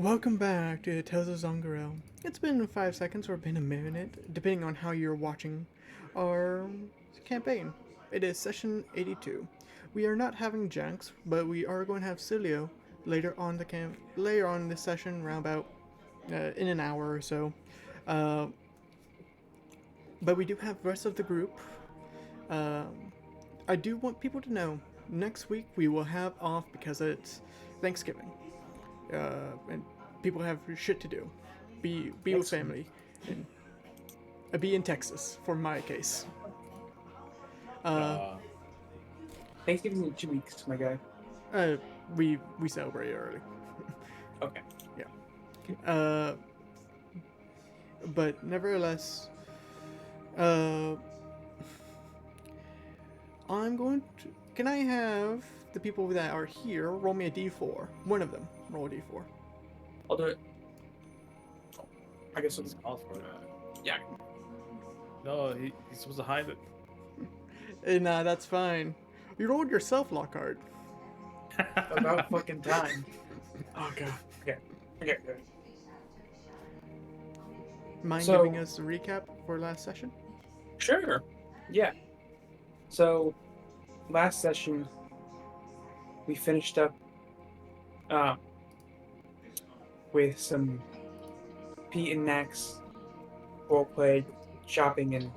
Welcome back to Tales of Zoggirial. It's been 5 seconds or been a minute, depending on how you're watching our campaign. It is session 82. We are not having Janks, but we are going to have Cilio later on this session, around about in an hour or so. Uh, but we do have the rest of the group. Um, I do want people to know next week we will have off because it's Thanksgiving. And people have shit to do. Be with Excellent. family, and be in Texas for my case. Uh, Uh, Thanksgiving's in 2 weeks, my guy. uh, we celebrate early. Okay. Yeah. But nevertheless, uh, I'm going to. Can I have the people that are here roll me a d4? One of them roll a d4. I'll do it. Oh, I guess He's it's called for it. yeah. No, he's supposed to hide it. Nah, that's fine. You rolled yourself, Lockhart. About fucking time. Oh god. Okay. Okay. Mind So- giving us a recap for last session? Sure. Yeah. So, last session we finished up uh, with some Pete and Max roleplay, shopping, and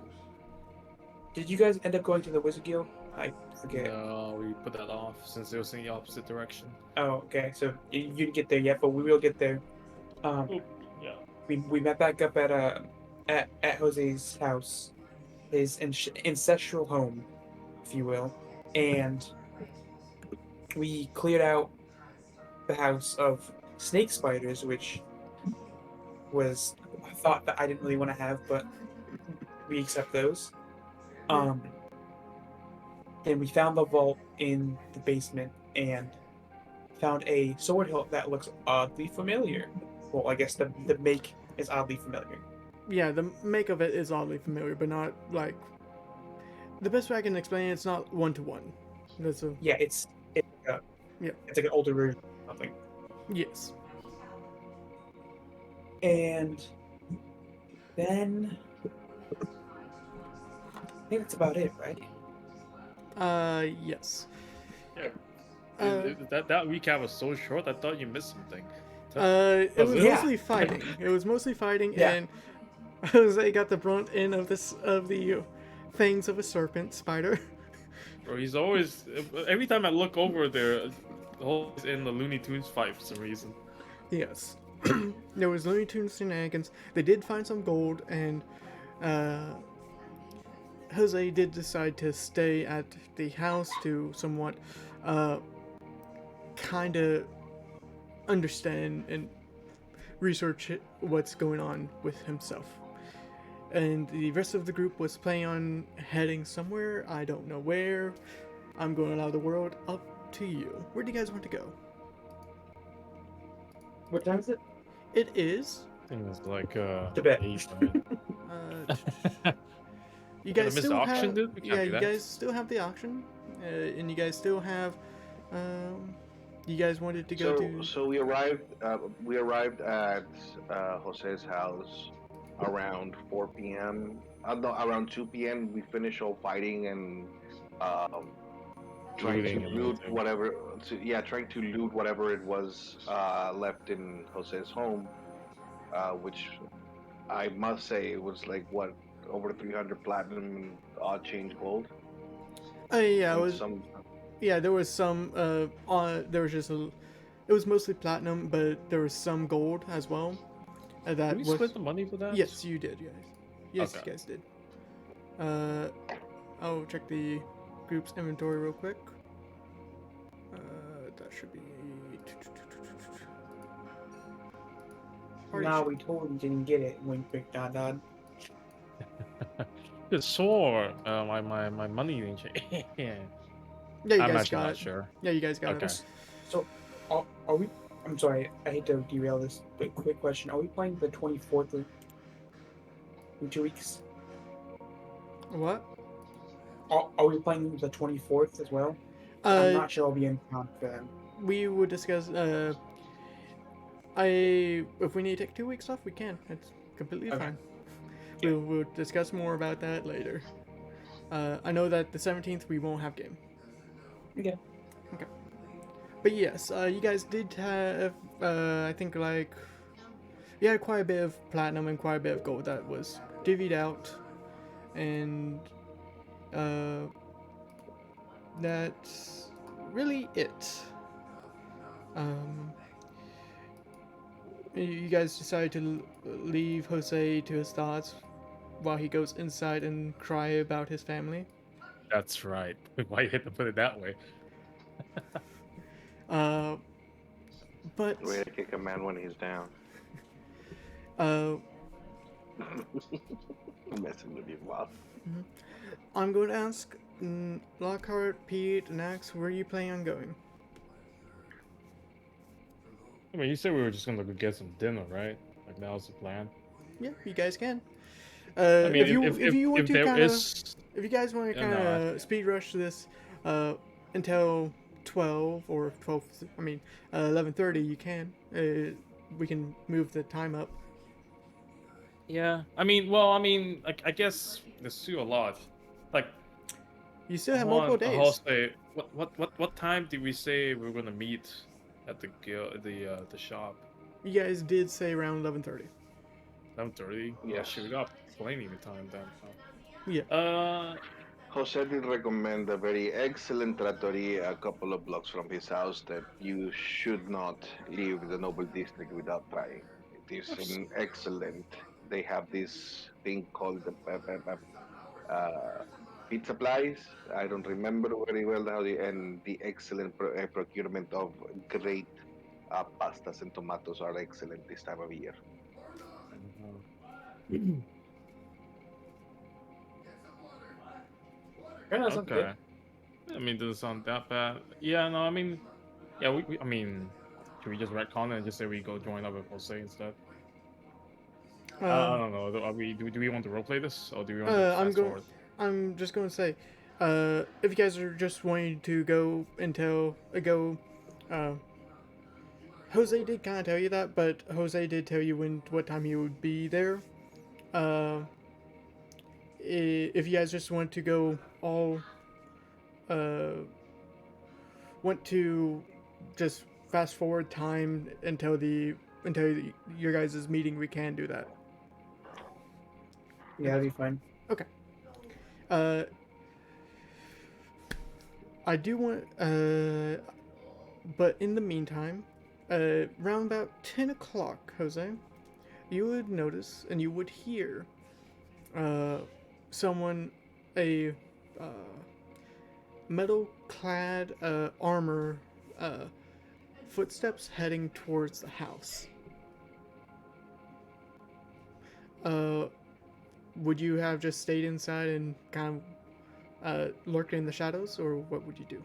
did you guys end up going to the Wizard Guild? I forget. No, we put that off since it was in the opposite direction. Oh, okay. So you didn't get there yet, but we will get there. Yeah. We met back up at Jose's house, his ancestral home, if you will, and we cleared out the house of snake spiders, which was a thought that I didn't really want to have, but we accept those. Then we found the vault in the basement and found a sword hilt that looks oddly familiar. Well, I guess the make is oddly familiar. Yeah, the make of it is oddly familiar, but not like. The best way I can explain it, it's not one to one. That's a Yeah, it's Yeah. it's like an older version of something. yes. And then I think that's about it, right? Yes. Yeah. Uh, That recap was so short. I thought you missed something. It was Yeah. mostly fighting. It was mostly fighting, Yeah. and Jose got the brunt end of the fangs of a serpent spider. Bro, he's always every time I look over there, always in the Looney Tunes fight for some reason. Yes. There was Looney Tunes shenanigans. They did find some gold, and Jose did decide to stay at the house to somewhat kind of understand and research what's going on with himself. And the rest of the group was planning on heading somewhere. I don't know where. I'm going out of the world. Up to you. Where do you guys want to go? What time is it? It is. I think it's like To bed. 8, right? You Gonna guys miss still the auction, have, dude? We can't yeah, do you that. guys still have the auction, and you guys still have. You guys wanted to go to. So we arrived. We arrived at Jose's house around 4 p.m. No, around 2 p.m. We finished all fighting and trying Looting to and loot everything. whatever. Trying to loot whatever it was left in Jose's home, which I must say it was like what over 300 platinum and odd change gold. Yeah, it And was. some. Yeah, there was some. There was just a. It was mostly platinum, but there was some gold as well. That Did we was. split the money for that? Yes, you did, guys. Yes, Okay. you guys did. I'll check the group's inventory real quick. That should be. Party No, shop. we totally didn't get it. Wink, wink, nod, nod. The sword. My money didn't change. Yeah. Yeah, you I'm guys actually got not it. sure. Yeah, you guys got Okay. it. So, are we? I'm sorry, I hate to derail this, but quick question: are we playing the 24th in 2 weeks? What? Are we playing the 24th as well? I'm Uh, not sure I'll be in town for them. we would discuss. If we need to take 2 weeks off, we can. It's completely Okay. fine. We'll discuss more about that later. I know that the 17th we won't have game. Okay. Okay. But yes, you guys did have, I think, like, you had quite a bit of platinum and quite a bit of gold that was divvied out, and that's really it. You guys decided to leave Jose to his thoughts while he goes inside and cry about his family. That's right. Why you had to put it that way? Uh, but Way to kick a man when he's down. uh, I'm messing with you, Bob. I'm going to ask Lockhart, Pete, and Axe, where are you planning on going? I mean, you said we were just gonna go get some dinner, right? Like that was the plan. Yeah, you guys can. I mean, if you want if to there kind of, is, if you guys want to Yeah, kind no, of speed rush this until 12 or 12, I mean 11:30, you can. We can move the time up. yeah. I mean, well, I mean, like I guess there's still a lot. Like, You still have hold multiple on, days. say what time did we say we were gonna meet at the shop? You guys did say around 11:30. 11:30. Yeah, Yes. shit, we got plenty of time then. Yeah. Jose did recommend a very excellent trattoria a couple of blocks from his house that you should not leave the Noble District without trying. It is an excellent. They have this thing called the pizza supplies. I don't remember very well how the excellent procurement of great pastas and tomatoes are excellent this time of year. Yeah, that sounds good. Okay. I mean, doesn't sound that bad. Yeah, no, I mean, yeah, I mean, should we just retcon it and just say we go join up with Jose instead? I Uh, don't know. Do we want to roleplay this or do we want to fast forward? I'm just going to say, if you guys are just wanting to go until uh, Jose did kind of tell you that, but Jose did tell you what time he would be there. Uh, if you guys just want to go all, want to just fast forward time until your guys' meeting, we can do that. Yeah, that'd be fine. Okay. Uh, I do want, but in the meantime, around about 10 o'clock, Jose, you would notice and you would hear someone, a metal-clad armor, footsteps heading towards the house. Would you have just stayed inside and kind of lurked in the shadows, or what would you do?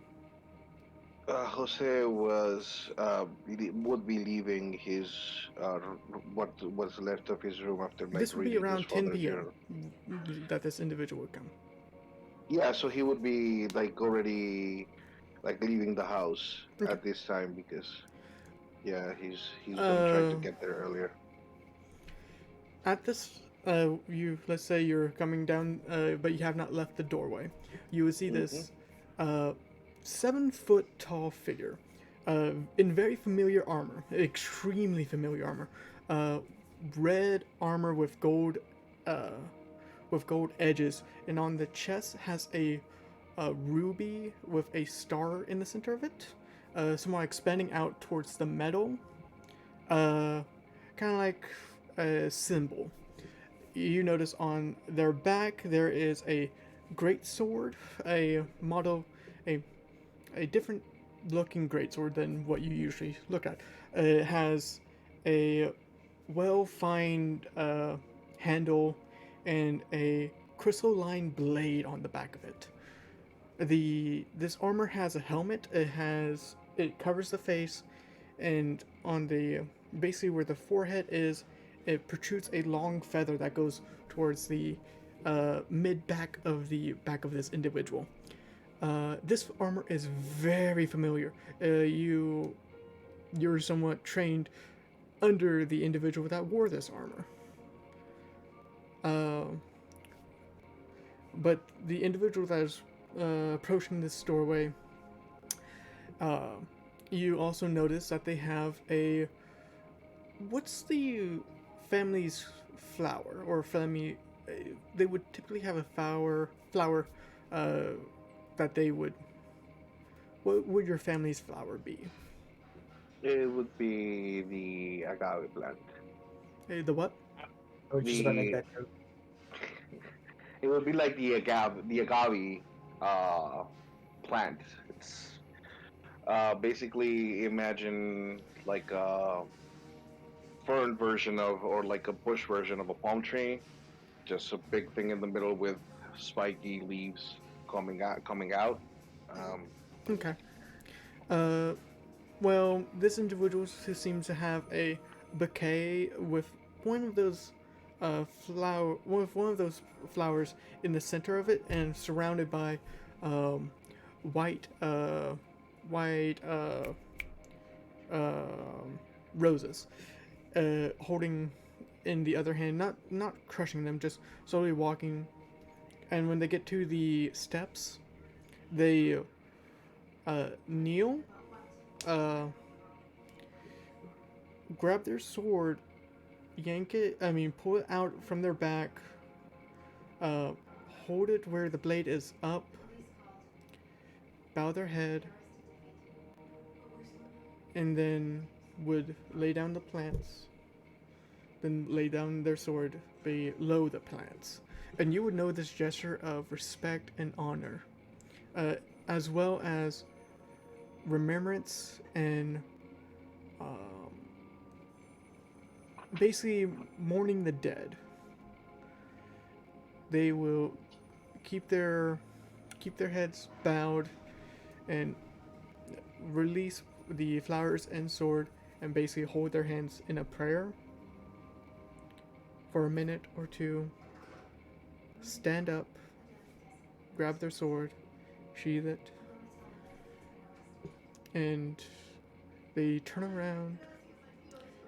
Jose would be leaving his what was left of his room after This would be reading his around 10 father's p.m. journal. that this individual would come. Yeah, so he would be like already like leaving the house Okay. at this time because he's gonna try to get there earlier. At this, let's say you're coming down, but you have not left the doorway. You would see this 7-foot tall figure, in very familiar armor, extremely familiar armor, red armor with gold edges, and on the chest has a ruby with a star in the center of it, somewhat expanding out towards the metal, kind of like a symbol. You notice on their back there is a great sword, a model, a different looking greatsword than what you usually look at. It has a well-fined handle and a crystalline blade on the back of it. This armor has a helmet. It covers the face, and on the basically where the forehead is, it protrudes a long feather that goes towards the mid back of this individual. This armor is very familiar. You're somewhat trained under the individual that wore this armor. But the individual that is approaching this doorway, you also notice that they have a. What's the family's flower or family? They would typically have a flower that they would. What would your family's flower be? It would be the agave plant. The what? I was just about to make The that joke. it would be like the agave uh, plant. It's basically imagine like a fern version of, or like a bush version of a palm tree. Just a big thing in the middle with spiky leaves coming out. Um, Okay. Uh, well, this individual seems to have a bouquet with one of those one of those flowers in the center of it, and surrounded by um, white white roses. Holding in the other hand, not crushing them, just slowly walking. And when they get to the steps, they kneel, uh, grab their sword, pull it out from their back, uh, hold it where the blade is up, bow their head, and then would lay down the plants, then lay down their sword below the plants. And you would know this gesture of respect and honor, as well as remembrance and basically mourning the dead. They will keep their heads bowed and release the flowers and sword, and basically hold their hands in a prayer for a minute or two. Stand up, grab their sword, sheath it, and they turn around.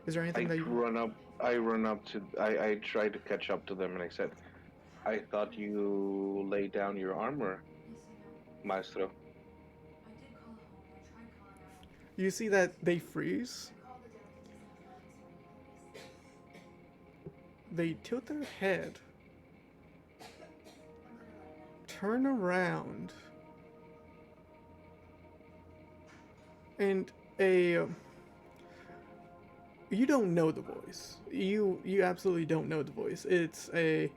Is there anything I that you... run up. I run up to. I try to catch up to them, and I said, "I thought you laid down your armor, Maestro." You see that they freeze. They tilt their head, turn around, and you don't know the voice. You absolutely don't know the voice. It's a...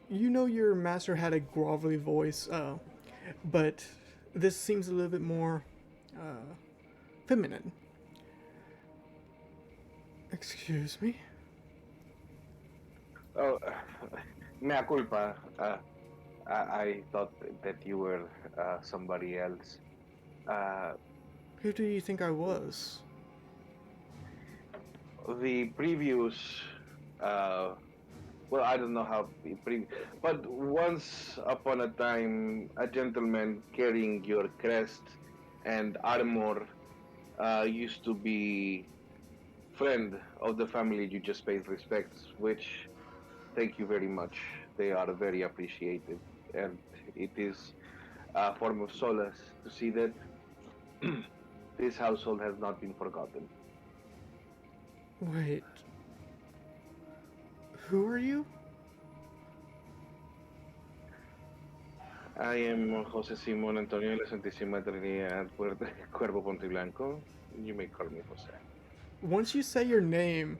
You know your master had a grovelly voice, but this seems a little bit more feminine. Excuse me? Oh, mea culpa. I thought that you were somebody else. Uh, Who do you think I was? the previous, well, I don't know how but once upon a time, a gentleman carrying your crest and armor used to be friend of the family you just paid respects, which thank you very much. They are very appreciated, and it is a form of solace to see that this household has not been forgotten. Wait. Who are you? I am Jose Simón Antonio de la Santísima Trinidad Cuervo Ponte Blanco. You may call me Jose. Once you say your name,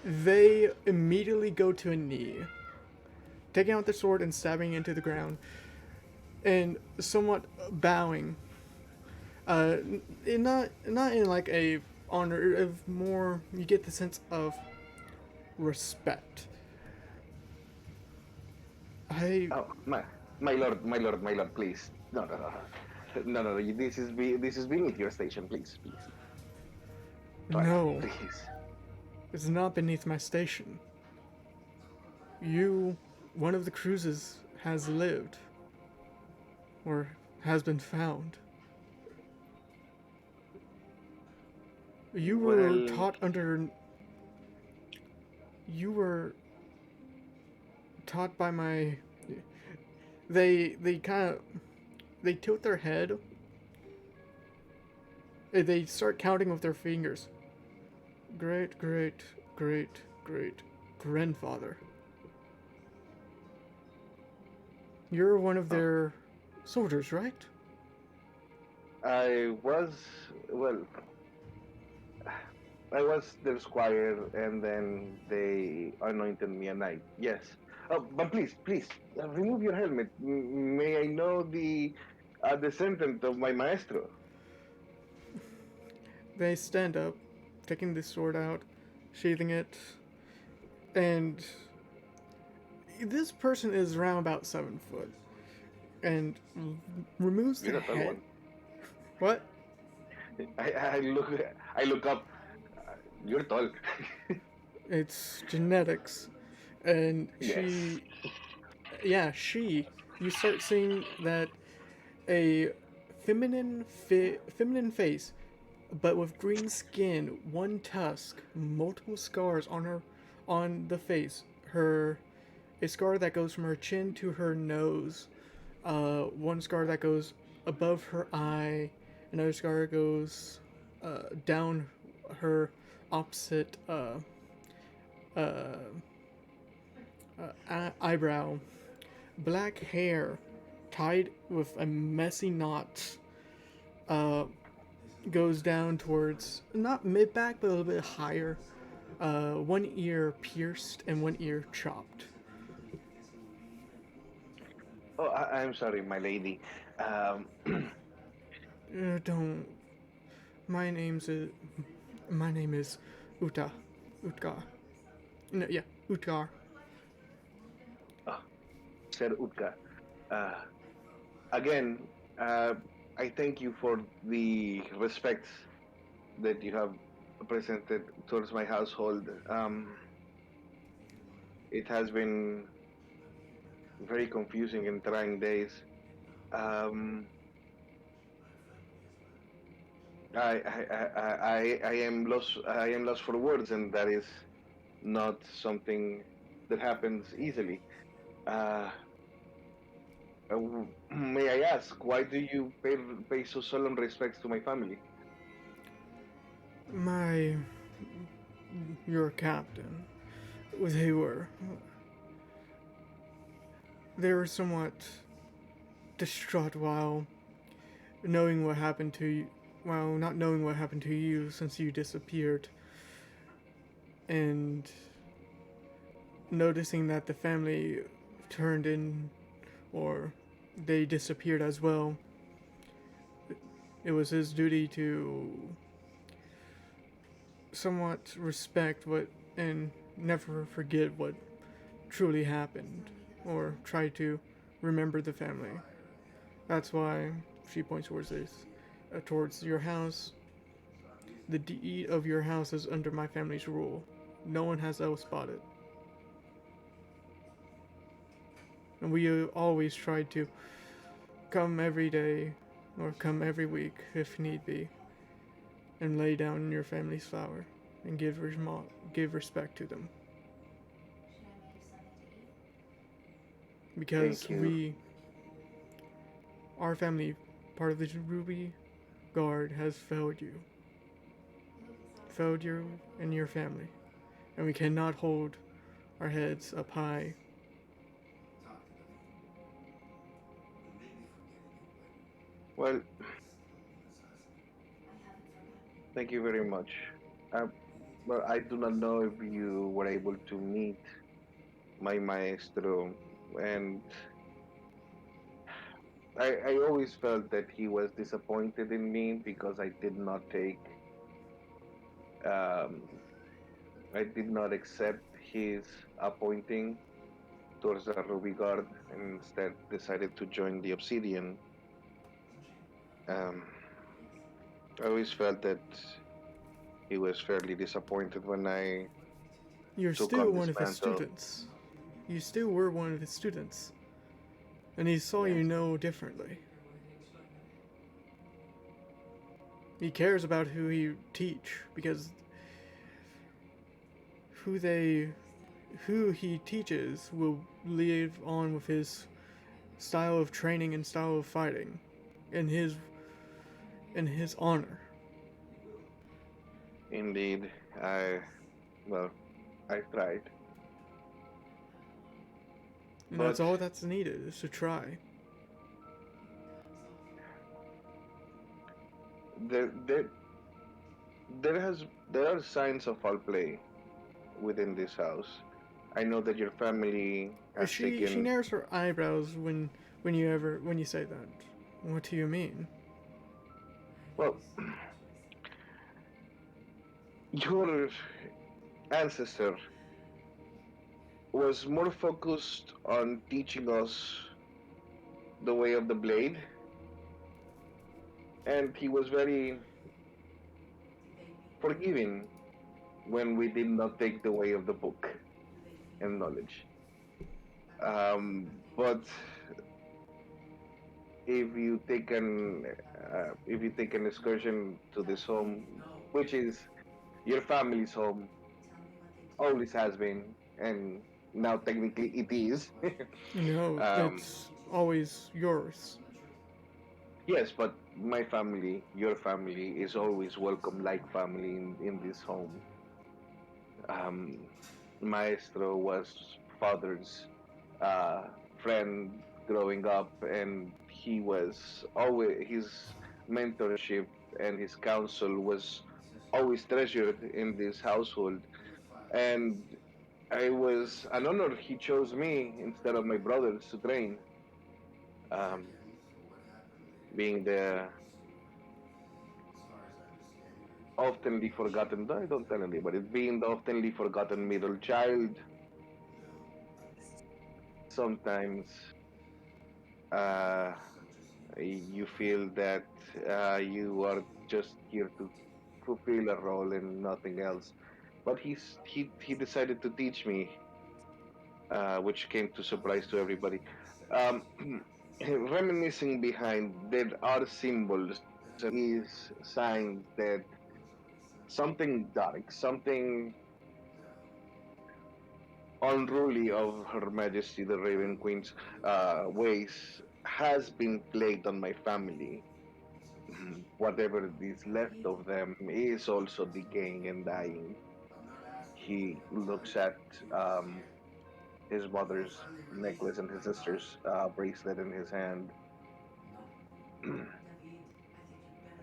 they immediately go to a knee, taking out their sword and stabbing into the ground, and somewhat bowing. Not in like a honor, of more, you get the sense of respect. Oh, my lord, my lord, my lord, please. No, no, no, no, no, no. This is beneath your station, please, please. No, Please. it's not beneath my station. One of the cruises has lived, or has been found. You were Well, taught under. You were taught by my. They kind of they tilt their head. They start counting with their fingers. Great, great, great, great grandfather. You're one of oh, their soldiers, right? I was, well, I was their squire, and then they anointed me a knight. Yes. Oh, but please, remove your helmet. May I know the descendant of my maestro? They stand up, taking the sword out, sheathing it, and this person is around about 7 foot, and removes You're their a tall head. one. What? I look, I look up. You're tall. It's genetics, and Yes. she. You start seeing that a feminine face, but with green skin, one tusk, multiple scars on the face. A scar that goes from her chin to her nose, one scar that goes above her eye, another scar goes down her opposite uh, eyebrow, black hair tied with a messy knot uh, goes down towards not mid back but a little bit higher. One ear pierced and one ear chopped. Oh, I'm sorry, my lady. Um, Don't. My name's uh, my name is Uta, Utgar. No, yeah, Utgar. oh, Sir Utka. Uh, Again, uh, I thank you for the respect that you have presented towards my household. It has been very confusing and trying days. Um, I am lost. I am lost for words, and that is not something that happens easily. Uh, may I ask, why do you pay so solemn respects to my family? My, your captain. They were, they were somewhat distraught while knowing what happened to you. While not knowing what happened to you since you disappeared, and noticing that the family turned in or they disappeared as well, it was his duty to somewhat respect what and never forget what truly happened or try to remember the family. That's why she points towards your house. The deed of your house is under my family's rule. No one has else bought it. And we always try to come every day or come every week if need be and lay down your family's flower and give respect to them. Because Thank you. our family, part of the Ruby Guard, has failed you and your family, and we cannot hold our heads up high. Well, thank you very much. Uh, well, I do not know if you were able to meet my maestro, and I always felt that he was disappointed in me because um, I did not accept his appointing towards the Ruby Guard, and instead decided to join the Obsidian. Um, I always felt that he was fairly disappointed when I You're took still on one this of his mantle. students. You still were one of his students, and he saw you Yes. no differently. He cares about who he teach because who they who he teaches will live on with his style of training and style of fighting in his honor. Indeed, I well, I tried, And that's but all that's needed is to try. there there there are signs of foul play within this house. I know that your family has She taken. narrows her eyebrows when you say that. What do you mean? Well, your ancestor was more focused on teaching us the way of the blade, and he was very forgiving when we did not take the way of the book and knowledge. But if you take an excursion to this home, which is your family's home, always has been, and now technically it is. No, um, it's always yours. yes, but my family, your family, is always welcome like family in this home. Um, Maestro was father's uh, friend growing up, and he was always his mentorship and his counsel was always treasured in this household. And I was an honor he chose me instead of my brothers to train, um, being the oftenly forgotten. I don't tell anybody. Being the oftenly forgotten middle child, sometimes uh, you feel that you are just here to fulfill a role and nothing else. But he decided to teach me, which came to surprise to everybody. Um, Reminiscing behind, there are symbols and is signs that something dark, something unruly of Her Majesty the Raven Queen's ways has been plagued on my family. Whatever is left of them is also decaying and dying. He looks at his mother's necklace and his sister's bracelet in his hand.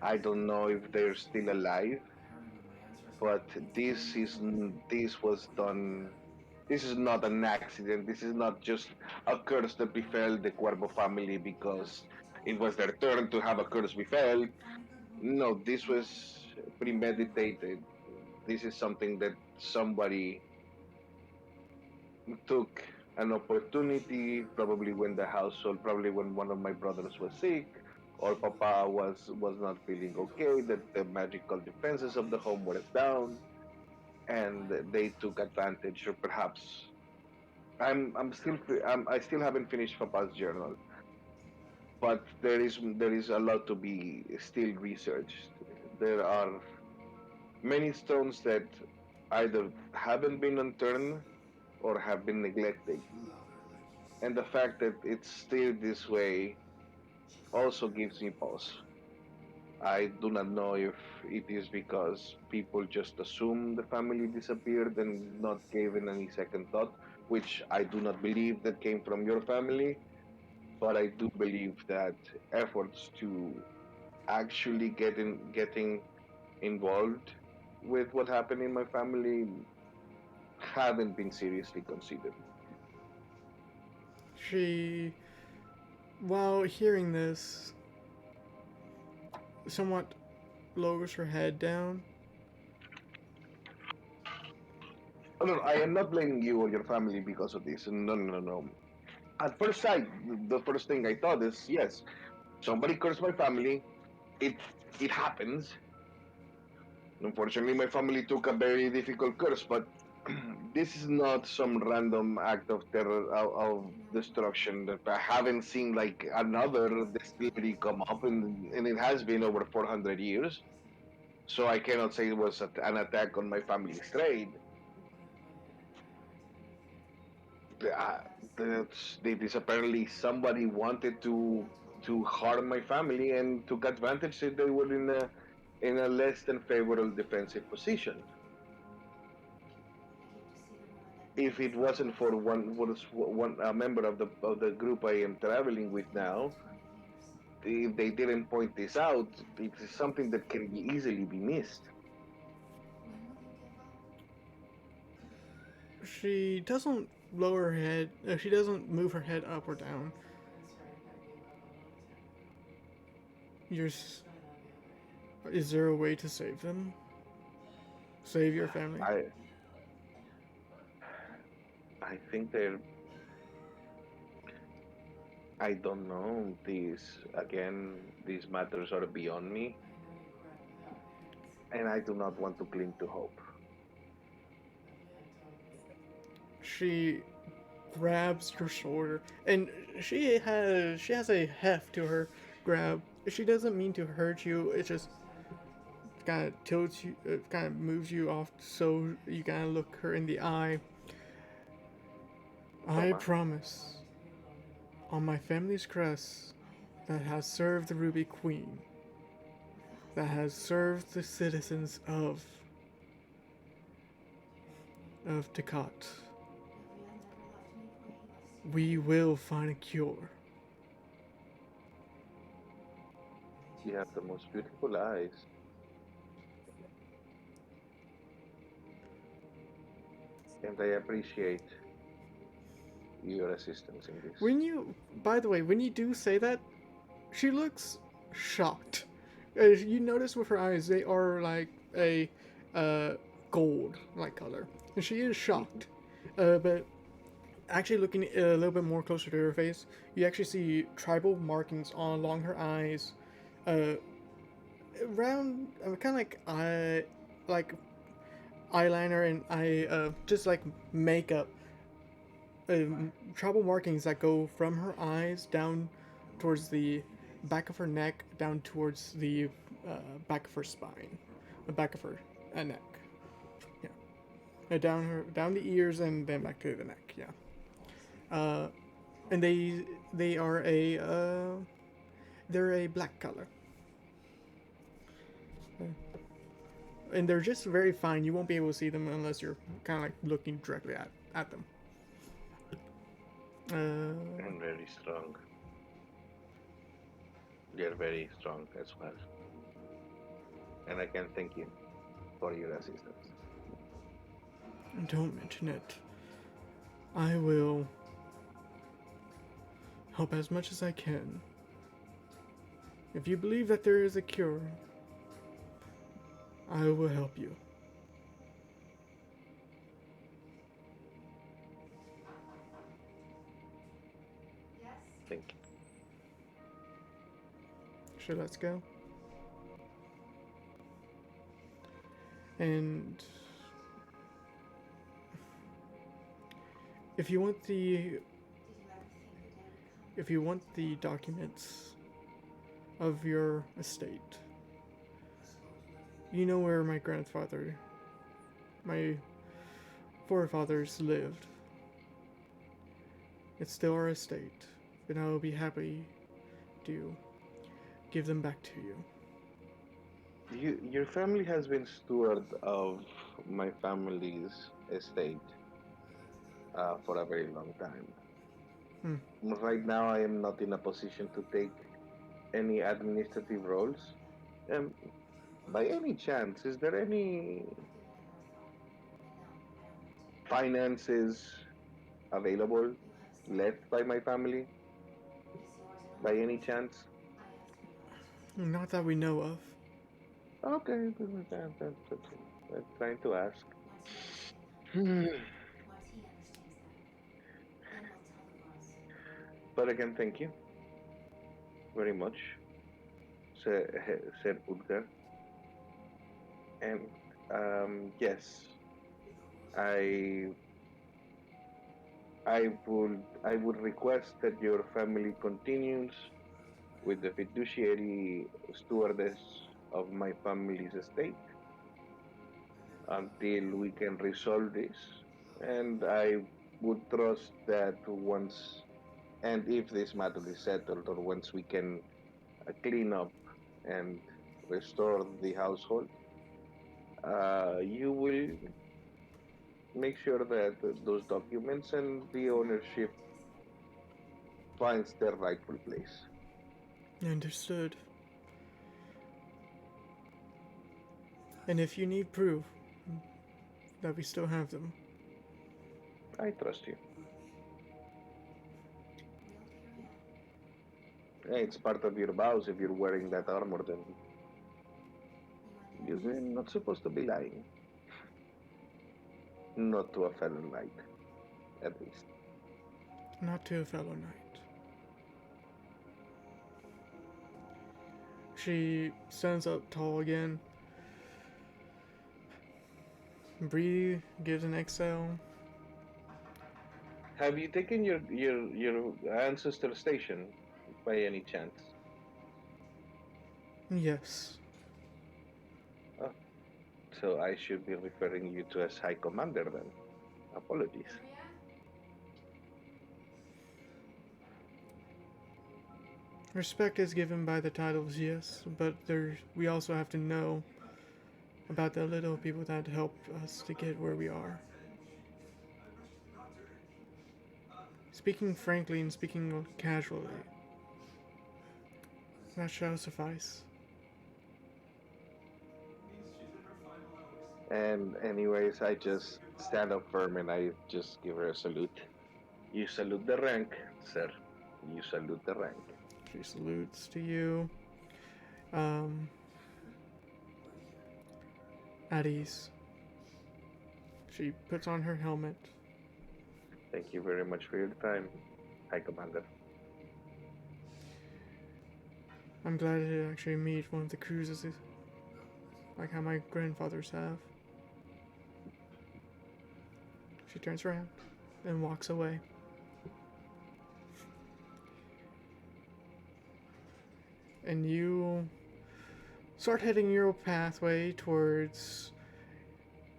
I don't know if they're still alive, but this was done. This is not an accident. This is not just a curse that befell the Cuervo family because it was their turn to have a curse befell. No, this was premeditated. This is something that somebody took an opportunity, probably when the household, probably when one of my brothers was sick, or Papa was not feeling okay, that the magical defenses of the home were down, and they took advantage, or perhaps I still haven't finished Papa's journal, but there is a lot to be still researched. There are many stones that either haven't been unturned or have been neglected. And the fact that it's still this way also gives me pause. I do not know if it is because people just assume the family disappeared and not given any second thought, which I do not believe that came from your family, but I do believe that efforts to actually getting involved with what happened in my family haven't been seriously considered. She, while hearing this, somewhat lowers her head down. Oh, no, I am not blaming you or your family because of this. No, no, no, no. At first sight, the first thing I thought is, yes, somebody cursed my family. It it happens. Unfortunately, my family took a very difficult curse, but this is not some random act of terror of destruction that I haven't seen like another distillery come up, and it has been over 400 years. So I cannot say it was an attack on my family's trade. Uh, this apparently somebody wanted to harm my family and took advantage that they were in a less than favorable defensive position. If it wasn't for one a member of the group I am traveling with now, if they didn't point this out, it is something that can easily be missed. She doesn't lower her head. She doesn't move her head up or down. You're. Is there a way to save them? Save your family? I I think they're. I don't know. These matters are beyond me, and I do not want to cling to hope. She grabs your shoulder, and she has a heft to her grab. She doesn't mean to hurt you. It just kind of tilts you, it kind of moves you off so you kind of look her in the eye. I Toma. promise, on my family's crest, that has served the Ruby Queen, that has served the citizens of Takat, we will find a cure. You have the most beautiful eyes, and I appreciate your assistance in this. By the way, when you do say that, she looks shocked. You notice with her eyes, they are like a gold like color. And she is shocked. But actually looking a little bit more closer to her face, you actually see tribal markings all along her eyes. Uh, around, kind of like eyeliner and just like makeup. Tribal markings that go from her eyes down towards the back of her neck, down towards the back of her spine, the back of her neck. Yeah, down the ears and then back to the neck. Yeah, and they are they're a black color, and they're just very fine. You won't be able to see them unless you're kind of like looking directly at them. And very strong. You're very strong as well. And I can thank you for your assistance. Don't mention it. I will help as much as I can. If you believe that there is a cure, I will help you. Thank you. So let's go. And if you want the documents of your estate, you know where my forefathers lived. It's still our estate, and I will be happy to give them back to you. Your family has been steward of my family's estate for a very long time. Hmm. Right now, I am not in a position to take any administrative roles. Um, by any chance, is there any finances available left by my family? By any chance? Not that we know of. Okay, I'm trying to ask. But again, thank you very much, said Udgar. And yes, I I would request that your family continues with the fiduciary stewardess of my family's estate until we can resolve this. And I would trust that once and if this matter is settled, or once we can clean up and restore the household, you will make sure that those documents and the ownership finds their rightful place. Understood. And if you need proof that we still have them, I trust you. It's part of your vows. If you're wearing that armor, then you're not supposed to be lying. Not to a fellow knight, at least. not to a fellow knight. She stands up tall again. Bree gives an exhale. Have you taken your ancestor station by any chance? Yes. So I should be referring you to as High Commander then. Apologies. Respect is given by the titles, yes, but we also have to know about the little people that help us to get where we are. Speaking frankly and speaking casually, that shall suffice. And anyways, I just stand up firm and I just give her a salute. You salute the rank, sir. You salute the rank. She salutes to you. At ease. She puts on her helmet. Thank you very much for your time, High Commander. I'm glad to actually meet one of the cruisers, like how my grandfathers have. She turns around and walks away. And you start heading your pathway towards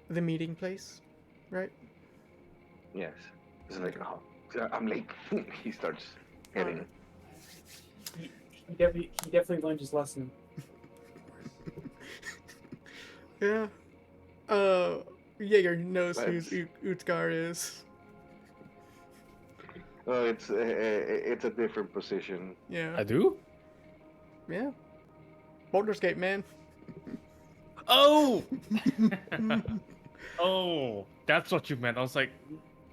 the meeting place, right? Yes. It's like, oh, I'm late. He starts heading. He definitely learned his lesson. Yeah. Jaeger knows who Utkar is. Oh, it's a different position. Yeah. I do? Yeah. Baldur's Gate, man. Oh! Oh, that's what you meant. I was like,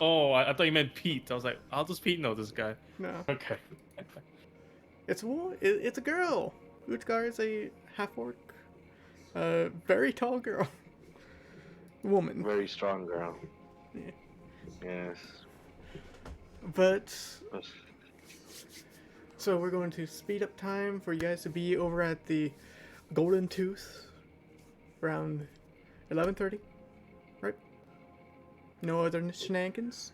oh, I thought you meant Pete. I was like, how does Pete know this guy? No. Okay. It's a girl. Utkar is a half-orc. Very tall girl. Woman. Very strong girl. Yeah. Yes. But so we're going to speed up time for you guys to be over at the Golden Tooth around 11:30, right? No other shenanigans.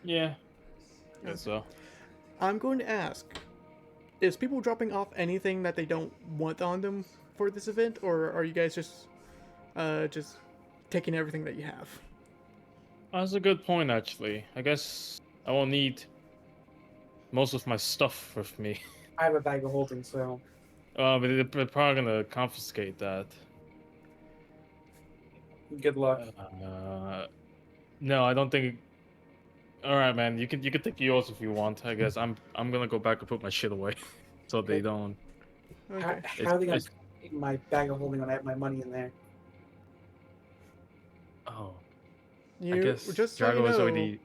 Yeah. Guess so. I'm going to ask: is people dropping off anything that they don't want on them for this event, or are you guys just taking everything that you have? That's a good point, actually. I guess I won't need most of my stuff with me. I have a bag of holding, so But they're probably gonna confiscate that. good luck. No, I don't think. All right, man. You can take yours if you want. I guess I'm gonna go back and put my shit away, so they don't. Okay. How are they gonna It's- take my bag of holding when I have my money in there? Oh, You I guess just so you Drago has know, already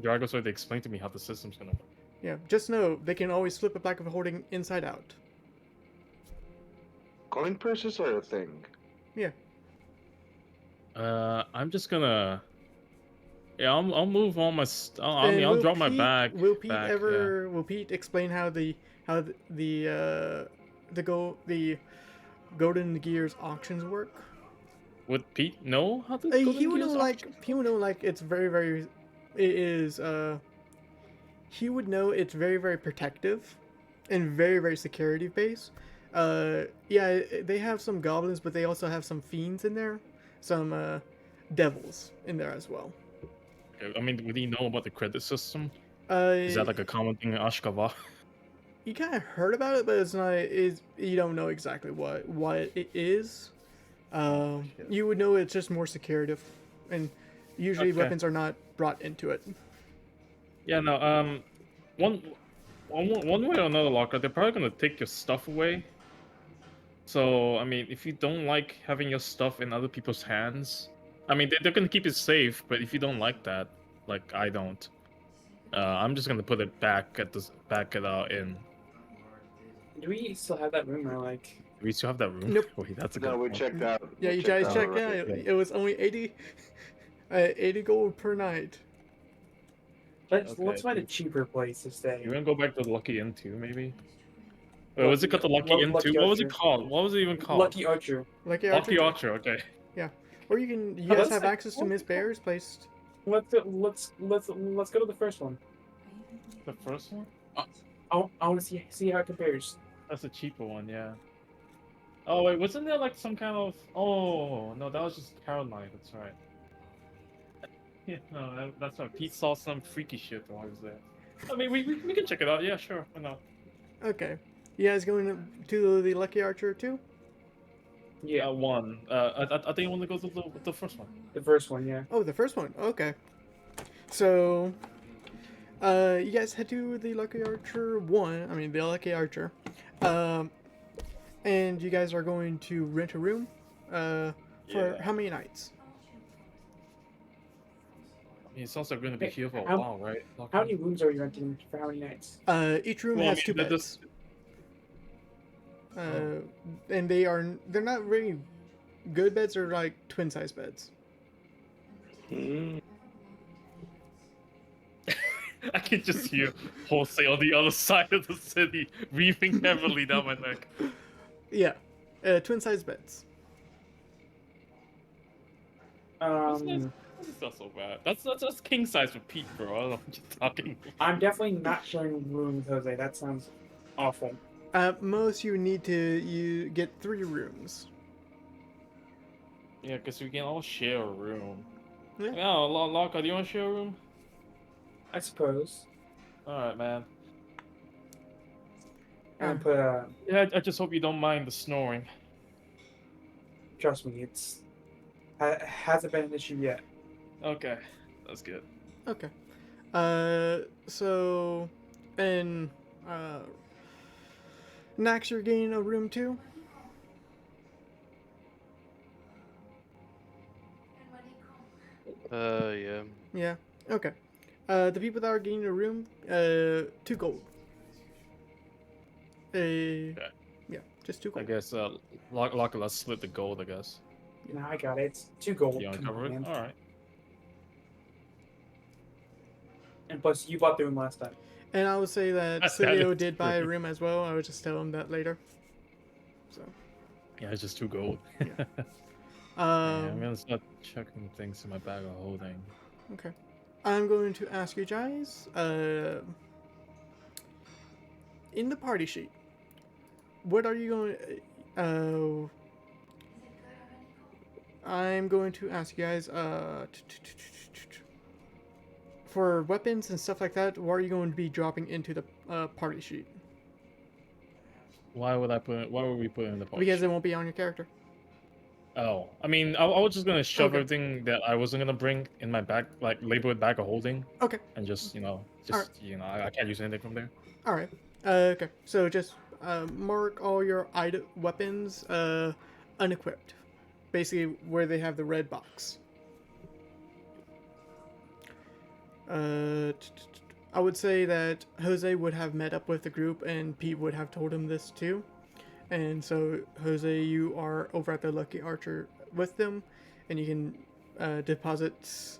Drago's already explained to me how the system's gonna work. yeah, just know they can always flip a bag of holding inside out. Coin purses are a thing. I'm just gonna. Yeah, I'll move all my. I And mean, I'll will drop my Pete- bag. Will Pete back, ever? Will Pete explain how the Golden Gears auctions work? Would Pete know how to? He would know like it's very it is he would know it's very protective and very security based, Yeah, they have some goblins, but they also have some fiends in there, some devils in there as well. Okay, I mean, would you know about the credit system? Uh, Is that like a common thing in Ashgabat? you kind of heard about it, but it's not. Is you don't know exactly what it is. Shit. You would know it's just more secretive, and usually Okay. weapons are not brought into it. Yeah, no. One, one way or another, Locker, they're probably gonna take your stuff away. So, I mean, if you don't like having your stuff in other people's hands, I mean, they're gonna keep it safe. But if you don't like that, like I don't, I'm just gonna put it back at this back at in. Do we still have that room or like? Do we still have that room? Nope. Wait, that's a No, good we point. checked out. Yeah, we you guys out checked. Yeah, already. it was only 80, 80 gold per night. Let's Okay, find a dude. cheaper place to stay. You wanna go back to the Lucky Inn too, maybe? Wait, Lucky- was it called the Lucky Inn Lucky too? What was it Archer. called? What was it even called? Lucky Archer. Lucky Lucky Archer. Archer. Okay. Or you can. You Oh, guys that's have like- access to Miss Bear's place. Let's go to the first one. The first one? I want to see how it compares. That's a cheaper one, yeah. Oh wait, wasn't there like some kind of? Oh no, that was just Caroline. That's right. Yeah, no, that's right. Pete saw some freaky shit while I was there. I mean, we can check it out. Yeah, sure. Why not? Okay. You guys going to the Lucky Archer too? Yeah, One. I think I want to go to the first one. the first one. Yeah. Oh, the first one. Okay. So, you guys head to the Lucky Archer 1. I mean, the Lucky Archer. And you guys are going to rent a room. For Yeah. how many nights? I mean, it sounds like we're gonna be Hey, here for a how- while, right? How many rooms are you renting for how many nights? Each room Well, I has mean, two they're beds. just- And they're not really good beds. They're like twin size beds. I can just hear Jose on the other side of the city breathing heavily down my neck. Yeah, twin size beds. That's not so bad. That's king size for Pete, bro. I don't know what you're talking about. I'm definitely not sharing a room with Jose. That sounds awful. At most, you need to get 3 rooms. Yeah, because we can all share a room. Yeah. Yeah, Locka, do you want to share a room? I suppose. Alright, man. And put Yeah, I just hope you don't mind the snoring. trust me, it's hasn't been an issue yet. Okay, that's good. Okay. So, and Nax, you're getting a room too. Yeah. Yeah. Okay. The people that are getting a room, 2 gold. Yeah, just 2 I gold. guess, Locka, let's split the gold, I guess. No, I got it. It's 2 gold. You want to Come cover on, it? man. Alright. And plus, you bought the room last time. And I would say that That Silio is did buy a true. room as well. I would just tell him that later. So, Yeah, it's just 2 gold. Yeah. Yeah, I'm gonna start checking things in my bag of holding. Okay. I'm going to ask you guys, in the party sheet, what are you going, I'm going to ask you guys, for weapons and stuff like that, what are you going to be dropping into the party sheet? Why would we put it in the post? Because it won't be on your character. Oh, I mean, I was just gonna shove Okay. everything that I wasn't gonna bring in my bag, like label it bag of holding, Okay. and just Alright. I can't use anything from there. All right. Okay. So just mark all your weapons unequipped, basically where they have the red box. I would say that Jose would have met up with the group, and Pete would have told him this too. And so, Jose, you are over at the Lucky Archer with them, and you can deposit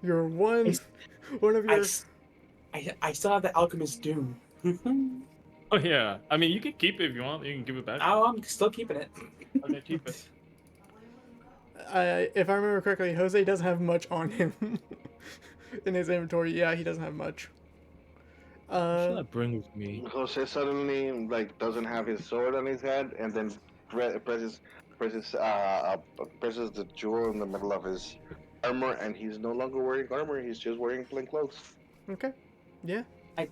your one of your. I still have the Alchemist Doom. Oh yeah, I mean, you can keep it if you want. You can give it back. Oh, I'm still keeping it. Okay, keep it. If I remember correctly, Jose doesn't have much on him in his inventory. Yeah, he doesn't have much. What should I Uh, bring with me? Jose suddenly like doesn't have his sword on his head, and then presses presses the jewel in the middle of his armor, and he's no longer wearing armor. He's just wearing plain clothes. okay. Yeah. I.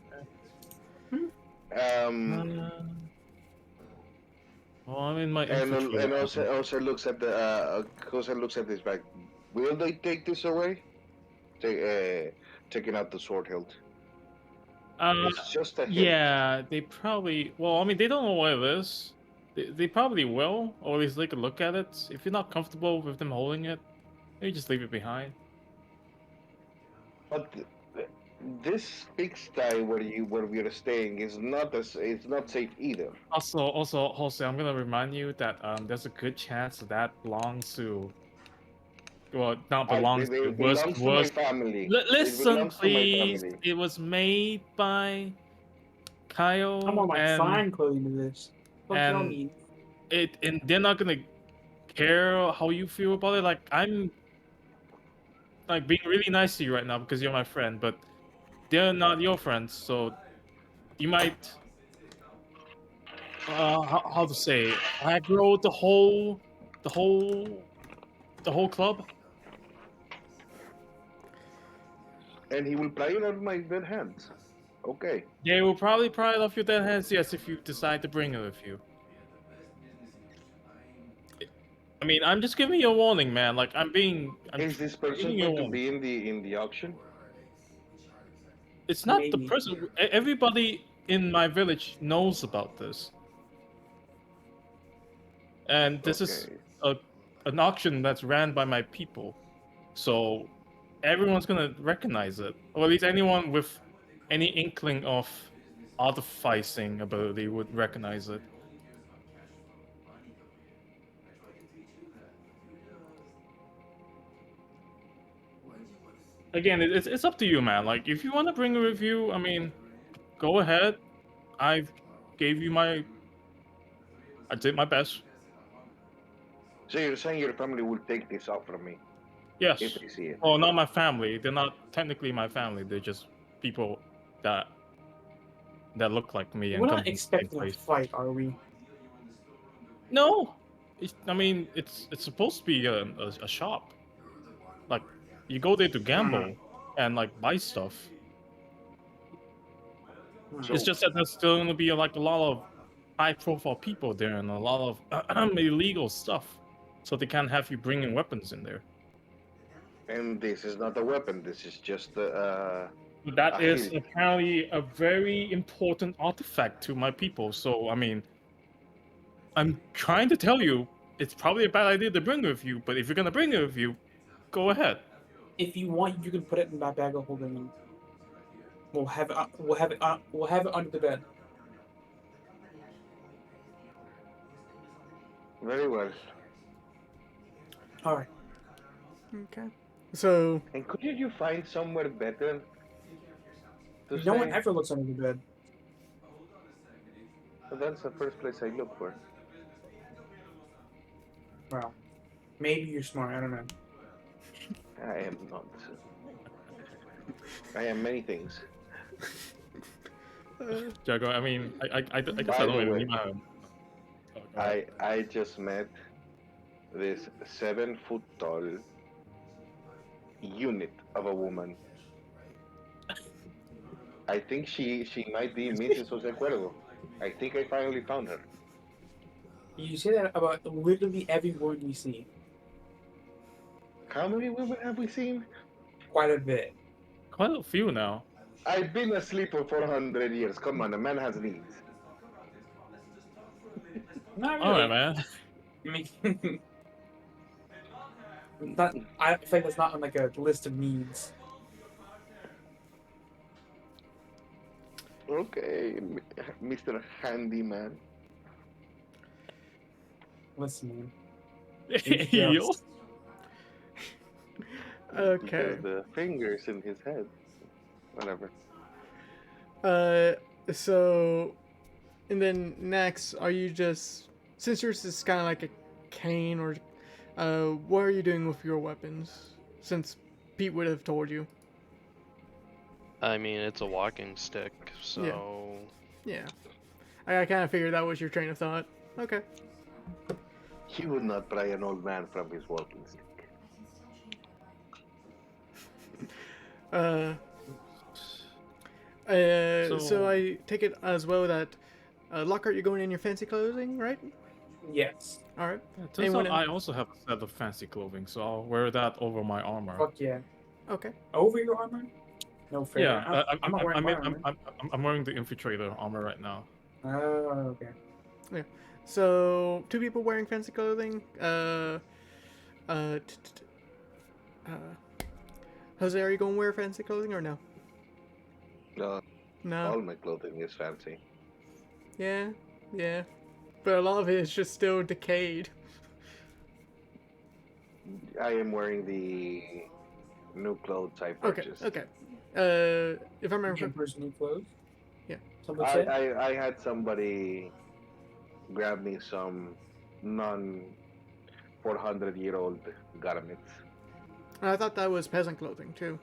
Hmm? Um, Uh, well, I'm in my and infantry and line. Jose looks at the Jose looks at his bag. Will they take this away? Taking out the sword hilt. Uh, It's just a hint. yeah, they probably. Well, I mean, they don't know what it is. They probably will, or at least they could look at it. If you're not comfortable with them holding it, maybe just leave it behind. But this pigsty where we are staying is not it's not safe either. Also, Jose, I'm gonna remind you that there's a good chance that belongs to. Well, not belongs to. It belongs to my Was. family. It Listen, belongs to my please. family. It was made by I'm on Kyle, my fine clothing to this. What y'all and mean? and they're not gonna care how you feel about it. Like I'm like being really nice to you right now because you're my friend, but they're not your friends, so you might how to say aggro the whole the whole club. And he will play it out of my dead hands. Okay. They will probably pry it off your dead hands, yes, if you decide to bring it with you. I mean, I'm just giving you a warning, man. Like I'm Is this giving person you a going to warning. be in the auction? It's not the Maybe. person. Everybody in my village knows about this, and this is Okay. a an auction that's ran by my people, so everyone's gonna recognize it, or at least anyone with any inkling of artificing ability would recognize it. Again, it's up to you, man. Like if you want to bring a review, I mean, go ahead. I gave you my. I did my best. So you're saying your family will take this off from me Yes. if they see it? Well, not my family. They're not technically my family. They're just people that look like me and We're come not from the same expecting a place. fight, are we? No, I mean it's supposed to be a shop. Like you go there to gamble and like buy stuff. So It's just that there's still gonna be like a lot of high-profile people there and a lot of illegal stuff, so they can't have you bringing weapons in there. and this is not a weapon. This is just That a is hilt. apparently a very important artifact to my people. So I mean, I'm trying to tell you, it's probably a bad idea to bring it with you. But if you're gonna bring it with you, go ahead. If you want, you can put it in my bag of holding, and we'll have it. We'll have it under the bed. Very well. All right. Okay. So, And couldn't you find somewhere better to No one stay? ever looks under the bed. So that's the first place I look for. Well, maybe you're smart. I don't know. I am not. I am many things. Jago, I mean, I guess By I don't the even way, need my. Oh, go ahead. I just met this 7 foot tall unit of a woman. I think she might be Mrs. Jose Cuervo. I think I finally found her. You say that about literally every word we see. How many women have we seen? Quite a bit. Quite a few now. I've been asleep for 400 years. Come on, a man has needs. Not All really. right, man. I mean, I think that's not on like a list of needs. Okay, Mr. Handyman. Listen, man. Yo. okay. Because the fingers in his head. Whatever. So, and then next, are you just, since yours is kind of like a cane, or, what are you doing with your weapons? Since Pete would have told you. I mean, it's a walking stick, So Yeah. I kind of figured that was your train of thought. Okay. He would not pry an old man from his walking stick. Uh, so I take it as well that Lockhart, you're going in your fancy clothing, right? Yes. All right. Yeah, turns Anyone out I also have a set of fancy clothing, so I'll wear that over my armor. Fuck yeah. Okay. Over your armor? No fair. Yeah, I'm not wearing my I'm, armor. I'm wearing the infiltrator armor right now. Oh, okay. So 2 people wearing fancy clothing. Jose, are you going to wear fancy clothing or no? No, No. all my clothing is fancy. Yeah. Yeah. But a lot of it is just still decayed. I am wearing the new clothes I Okay. purchased. Okay. If I remember. Jumper's new clothes? Yeah. Somebody said? I had somebody grab me some non 400-year-old garments. I thought that was peasant clothing too.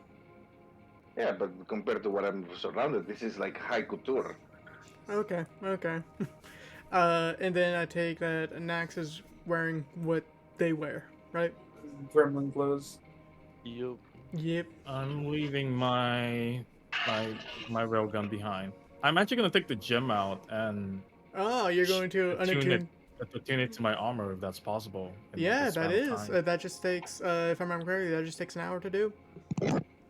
Yeah, but compared to what I'm surrounded, this is like high couture. Okay. Okay. And then I take that Nax is wearing what they wear, right? Gremlin clothes. you Yep. I'm leaving my railgun behind. I'm actually gonna take the gem out and Oh, you're going to unattune. attune it to my armor if that's possible. in Yeah, this that span of is. time. That just takes, if I remember correctly, that just takes an hour to do.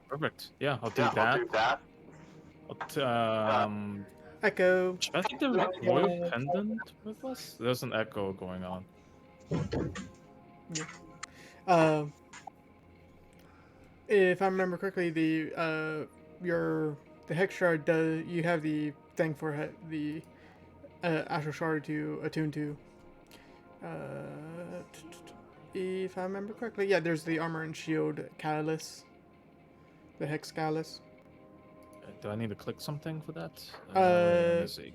Perfect. Yeah, I'll do that. Echo. I think there's a royal pendant with us. There's an echo going on. Uh, if I remember correctly, the hex shard does. You have the thing for the astral shard to attune to. If I remember correctly, yeah, there's the armor and shield catalyst, the hex catalyst. Do I need to click something for that? Uh, let me see.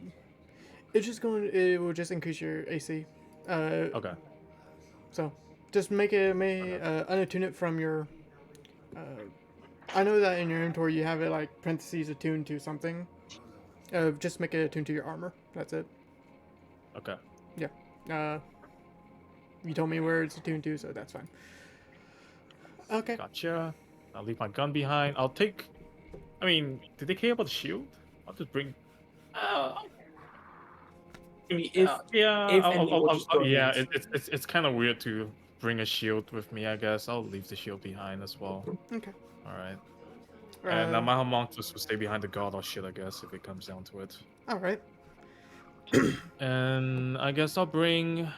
It's just going. It will just increase your AC. Okay. So just unattune it from your. I know that in your inventory you have it like parentheses attuned to something. Just make it attuned to your armor. That's it. Okay. You told me where it's attuned to, so that's fine. Okay. Gotcha. I'll leave my gun behind. I'll take. I mean, did they care about the shield? I'll just bring. I mean, if Yeah. if any, we'll just throw yeah. these. It's kind of weird to bring a shield with me. I guess I'll leave the shield behind as well. Okay. All right. And my homunculus will stay behind the god or shit, I guess, if it comes down to it. All right. And I guess I'll bring.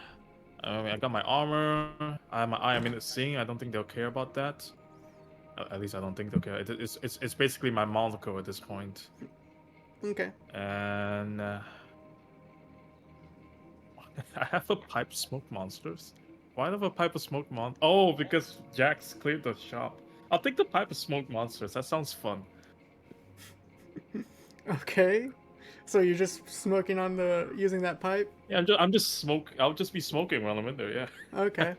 I got my armor. I have my eye. I'm in the seeing. I don't think they'll care about that. At least I don't think they'll care. It's basically my monocle at this point. Okay. And I have a pipe of smoke monsters. Why do I have a pipe of smoke mon? Oh, because Jax cleared the shop. I'll take the pipe of smoke monsters. That sounds fun. Okay. So you're just smoking on using that pipe? Yeah, I'm just smoke. I'll just be smoking while I'm in there. Yeah. Okay.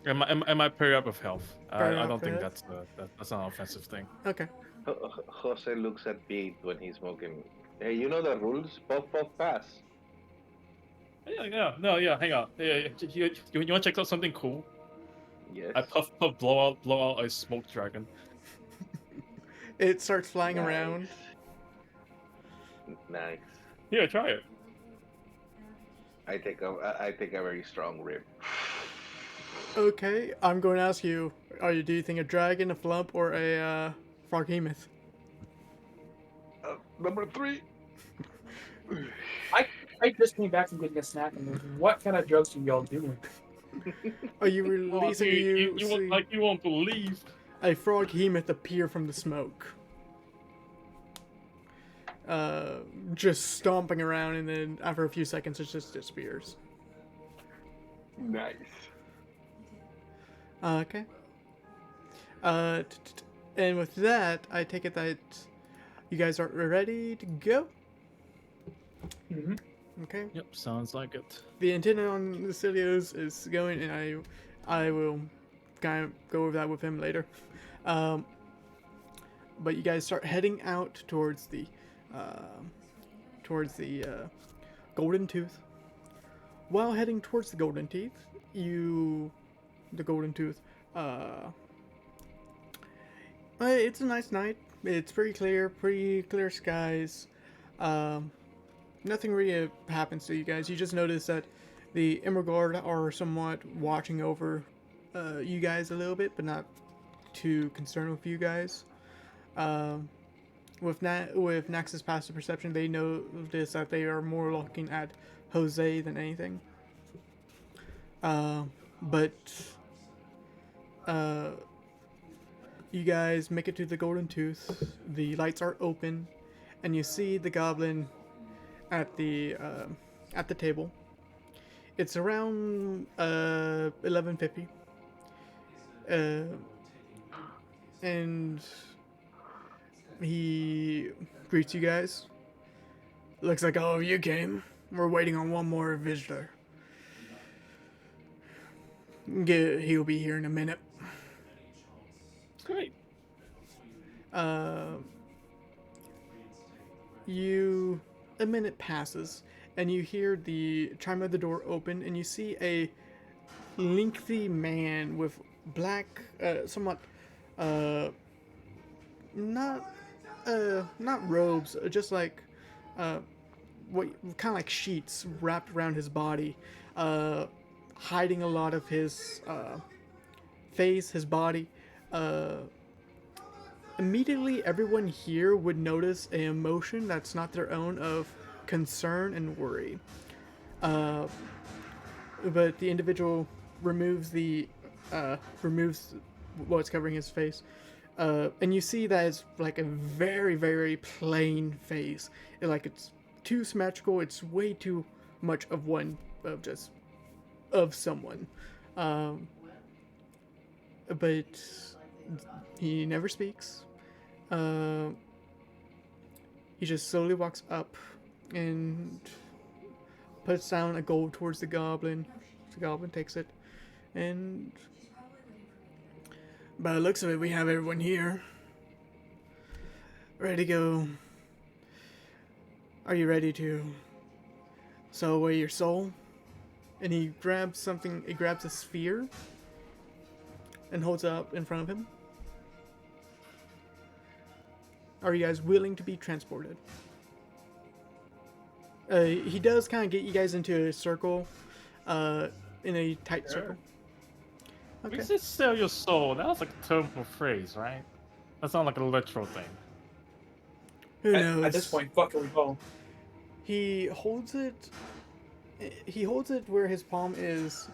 and my parry up of health. Parry I up don't think health. that's not an offensive thing. Okay. Jose looks at Pete when he's smoking. Hey, you know the rules? Puff, puff, pass. Yeah. No, yeah. Hang on. Yeah. You want to check out something cool? Yes. I puff, blow out a smoke dragon. It starts flying Nice. around. Nice. Yeah, try it. I take a very strong rip. Okay. I'm going to ask you, do you think a dragon, a flump, or a froghemoth? Number 3. I just came back from getting a snack, and what kind of drugs are y'all doing? Are you releasing you won't believe. a froghemoth appear from the smoke? Just stomping around, and then after a few seconds, it just disappears. Nice. Okay. And with that, I take it that you guys are ready to go. Mm-hmm. Okay. Yep, sounds like it. The antenna on the Cilios is going, and I will kind of go over that with him later. But you guys start heading out towards the towards the Golden Tooth. While heading towards the Golden Teeth, the Golden Tooth. It's a nice night. It's pretty clear skies. Nothing really happens to you guys. You just notice that the Emerald Guard are somewhat watching over you guys a little bit, but not too concerned with you guys. With Nax's passive perception, they notice that they are more looking at Jose than anything. But you guys make it to the Golden Tooth. The lights are open, and you see the goblin at the table. It's around 11:50, and he greets you guys. Looks like all of you came. We're waiting on one more visitor. He'll be here in a minute. Great. A minute passes, and you hear the chime of the door open, and you see a lengthy man with black, somewhat, not robes, just like, what kind of like sheets wrapped around his body, hiding a lot of his face, his body. Immediately, everyone here would notice an emotion that's not their own of concern and worry. But the individual removes what's covering his face, and you see that it's like a very, very plain face. It's too symmetrical. It's way too much of someone. But he never speaks. He just slowly walks up and puts down a gold towards the goblin. The goblin takes it, and by the looks of it, we have everyone here. Ready to go. Are you ready to sell away your soul? And he grabs something, he grabs a sphere and holds it up in front of him. Are you guys willing to be transported? He does kind of get you guys into a circle, in a tight circle. Okay. Okay. You said sell your soul. That was like a terminal phrase, right? That's not like a literal thing. Who knows? At this point, fucking recall. He holds it where his palm is,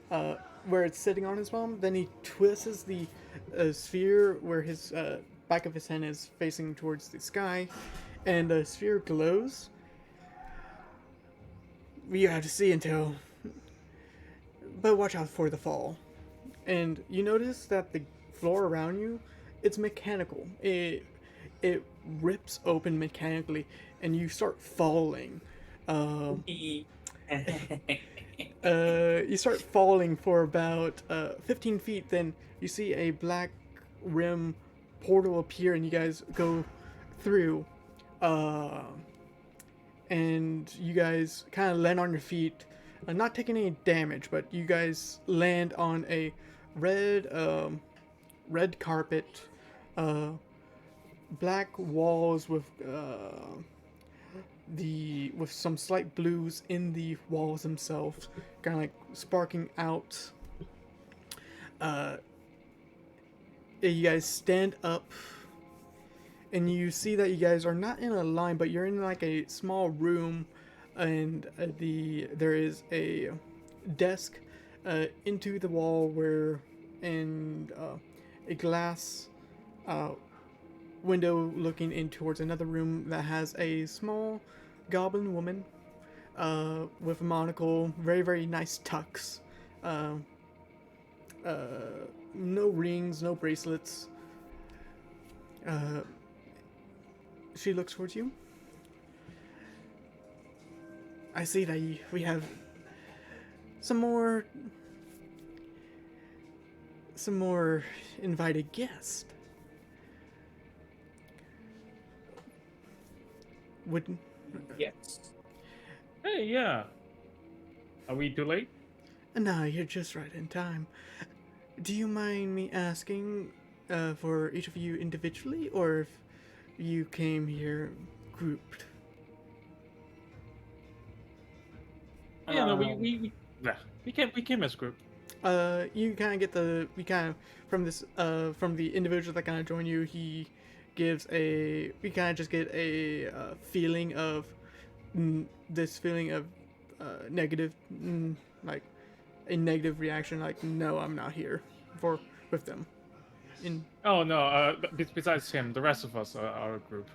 where it's sitting on his palm. Then he twists the sphere where his back of his hand is facing towards the sky, and the sphere glows. You have to see until, but watch out for the fall. And you notice that the floor around you, it's mechanical. It rips open mechanically, and you start falling. You start falling for about 15 feet. Then you see a black rim portal appear, and you guys go through. And you guys kind of land on your feet, not taking any damage, but you guys land on a red carpet, black walls with some slight blues in the walls themselves, kind of like sparking out. You guys stand up, and you see that you guys are not in a line, but you're in like a small room, and there is a desk into the wall and a glass window looking in towards another room that has a small goblin woman with a monocle, very, very nice tucks, no rings, no bracelets. She looks towards you. I see that we have some more invited guests. would Yes. Hey, yeah. Are we too late? no, you're just right in time. Do you mind me asking for each of you individually, or if you came here grouped? Yeah, no, Um, yeah, we came as a group. You kind of get we kind of from the individual that kind of joined you. He gives we kind of just get a feeling of this feeling of negative, like a negative reaction. Like, no, I'm not here for with them. In Oh no, besides him, the rest of us are a group.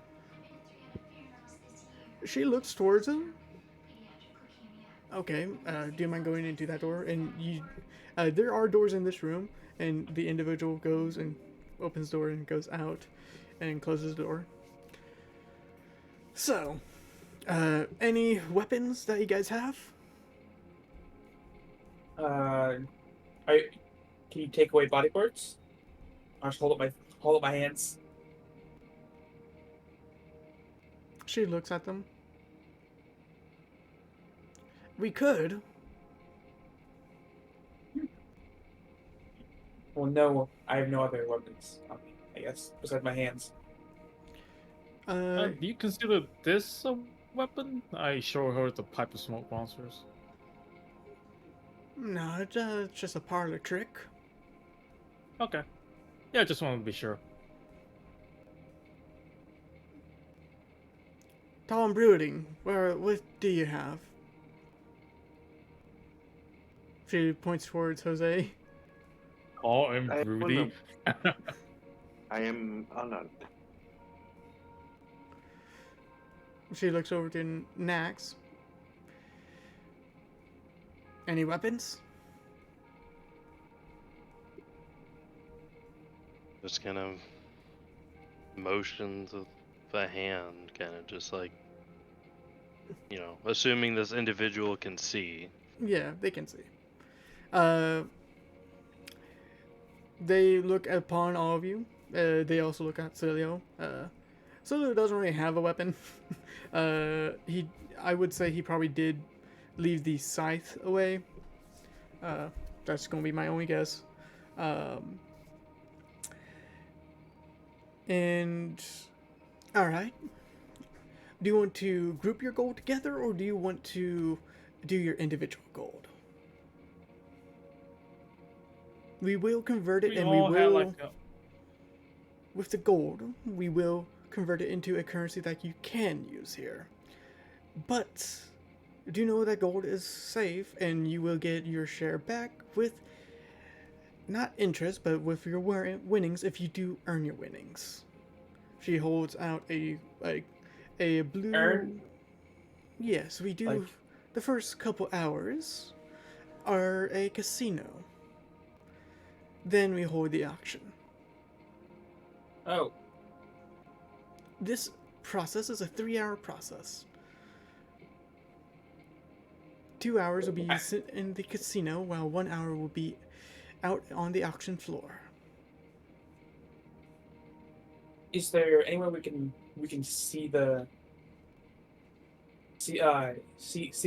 She looks towards him. Okay, do you mind going into that door? And there are doors in this room, and the individual goes and opens the door and goes out, and closes the door. So, any weapons that you guys have? are, can you take away body parts? I'll just hold up my hands. She looks at them. We could. Well, no, I have no other weapons on me, I guess, besides my hands. Do you consider this a weapon? I show her the pipe of smoke monsters. No, it's just a parlor trick. Okay. Yeah, I just wanted to be sure. Tall and brooding. What do you have? She points towards Jose. Oh, and I broody. I am honored. She looks over to Nax. Any weapons? Just kind of motions with the hand, kind of just like, assuming this individual can see. Yeah, they can see. They look upon all of you. They also look at Celio. Celio doesn't really have a weapon. I would say he probably did leave the scythe away. That's gonna be my only guess. And all right. Do you want to group your gold together, or do you want to do your individual gold? We will convert it, We and we all had will. like a, With the gold, we will convert it into a currency that you can use here. But do know that gold is safe, and you will get your share back with not interest, but with your winnings if you do earn your winnings. She holds out a blue. Earn? Yes, we do. Like, The first couple hours are a casino. Then we hold the auction. oh, This process is a 3-hour process. 2 hours will be sit in the casino, while 1 hour will be out on the auction floor. is there anywhere we can see the see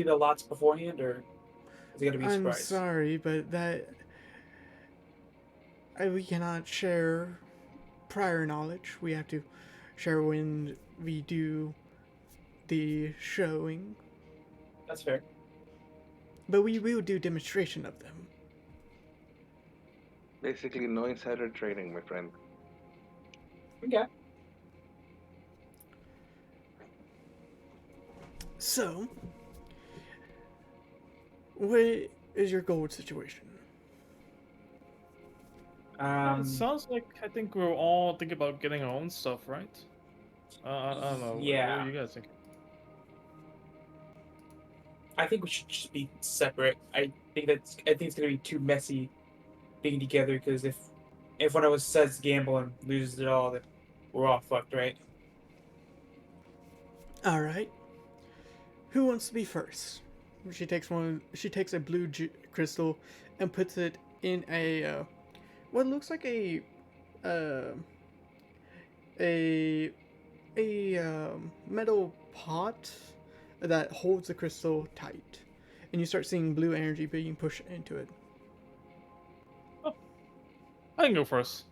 the lots beforehand, or is it gonna be a I'm surprise? sorry, but we cannot share prior knowledge. We have to share when we do the showing, That's fair. but we will do demonstration of them. Basically, no insider trading, my friend. Okay. So, what is your gold situation? it sounds like I think we're all thinking about getting our own stuff, right? I don't know. What Yeah. are you guys thinking? I think we should just be separate. I think it's gonna be too messy being together, because if one of us says gamble and loses it all, then we're all fucked, right? All right. Who wants to be first? She takes one. She takes a blue crystal and puts it in a what looks like a metal pot that holds the crystal tight, and you start seeing blue energy being pushed into it. I can go first.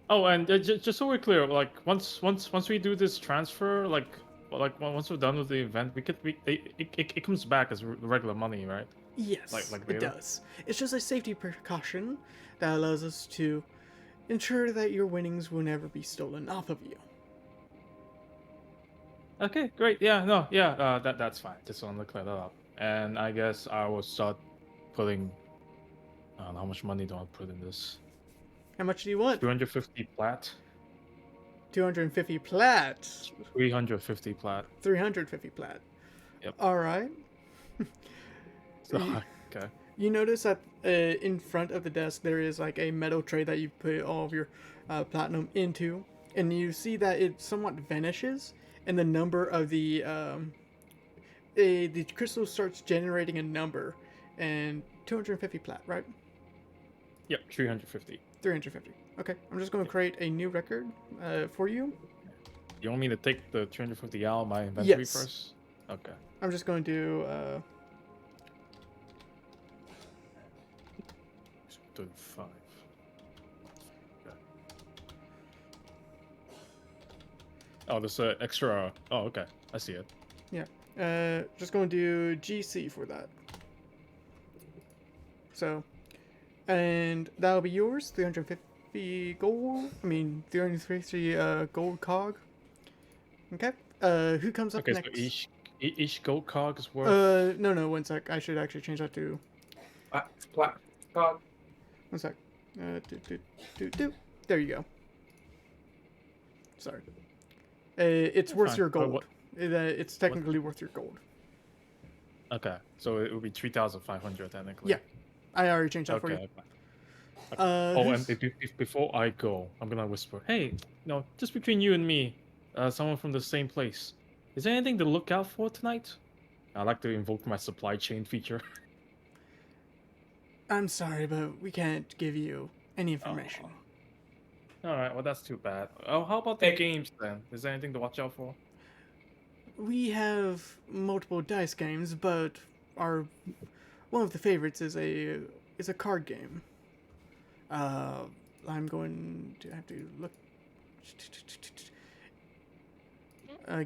Oh, and just so we're clear, like once we do this transfer, once we're done with the event, it comes back as regular money, right? Yes, Like it later? does. It's just a safety precaution that allows us to ensure that your winnings will never be stolen off of you. Okay, great. Yeah, no, yeah, that's fine. Just want to clear that up. And I guess I will start putting. I don't know how much money do I put in this? How much do you want? 250 plat. 250 plat. 350 plat. 350 plat. Yep. All right. So, You- okay. You notice that in front of the desk there is like a metal tray that you put all of your platinum into, and you see that it somewhat vanishes, and the number of the crystal starts generating a number, and 250 plat, right? Yep, 350. 350. Okay, I'm just going to create a new record for you. You want me to take the 350 out of my inventory Yes. first? Okay. I'm just going to 35. Okay. Oh, there's an extra. Oh, okay. I see it. just going to do GC for that. So, and that'll be yours. 350 gold. 350 gold cog. Okay. Who comes up Okay, next? so each gold cog is worth. No, 1 sec. I should actually change that to Cog. 1 sec. There you go. Sorry. It's worth fine. your But gold. what- It's technically worth your gold. Okay, so it would be 3,500 technically. Yeah, I already changed that for Okay. you. okay. Oh, and who's- before I go, I'm gonna whisper, "Hey, no, just between you and me, someone from the same place. Is there anything to look out for tonight?" I like to invoke my supply chain feature. I'm sorry, but we can't give you any information. All right, well that's too bad. Oh, how about the Hey. games then? Is there anything to watch out for? We have multiple dice games, but one of the favorites is a card game. I'm going to have to look.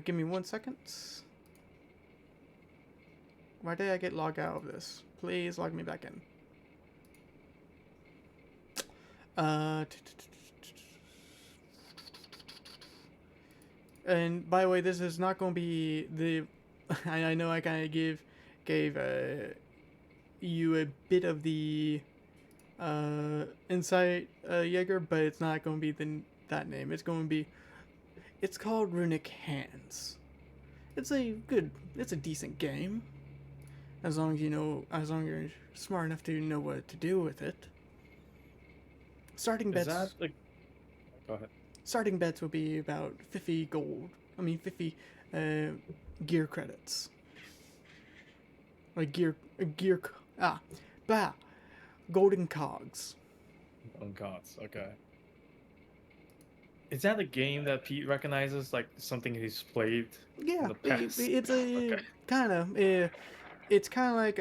Give me 1 second. Why did I get logged out of this? Please log me back in. And by the way, this is not going to be the. I know I kind of gave you a bit of the insight, Jaeger, but it's not going to be that name. It's going to be. It's called Runic Hands. It's a decent game. As long as you're smart enough to know what to do with it. Starting Is bets. that like? Go ahead. Starting bets will be about 50 gold. 50 gear credits. Like golden cogs. On cards. Okay. Is that a game that Pete recognizes, like something he's played? Yeah, the past. it's a Okay. kind of. It's kind of like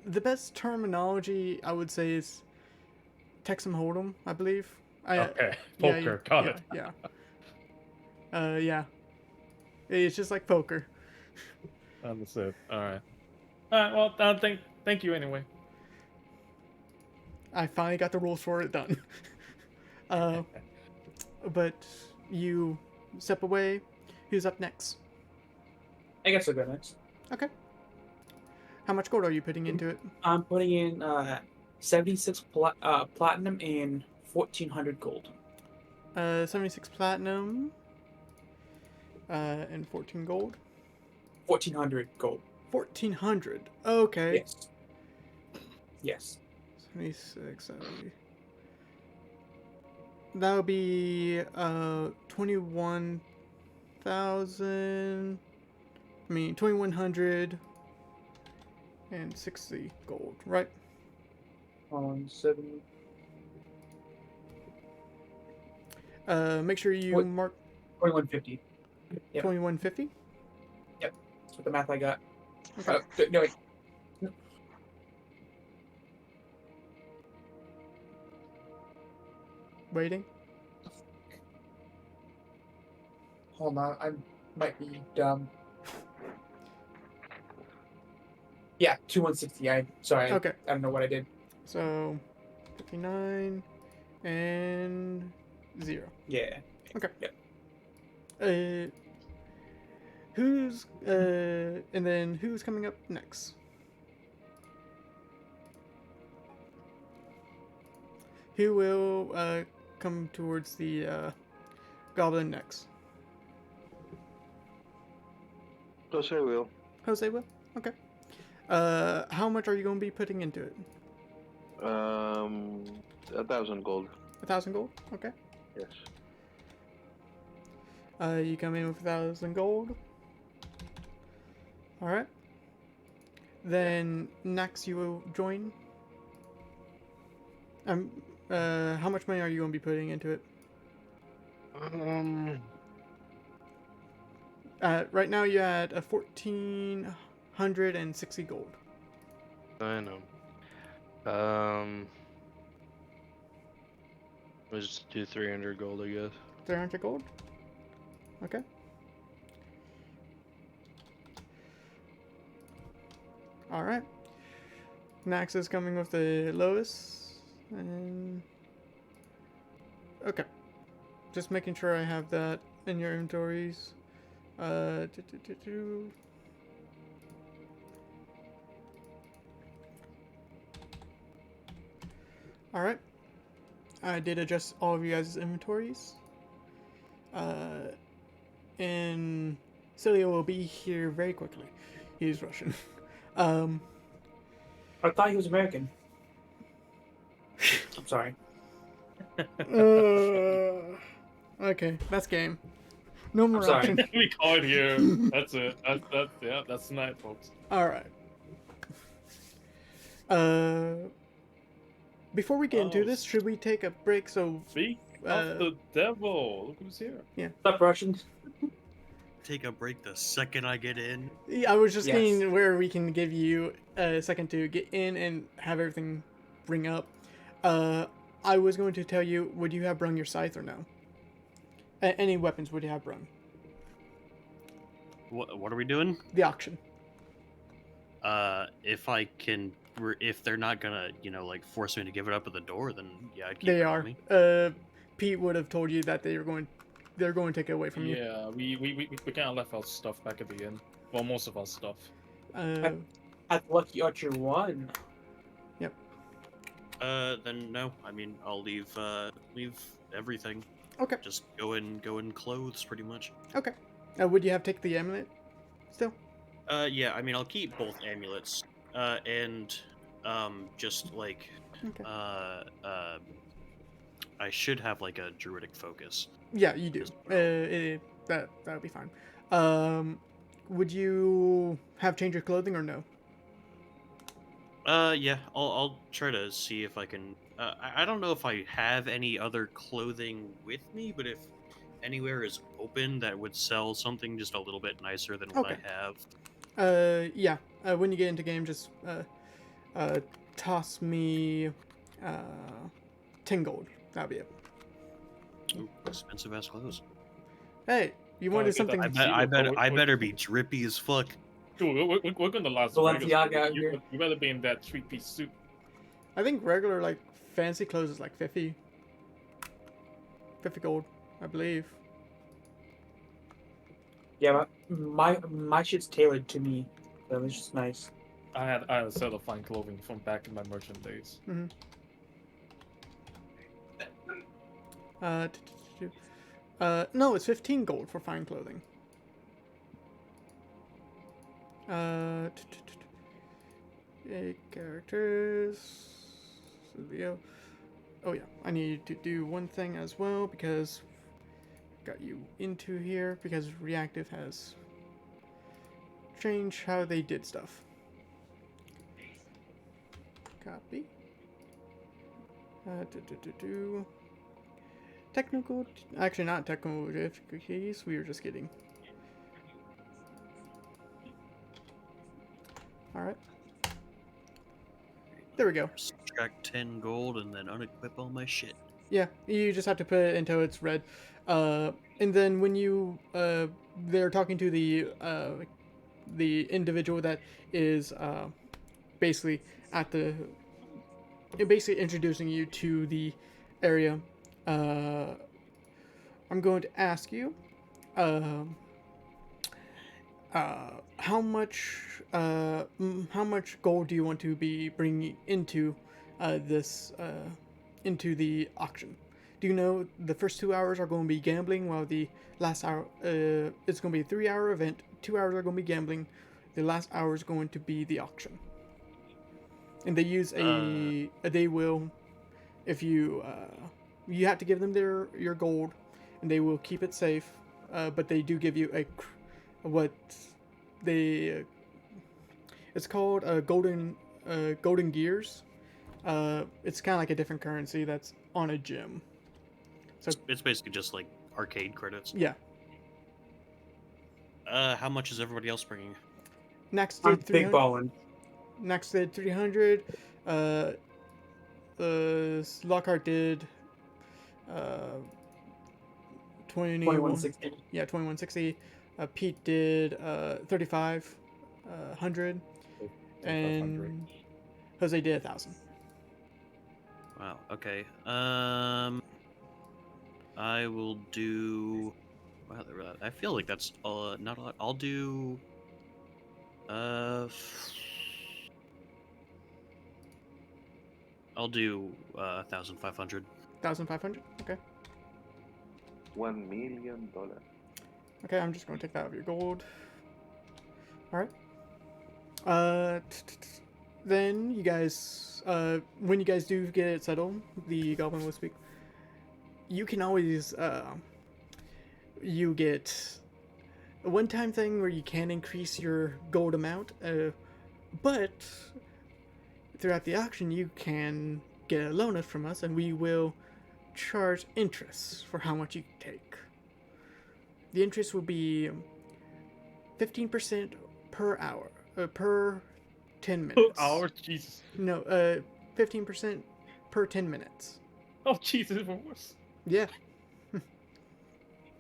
the best terminology I would say is Texan Hold'em, I believe. Okay. Yeah, Poker. Got it. Yeah. Yeah. It's just like poker. Understood. All right. All right. Well, thank you anyway. I finally got the rules for it done. But you step away. Who's up next? I guess I'll go next. Okay. How much gold are you putting into it? I'm putting in 76 platinum and 1,400 gold. 76 platinum. And 14 gold. 1,400 gold. 1,400. Okay. Yes. Yes. 76, 70. That would be 21,000. 2,160 gold, right? On 7. Make sure you What- mark. 2150. Yep. 2150. That's what the math I got. Okay. No, wait. Waiting. Hold on, I might be dumb. Yeah, 2160. Sorry, Okay. I don't know what I did. So 59 and 0. Yeah. Okay. Yep. And then who's coming up next? Who will come towards the goblin next? Jose will. Jose will. Okay. How much are you going to be putting into it? 1,000 gold. 1,000 gold. Okay. Yes. You come in with 1,000 gold. All right. Then next you will join. How much money are you going to be putting into it? Right now you had a 1,460 gold. I know. Let's just do 300 gold, I guess. 300 gold. Okay. All right. Nax is coming with the lowest, and okay. Just making sure I have that in your inventories. All right. I did adjust all of you guys' inventories. And Celia will be here very quickly. He's Russian. I thought he was American. I'm sorry. Okay, that's game. No more sorry. option. We call it here. That's it. That's tonight, folks. All right. Before we get into Oh, this, should we take a break? So, Speak of the devil. Look who's here. What's up, Russians? Take a break the second I get in. yeah, I was just Yes. getting where we can give you a second to get in and have everything bring up. I was going to tell you, would you have brung your scythe or no? Any weapons would you have brung? What are we doing? The auction. If I can, if they're not gonna, like force me to give it up at the door, then yeah, I'd keep They it are. with me. Pete would have told you that they're going to take it away from you. Yeah, we kind of left our stuff back at the inn. Well, most of our stuff. At Lucky Archer 1. Then no. I mean, I'll leave everything. Okay. Just go in clothes, pretty much. Okay. Would you have taken the amulet still? Yeah. I mean, I'll keep both amulets. And just like Okay. I should have like a druidic focus. Yeah, you do. That would be fine. Would you have change of clothing or no? Yeah, I'll try to see if I can. I don't know if I have any other clothing with me, but if anywhere is open that would sell something just a little bit nicer than what Okay. I have. Yeah. When you get into game, just toss me 10 gold. That'll be it. Ooh, expensive ass clothes. Hey, you wanted get something? I better be drippy as fuck. Dude, we're going to Las Balenciaga Vegas. out here. You better be in that 3-piece suit. I think regular like fancy clothes is like 50 gold, I believe. Yeah, my shit's tailored to me. So it's just nice. I had a set of fine clothing from back in my merchant days. No, it's 15 gold for fine clothing. Characters. Video. Oh yeah, I need to do one thing as well because got you into here because reactive has changed how they did stuff. Copy. technical, actually not technical difficulties. We were just kidding. All right. There we go. Subtract 10 gold and then unequip all my shit. Yeah, you just have to put it until it's red. And then when you they're talking to the individual that is basically at the basically introducing you to the area. I'm going to ask you, how much gold do you want to be bringing into this into the auction? Do you know the first 2 hours are going to be gambling, while the last hour it's going to be a 3 hour event. 2 hours are going to be gambling. The last hour is going to be the auction. And they use they will, if you you have to give them your gold, and they will keep it safe. But they do give you what they it's called golden gears. It's kind of like a different currency that's on a gym. So It's basically just like arcade credits. yeah, How much is everybody else bringing? next I'm did big 300. ballin'. Next did 300. Lockhart did 2160. Yeah, 2160. Pete did 3500, and Jose did 1,000. Wow. Okay. I will do. Wow, I feel like that's not a lot. I'll do. I'll do 1,500. 1,500. Okay. $1 million. Okay, I'm just going to take that out of your gold. All right. Then you guys, when you guys do get it settled, the goblin will speak. You can always, you get a one-time thing where you can increase your gold amount, but throughout the auction you can get a loan from us, and we will charge interest for how much you take. The interest will be 15% per hour, per 10 minutes. Hours, Jesus. No, 15% per 10 minutes. Oh, Jesus, even worse. Yeah.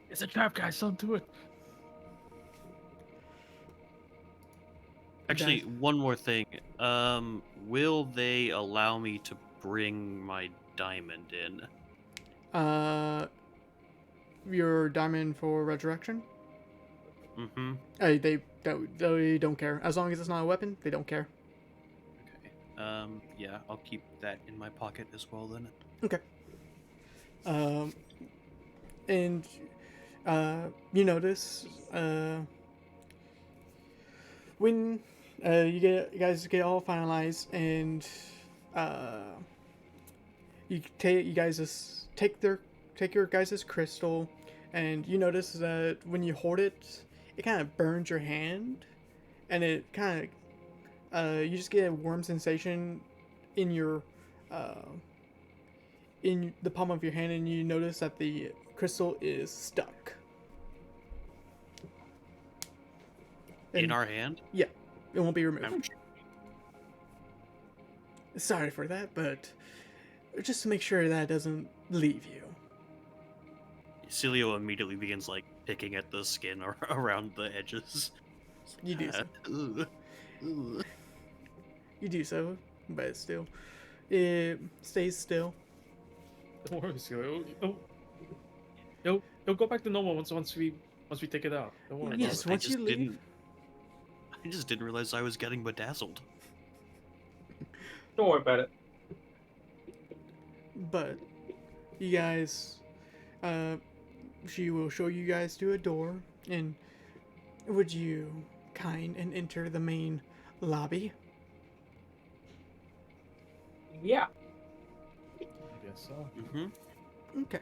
It's a trap, guys. Don't do it. Actually, Guys. one more thing. Will they allow me to bring my diamond in? Your diamond for resurrection? Mm-hmm. They don't care. As long as it's not a weapon, they don't care. Okay. Yeah, I'll keep that in my pocket as well then. Okay. And you notice when you guys get all finalized, and you guys just take your guys' crystal, and you notice that when you hoard it, it kind of burns your hand, and it kind of you just get a warm sensation in your in the palm of your hand, and you notice that the crystal is stuck. In And our hand? it won't be removed. Ouch. Sorry for that, but just to make sure that doesn't leave you. Celio immediately begins like picking at the skin around the edges. You do so. Ugh. Ugh. You do so, but still, it stays still. Don't worry, Celia. It'll go back to normal once we take it out. Don't worry. Yes, once you leave. I just didn't realize I was getting bedazzled. Don't worry about it. But you guys, she will show you guys to a door, and would you kind and enter the main lobby? Yeah. I guess so. Mm-hmm. Okay.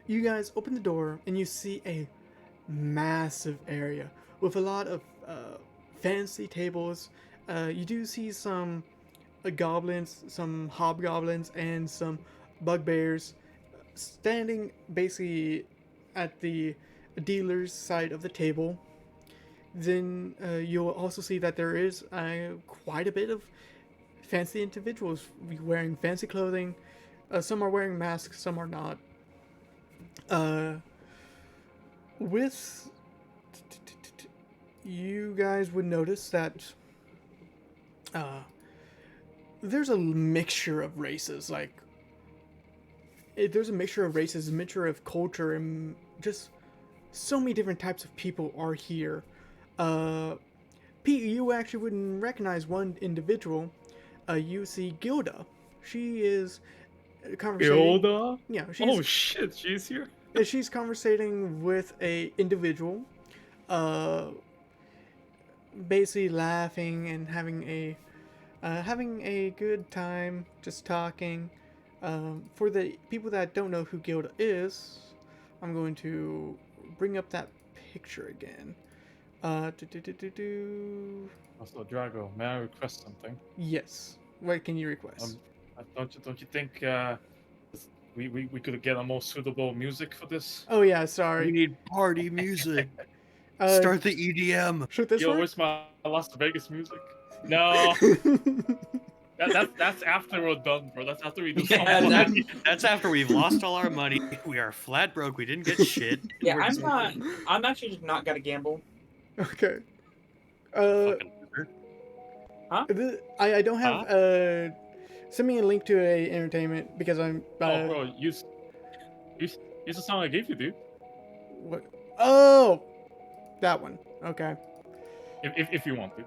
You guys open the door, and you see a massive area with a lot of fancy tables. You do see some goblins, some hobgoblins, and some bugbears standing basically at the dealer's side of the table, then you'll also see that there is quite a bit of fancy individuals wearing fancy clothing. Some are wearing masks, some are not. With you guys would notice that there's a mixture of races. Like, there's a mixture of races, a mixture of culture, and just so many different types of people are here. Pete, you actually wouldn't recognize one individual. You see Gilda. She is conversating. Gilda? Yeah, she's Oh shit, she's here. she's conversating with a individual, basically laughing and having a good time, just talking. For the people that don't know who Gilda is, I'm going to bring up that picture again. Also, Drago, may I request something? Yes. What can you request? Don't you think we could get a more suitable music for this? Oh yeah, We sorry. need party music. Uh, Start the E EDM. should this Yo, work? where's my Las Vegas music? No, that's after we're done, bro. That's after we do Yeah, something. that- That's after we've lost all our money. We are flat broke. We didn't get shit. Yeah, We're I'm just not. I'm actually just not gonna gamble. Okay. fucking loser. I don't have send me a link to a entertainment because I'm Oh, bro, use the song I gave you, dude. what? Oh, that one. Okay. If you want to.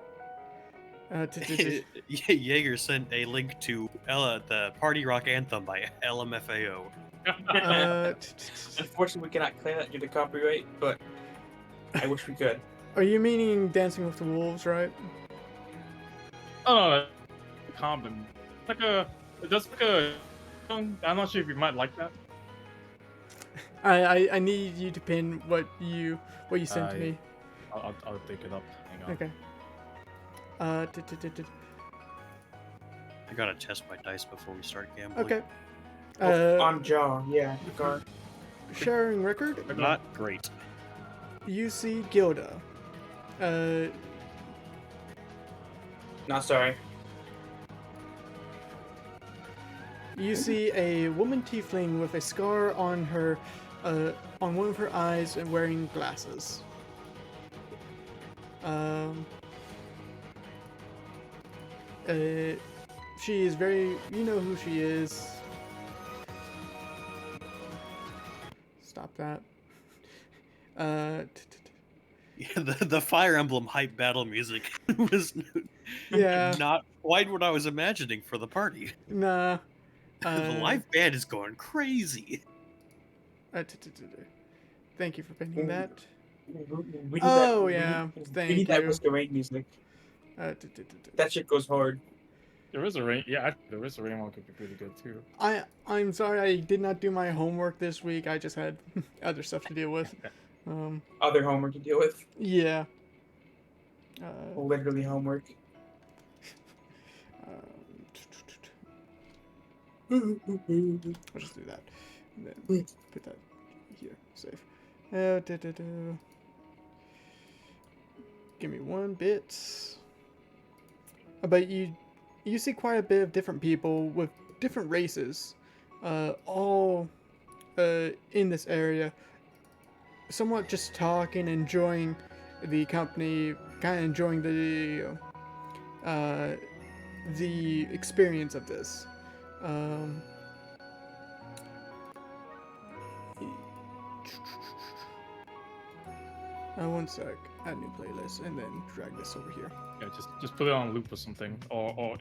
Jaeger sent a link to the Party Rock Anthem by LMFAO. Unfortunately, we cannot claim that due to copyright, but I wish we could. Are you meaning Dancing with the Wolves, right? Oh, Compton. That's like a. I'm not sure if you might like that. I need you to pin what you sent to me. I'll take it up. Hang on. Okay. I gotta test my dice before we start gambling. Okay. On jaw, yeah. The car. Sharing record. Not great. You see Gilda. Not sorry. You see a woman tiefling with a scar on her, on one of her eyes and wearing glasses. She is very, you know who she is. Stop that. Yeah, the Fire Emblem hype battle music was Yeah. not quite what I was imagining for the party. Nah. The live band is going crazy. Thank you for pinning that. We need Oh, that, yeah. We Thank need that you. masquerade music. That shit goes hard. There is a rain. Yeah, there is a rain one could be pretty good too. I'm sorry I did not do my homework this week. I just had other stuff to deal with. Other homework to deal with. Yeah. Literally homework. I'll just do that. And then put that here. Safe. Give me one bit. But you see quite a bit of different people with different races, all in this area, somewhat just talking, enjoying the company, kind of enjoying the experience of this. One sec. Add new playlist and then drag this over here. Yeah, just put it on loop or something, or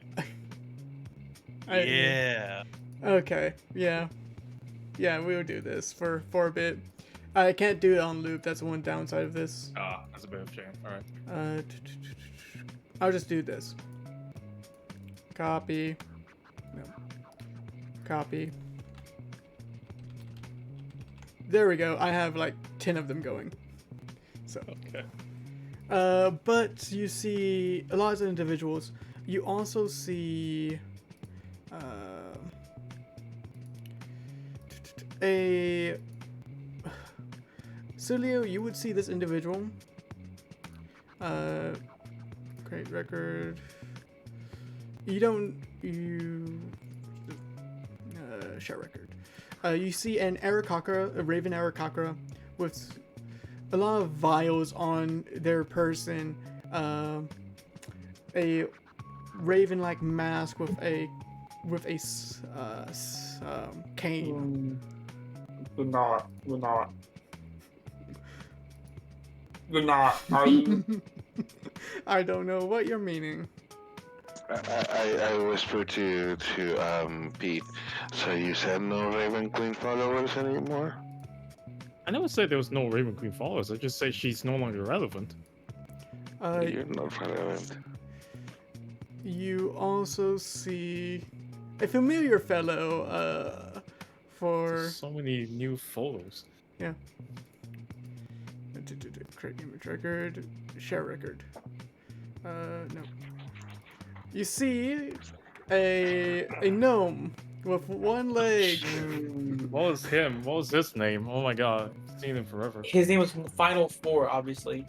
Yeah. Okay. Yeah. Yeah, we'll do this for a bit. I can't do it on loop. That's one downside of this. that's a bit of a shame. All right. I'll just do this. Copy. No. Copy. There we go. I have like 10 of them going. So. Okay. But you see a lot of individuals. You also see a Cilio, you would see this individual. Great record. Share record. You see an Arakakra, a Raven Arakakra, with a lot of vials on their person. A raven-like mask with a cane. You're not. Are you? I don't know what you're meaning. I whispered to Pete. So you said no Raven Queen followers anymore? I never said there was no Raven Queen followers. I just said she's no longer relevant. You're not relevant. You also see a familiar fellow. For So many new photos. yeah. Create image record, share record. No. You see a gnome with one leg. What was him? What was his name? Oh my god, I've seen him forever. His name was Final Four, obviously.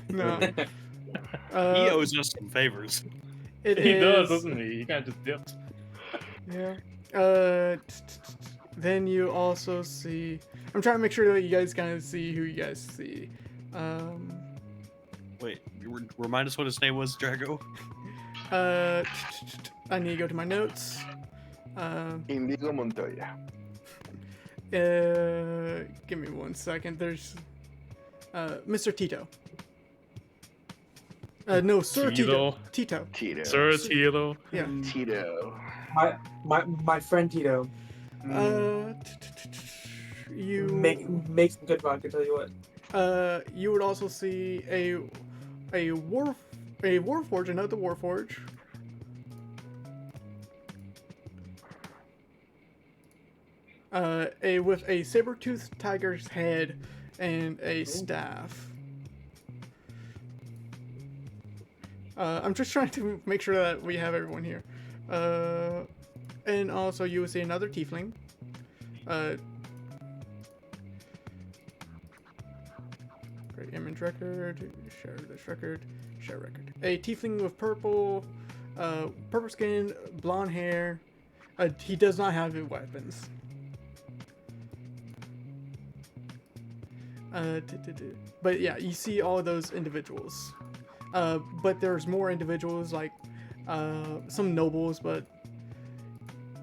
No. He owes us some favors. It He is. does, doesn't he? He kind of just dipped. Yeah. Then you also see. I'm trying to make sure that you guys kind of see who you guys see. Wait, remind us what his name was, Drago? I need to go to my notes. Indigo Montoya. Give me 1 second. There's Mr. Tito. No, Sir Tito. Tito. Tito. Sir Tito. Yeah. Tito. My friend Tito. You Make some good vodka, tell you what. You would also see a warforge, another warforge. With a saber-toothed tiger's head and a staff. I'm just trying to make sure that we have everyone here. And also you will see another tiefling. Great image record, share this record, share record. A tiefling with purple skin, blonde hair. He does not have weapons. But yeah, you see all of those individuals. But there's more individuals, like some nobles, but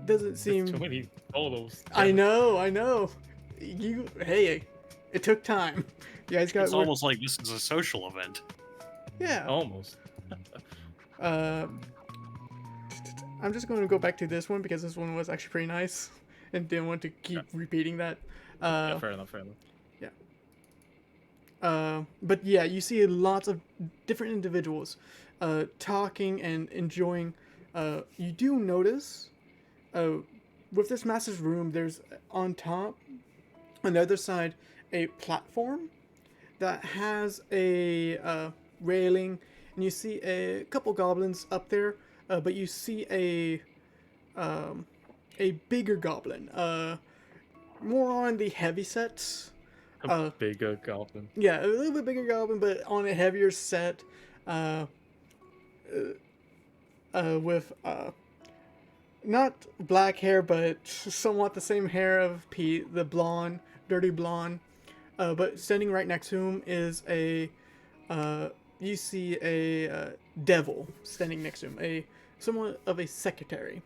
doesn't seem. Too many photos. I know. Hey, it took time. You guys got. It's almost like this is a social event. Yeah. Almost. I'm just going to go back to this one because this one was actually pretty nice, and didn't want to keep repeating that. Yeah, fair enough. But yeah, you see lots of different individuals talking and enjoying. You do notice with this massive room, there's on top, on the other side, a platform that has a railing, and you see a couple goblins up there, but you see a bigger goblin, more on the heavy sets. A bigger goblin. Yeah, a little bit bigger goblin, but on a heavier set, with not black hair, but somewhat the same hair of Pete, the blonde, dirty blonde. But standing right next to him is you see a devil standing next to him, somewhat of a secretary.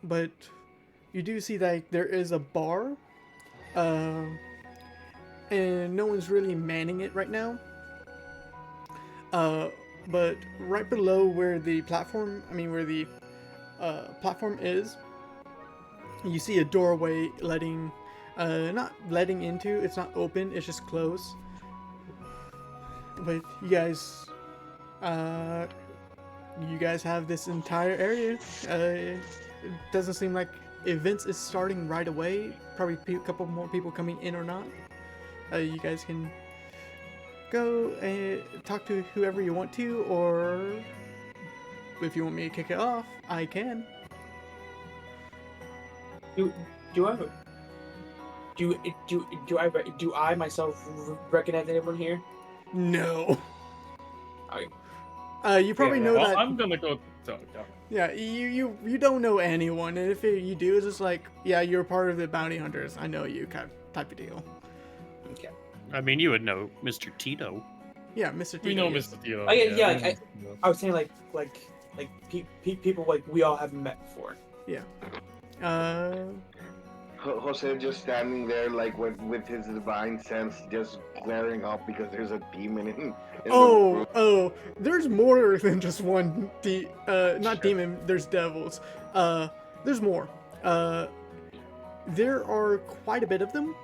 But you do see that there is a bar, and no one's really manning it right now. But right below where the platform is, you see a doorway not letting into, it's not open, it's just closed. But you guys have this entire area. It doesn't seem like events is starting right away. Probably a couple more people coming in or not. You guys can go and talk to whoever you want to, or if you want me to kick it off, I can. Do I myself recognize anyone here? No. I, You probably Yeah, know Well, that. I'm gonna go. So, yeah. Yeah, you don't know anyone, and if you do, it's just like, yeah, you're part of the bounty hunters. I know you, kind of type of deal. okay. I mean, you would know Mr. Tito. Yeah, Mr. We Tito, know yes. Mr. Tito. Oh, yeah, we know I Mr. Tito. was saying people like we all haven't met before. Uh, Jose just standing there, like with his divine sense, just glaring up because there's a demon in the room. oh, there's more than just one not Sure. demon, there's devils. There's more. There are quite a bit of them.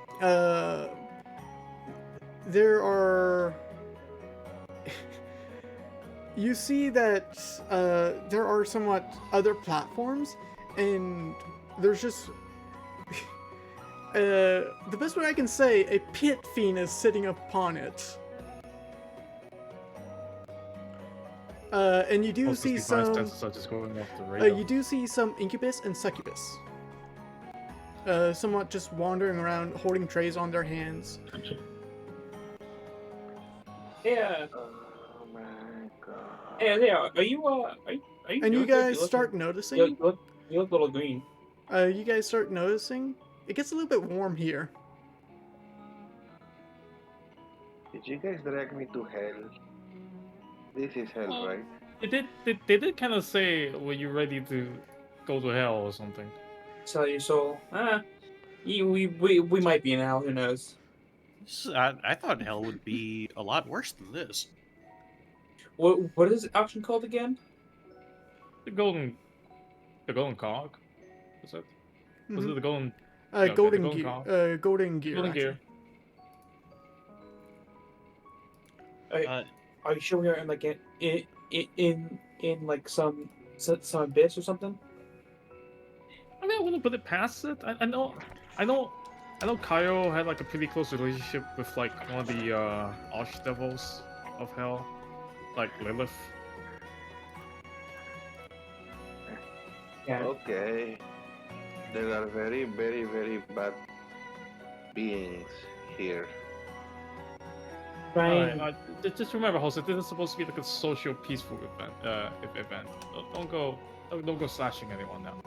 There are you see that there are somewhat other platforms, and there's just the best way I can say, a pit fiend is sitting upon it. And you do Most of see these device some. tests are just going off the radar. You do see some incubus and succubus. Somewhat just wandering around, holding trays on their hands. Yeah. Oh my god. Yeah. Are you And you doing good? guys look- start noticing. You look a little green. You guys start noticing. It gets a little bit warm here. Did you guys drag me to hell? This is hell, Well, right? They did kind of say, were you ready to go to hell or something? Sell your soul. We might be in hell. Who knows? I thought hell would be a lot worse than this. What is the option called again? The golden cog? Was it? Was it Mhm. the golden? Golden okay, the golden gear. cow. Golden gear. Golden actually. gear. Are you sure we are in like in like some abyss or something? I mean, I wouldn't put it past it. I know Kaio had like a pretty close relationship with like one of the archdevils of hell, like Lilith. Yeah. Okay. There are very, very, very bad beings here. Trying. Just remember, Jose, this is supposed to be like a social, peaceful event. Don't go slashing anyone now.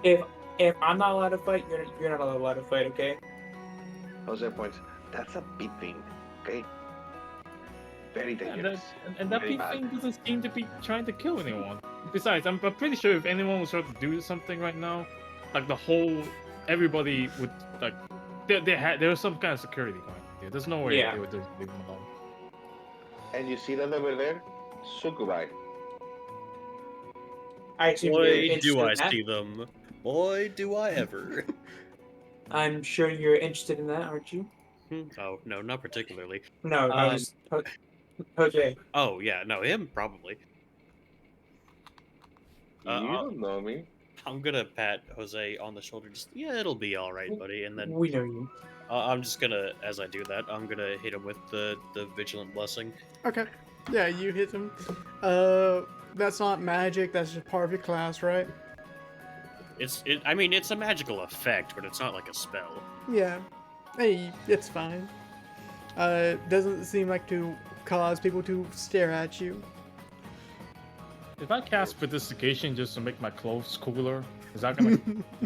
If I'm not allowed to fight, you're not allowed to fight. Okay. Jose points. That's a big thing. Okay. Very And dangerous. that Very big bad. thing doesn't seem to be trying to kill anyone. Besides, I'm pretty sure if anyone was trying to do something right now, like everybody would like, there's some kind of security going on here. There's no way Yeah. they would just leave them alone. And you see that over there? Sukubai. I assume you're Boy, interested do I in that. see them. Boy, do I ever. I'm sure you're interested in that, aren't you? Oh, no, not particularly. No, I was Jose. Oh, yeah, no, him, probably. You Uh, don't know me. I'm gonna pat Jose on the shoulder, just, yeah, it'll be alright, buddy. And then We know you. I'm just gonna, as I do that, I'm gonna hit him with the Vigilant Blessing. Okay. Yeah, you hit him. That's not magic. That's just part of your class, right? I mean, it's a magical effect, but it's not like a spell. Yeah. Hey, it's fine. Doesn't seem like to cause people to stare at you. If I cast Sophistication just to make my clothes cooler, is that gonna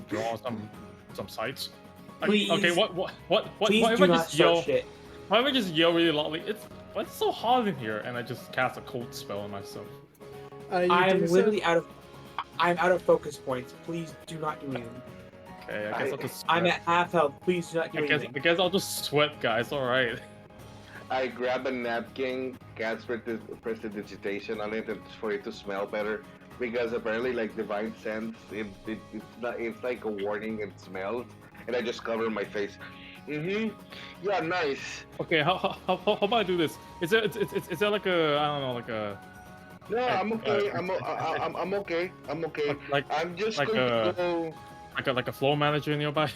draw some sights? Like, Please. okay, what Please if do I not just start yell? shit. Why if I just yell really loudly? It's so hot in here, and I just cast a cold spell on myself. You I'm do so? literally I'm out of focus points. Please do not do anything. Okay, I guess I'll just. I'm Sweat. at half health. Please do not do I anything. guess I'll just sweat, guys. All right. I grab a napkin, cast prestidigitation on it for it to smell better. Because apparently, like divine sense, it's like a warning. It smells, and I just cover my face. Yeah, nice. Okay, how about I do this? Is there like a, I don't know, like a No, I'm okay. I'm okay. I'm okay. like I'm just like going a- to go. like a floor manager nearby?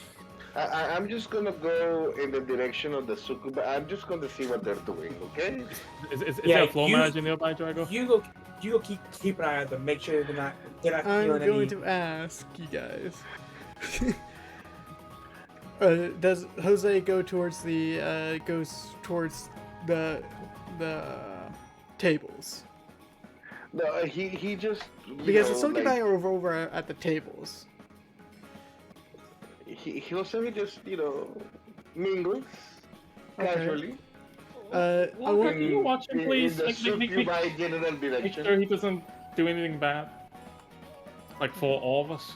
I'm just gonna go in the direction of the sukuba. I'm just gonna see what they're doing. Okay. Is Yeah, there a floor you- manager nearby, Drago? You go keep an eye on them. Make sure they're not I'm feeling going any. to ask you guys. Does Jose go towards the the tables? No, he just Because the like Sokibai are over at the tables. he'll say just mingles Okay. casually I Can want. you watch him, in please? the Make sukubai general make direction. sure he doesn't do anything bad. Like for all of us.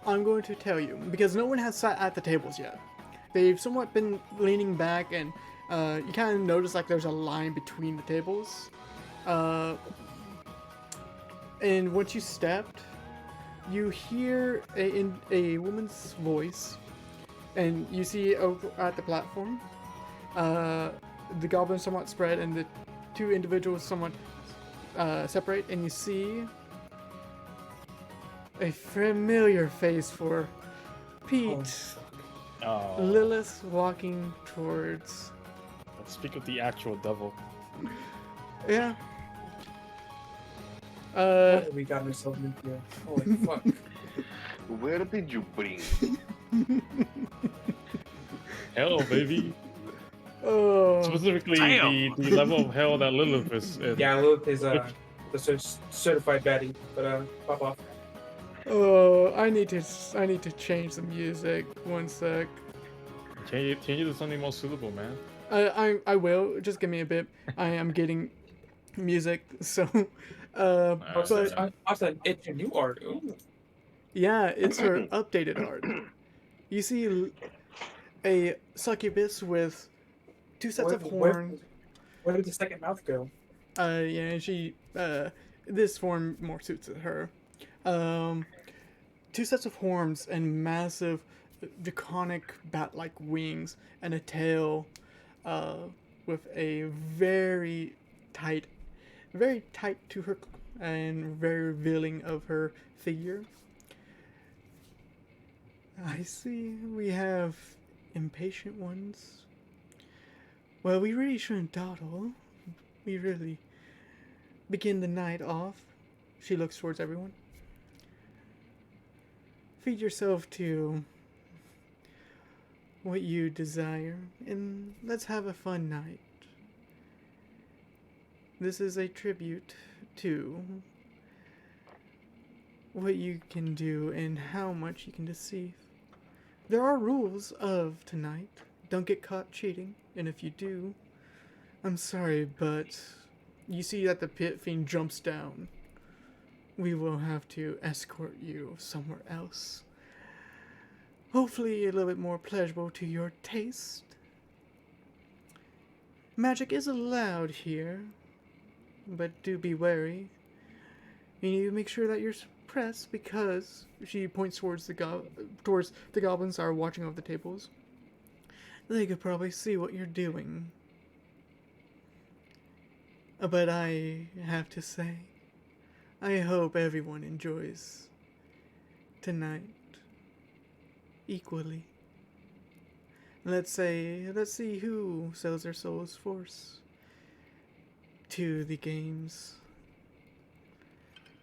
I'm going to tell you because no one has sat at the tables yet. They've somewhat been leaning back, and you kind of notice like there's a line between the tables. And once you stepped, you hear a woman's voice, and you see over at the platform, the goblins somewhat spread, and the two individuals somewhat separate, and you see a familiar face for Pete. Oh. Lilith walking towards. Let's speak of the actual devil. Yeah. What have we got ourselves into here? Holy fuck! Where did you bring? Hell, baby. Oh. Specifically, Damn. the level of hell that Lilith is in. Yeah, Lilith is the certified baddie, but pop off. Oh, I need to change the music. One sec. Change it to something more suitable, man. I will. Just give me a bit. I am getting music. So, but Austin, it's your new art. Ooh. yeah, it's her updated art. You see a succubus with two sets of horns. Where did the second mouth go? Yeah, she this form more suits her. Two sets of horns and massive draconic bat-like wings and a tail with a very tight to her and very revealing of her figure. I see we have impatient ones. Well, we really shouldn't dawdle. We really begin the night off. She looks towards everyone. Feed yourself to what you desire, and let's have a fun night. This is a tribute to what you can do and how much you can deceive. There are rules of tonight. Don't get caught cheating, and if you do, I'm sorry, but you see that the pit fiend jumps down. We will have to escort you somewhere else. Hopefully a little bit more pleasurable to your taste. Magic is allowed here, but do be wary. You need to make sure that you're suppressed because she points towards towards the goblins that are watching over the tables. They could probably see what you're doing. But I have to say, I hope everyone enjoys tonight equally. Let's see who sells their souls first to the games.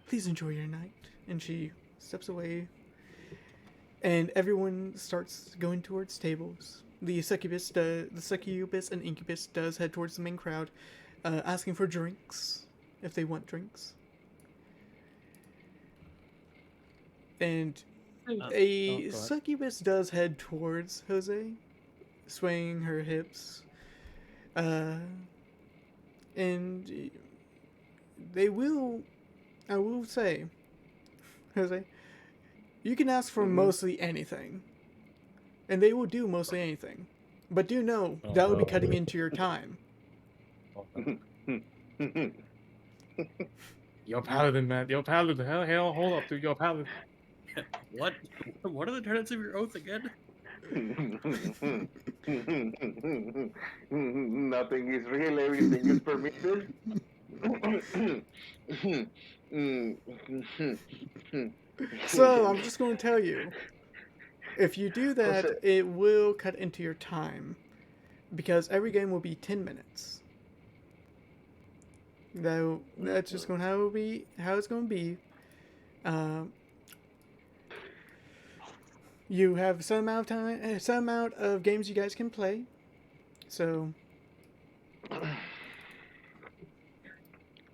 Please enjoy your night. And she steps away, and everyone starts going towards tables. The succubus and incubus does head towards the main crowd, asking for drinks if they want drinks. And a succubus does head towards Jose, swaying her hips. And they will, I will say, Jose, you can ask for mostly anything. And they will do mostly anything. But do know, that will be cutting into your time. Yo, paladin, man. Yo, paladin. Hell, hold up, dude. Yo, paladin. What? What are the tenets of your oath again? Nothing is real, everything is permitted. So, I'm just going to tell you. If you do that, Jose, it will cut into your time because every game will be 10 minutes. That's just going how it be how it's going to be. Uh, you have some amount of time, some amount of games you guys can play. So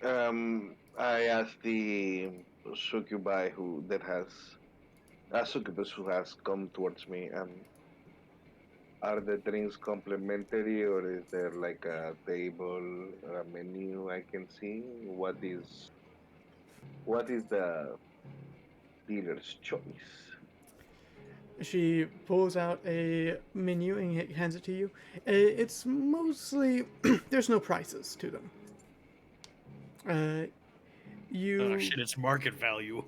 I asked the succubi succubus who has come towards me. Are the drinks complimentary, or is there like a table or a menu I can see? What is the dealer's choice? she pulls out a menu and hands it to you. It's mostly there's no prices to them. You Oh shit! It's market value.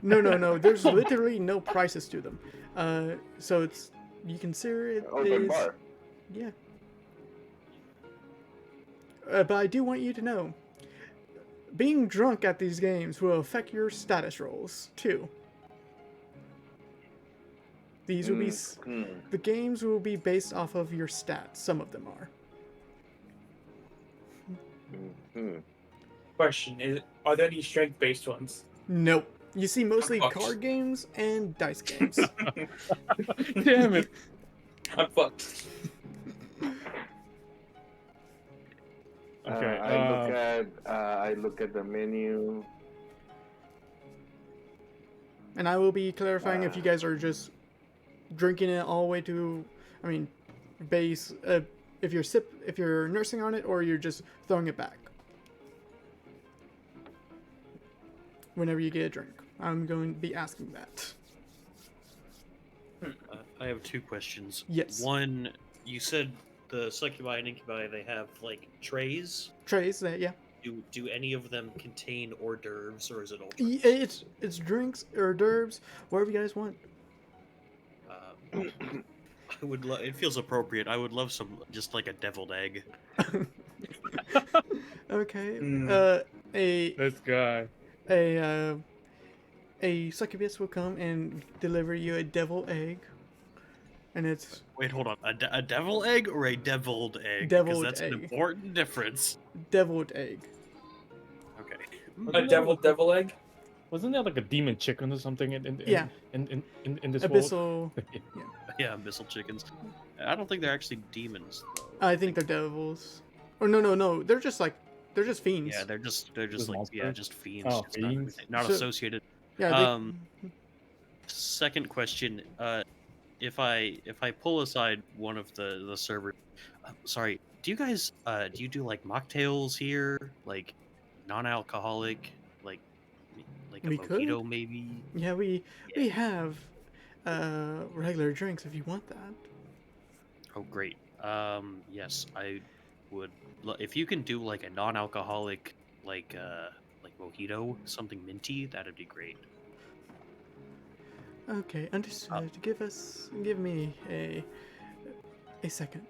no. There's literally no prices to them. So it's you consider it Open is bar. yeah. But I do want you to know, being drunk at these games will affect your status rolls too. These will be Hmm. the games will be based off of your stats. Some of them are. Hmm. Question is: are there any strength-based ones? Nope. You see mostly fucked. card games and dice games. Damn it. I'm fucked. Okay. I look at the menu. And I will be clarifying if you Uh, guys are just drinking it all the way to, I mean, base. If you're nursing on it, or you're just throwing it back. Whenever you get a drink, I'm going to be asking that. I have two questions. Yes. One, you said the succubi and incubi they have like trays. Trays, yeah. Do any of them contain hors d'oeuvres, or is it all? It's drinks or d'oeuvres, whatever you guys want. I would. It feels appropriate. I would love some, just like a deviled egg. Okay. Mm. This guy. A succubus will come and deliver you a devil egg, and it's Wait, hold on. A devil egg or a deviled egg? Deviled Because that's egg. an important difference. deviled egg. Okay. A devil egg? Wasn't there like a demon chicken or something Yeah. in this world? Abyssal. Yeah, missile chickens. I don't think they're actually demons, though. I think they're devils. Or no. They're just fiends. Yeah, they're just Just like monsters? just fiends. Oh, just not, fiends. not So- associated. Yeah. Second question. If I pull aside one of the servers, sorry, do you guys do you do like mocktails here, like non-alcoholic, like a We mojito could. maybe? Yeah, we have regular drinks if you want that. Oh, great. Yes, I would. If you can do like a non-alcoholic, like mojito, something minty, that'd be great. Okay, understood. Give me a second.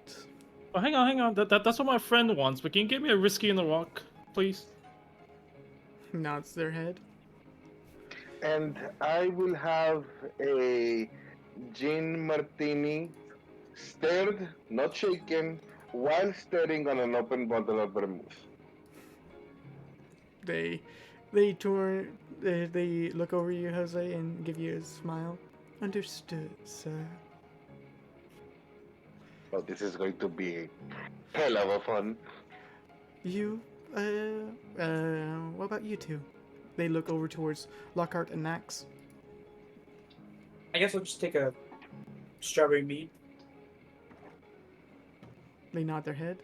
Oh, hang on. That's what my friend wants. But can you get me a whiskey in the rock, please? Nods their head. And I will have a gin martini, stirred, not shaken, while staring on an open bottle of vermouth. They look over you, Jose, and give you a smile. Understood, sir. Oh, this is going to be hell of a fun. You, what about you two? They look over towards Lockhart and Nax. I guess I'll just take a strawberry mead. They nod their head.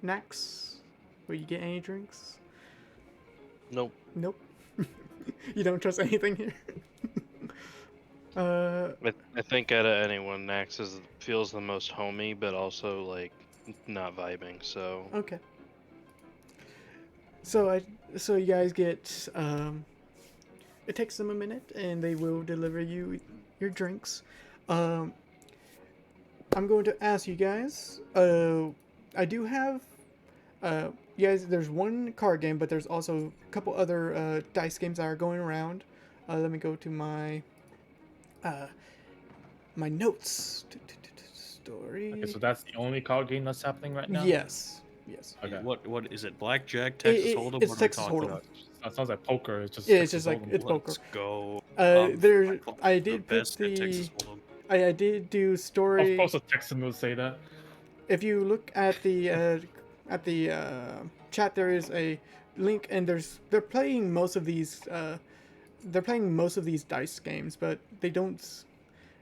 Nax, will you get any drinks? Nope. Nope. You don't trust anything here? I think out of anyone, Nax feels the most homey, but also like not vibing. So Okay. So you guys get it takes them a minute and they will deliver you your drinks. I'm going to ask you guys. I do have you guys. There's one card game, but there's also a couple other dice games that are going around. Let me go to my my notes. Story. Okay, so that's the only card game that's happening right now. Yes. Yes. Okay. What is it? Blackjack, Texas Hold'em? It's What are we Texas talking Hold'em. about? That sounds like poker. It's just Yeah, it's Texas just like Hold'em. it's poker. Let's go. There. I The did put best at Texas the. Hold'em. I did do Of story. course, a Texan would say that. If you look at the chat, there is a link, and they're playing most of these. They're playing most of these dice games, but they don't.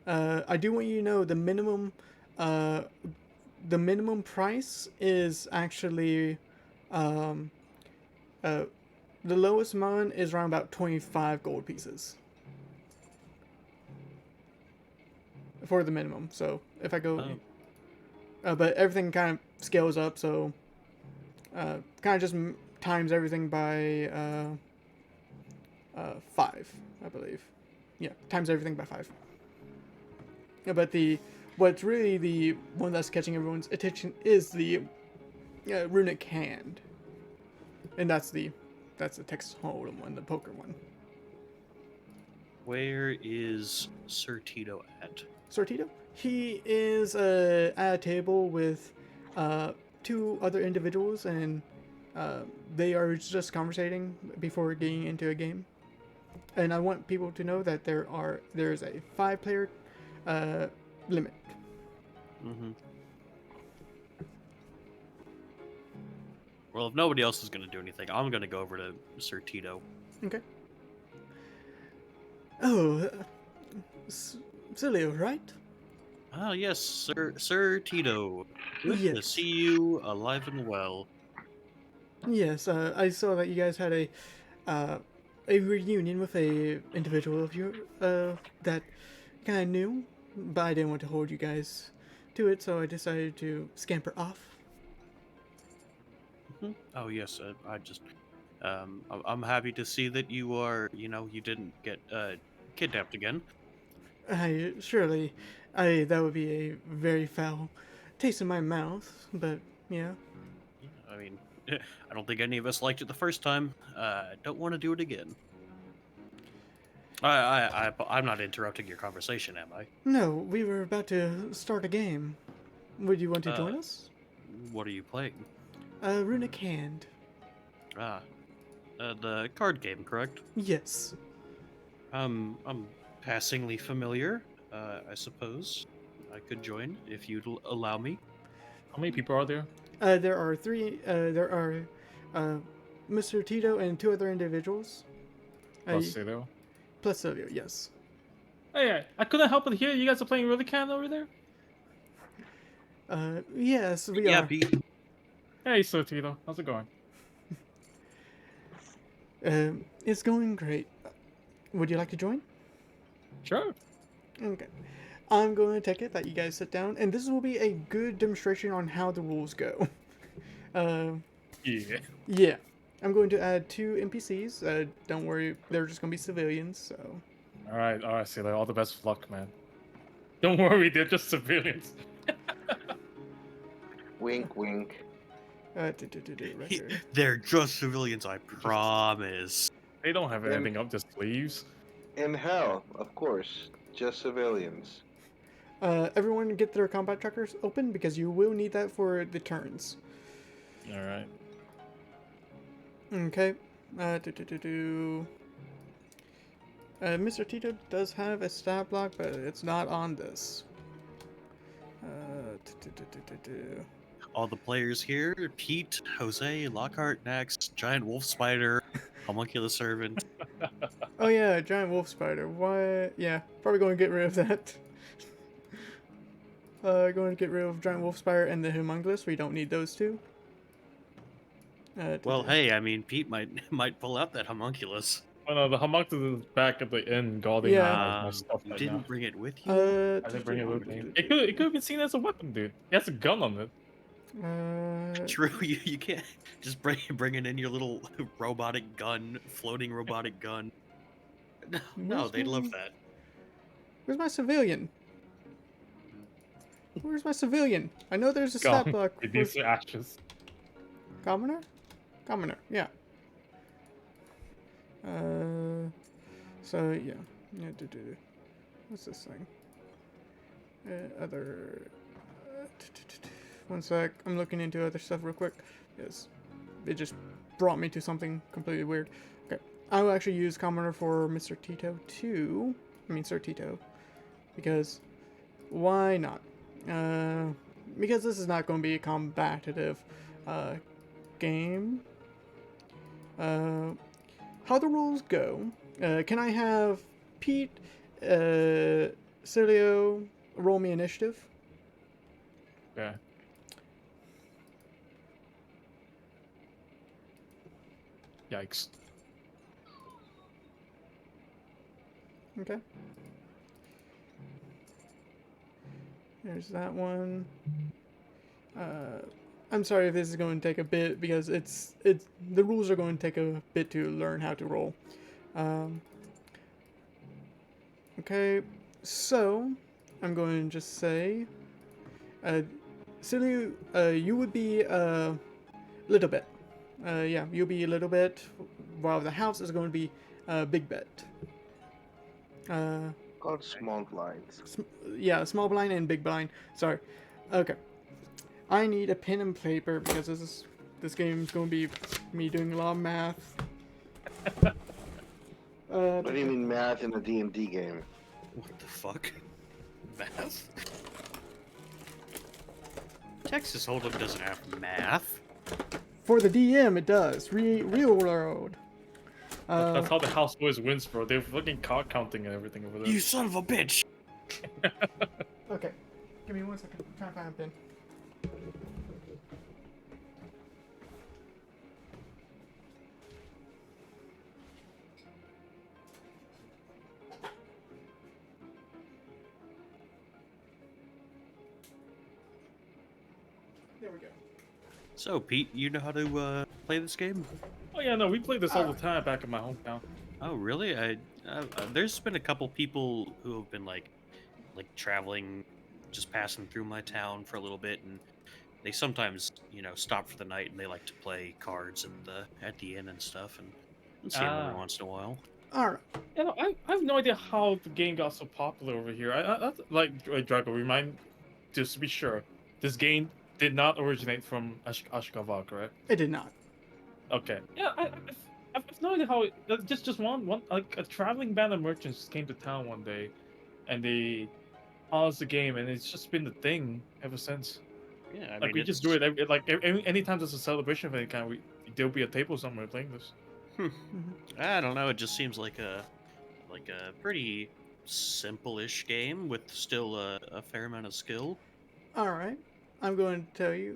I do want you to know the minimum. The minimum price is actually. The lowest amount is around about 25 gold pieces for the minimum. So if I go, but everything kind of scales up. So kind of just times everything by 5, I believe. Yeah, times everything by 5. Yeah, but what's really the one that's catching everyone's attention is the runic hand, and that's the Texas Hold'em one, the poker one. Where is Sir Tito at? Sir Tito? He is at a table with 2 other individuals, and they are just conversating before getting into a game. And I want people to know that there's a 5-player limit. Mm-hmm. Well, if nobody else is going to do anything, I'm going to go over to Sir Tito. Okay. Oh, Cilio, right? Ah, yes, Sir Tito. Good to Yes. see you alive and well. Yes, I saw that you guys had a reunion with a individual of your that kind of knew, but I didn't want to hold you guys to it, so I decided to scamper off. Mhm. Oh yes, I just, I'm happy to see that you are, you didn't get kidnapped again. That would be a very foul taste in my mouth, but yeah. I mean, I don't think any of us liked it the first time. Don't want to do it again. I'm not interrupting your conversation, am I? No, we were about to start a game. Would you want to join us? What are you playing? Runic Hand. The card game, correct? Yes. I'm passingly familiar. I suppose I could join if you'd allow me. How many people are there? There are 3. There are Mr. Tito and 2 other individuals. Plus Cilio. Plus Silvio, yes. Hey, I couldn't help but hear you guys are playing Really Can over there. Yes, we Yeah, are. Pete. Hey, Sir Tito, how's it going? It's going great. Would you like to join? Sure. Okay. I'm going to take it that you guys sit down, and this will be a good demonstration on how the rules go. Yeah. Yeah. I'm going to add 2 NPCs. Don't worry, they're just going to be civilians, so... All right, Cilio. All the best of luck, man. Don't worry, they're just civilians. Wink, wink. Record. They're just civilians, I promise. They don't have anything up their sleeves. In hell, of course. Just civilians. Everyone get their combat trackers open, because you will need that for the turns. All right. Okay. Mr. Tito does have a stat block, but it's not on this. All the players here: Pete, Jose, Lockhart, Nax, Giant Wolf Spider, Homunculus Servant. Oh yeah, giant wolf spider. What? Yeah, probably going to get rid of that. Going to get rid of giant wolf spider and the homunculus. We don't need those 2. Well, hey, I mean, Pete might pull out that homunculus. Oh no, the homunculus is back at the inn guarding my stuff You right didn't now. bring it with you. I didn't bring it with me. It could have been seen as a weapon, dude. It has a gun on it. True, you can't just bringing in your little robotic gun, floating robotic gun. No, they'd love that. Where's my civilian? Where's my civilian? I know there's a stat Gone. block. It needs the ashes. Commoner? Commoner, yeah. So yeah. What's this thing? other. One sec. I'm looking into other stuff real quick. Yes, it just brought me to something completely weird. Okay, I will actually use Commoner for Mr. Tito too. I mean, Sir Tito, because why not? Because this is not going to be a combative game. How the rules go? Can I have Pete, Cilio roll me initiative? Okay. Yikes. Okay. There's that one. I'm sorry if this is going to take a bit because the rules are going to take a bit to learn how to roll. Okay, so I'm going to just say, Silly, you would be a little bit. Yeah, you'll be a little bit, while the house is going to be a big bet. Called small blinds. Yeah, small blind and big blind. Sorry. Okay. I need a pen and paper because this game's going to be me doing a lot of math. What do you mean math in a D&D game? What the fuck? Math? Texas Hold'em doesn't have math. For the DM, it does. Real world. That's how the house always wins, bro. They're fucking card counting and everything over there. You son of a bitch! Okay. Give me 1 second. I'm trying to find a pen. There we go. So, Pete, you know how to play this game? Oh yeah, no, we play this all the time back in my hometown. Oh, really? There's been a couple people who have been like traveling, just passing through my town for a little bit, and they sometimes, stop for the night and they like to play cards at the inn and stuff, and see them every once in a while. Alright. You know, I have no idea how the game got so popular over here. Like Drago, remind, just to be sure, this game did not originate from Ashgabat, correct? It did not. Okay. Yeah, I've no idea how just one like a traveling band of merchants came to town one day, and they paused the game, and it's just been the thing ever since. Yeah, Like we just do it anytime there's a celebration of any kind, there'll be a table somewhere playing this. I don't know. It just seems like a pretty simple-ish game with still a fair amount of skill. Alright. I'm going to tell you.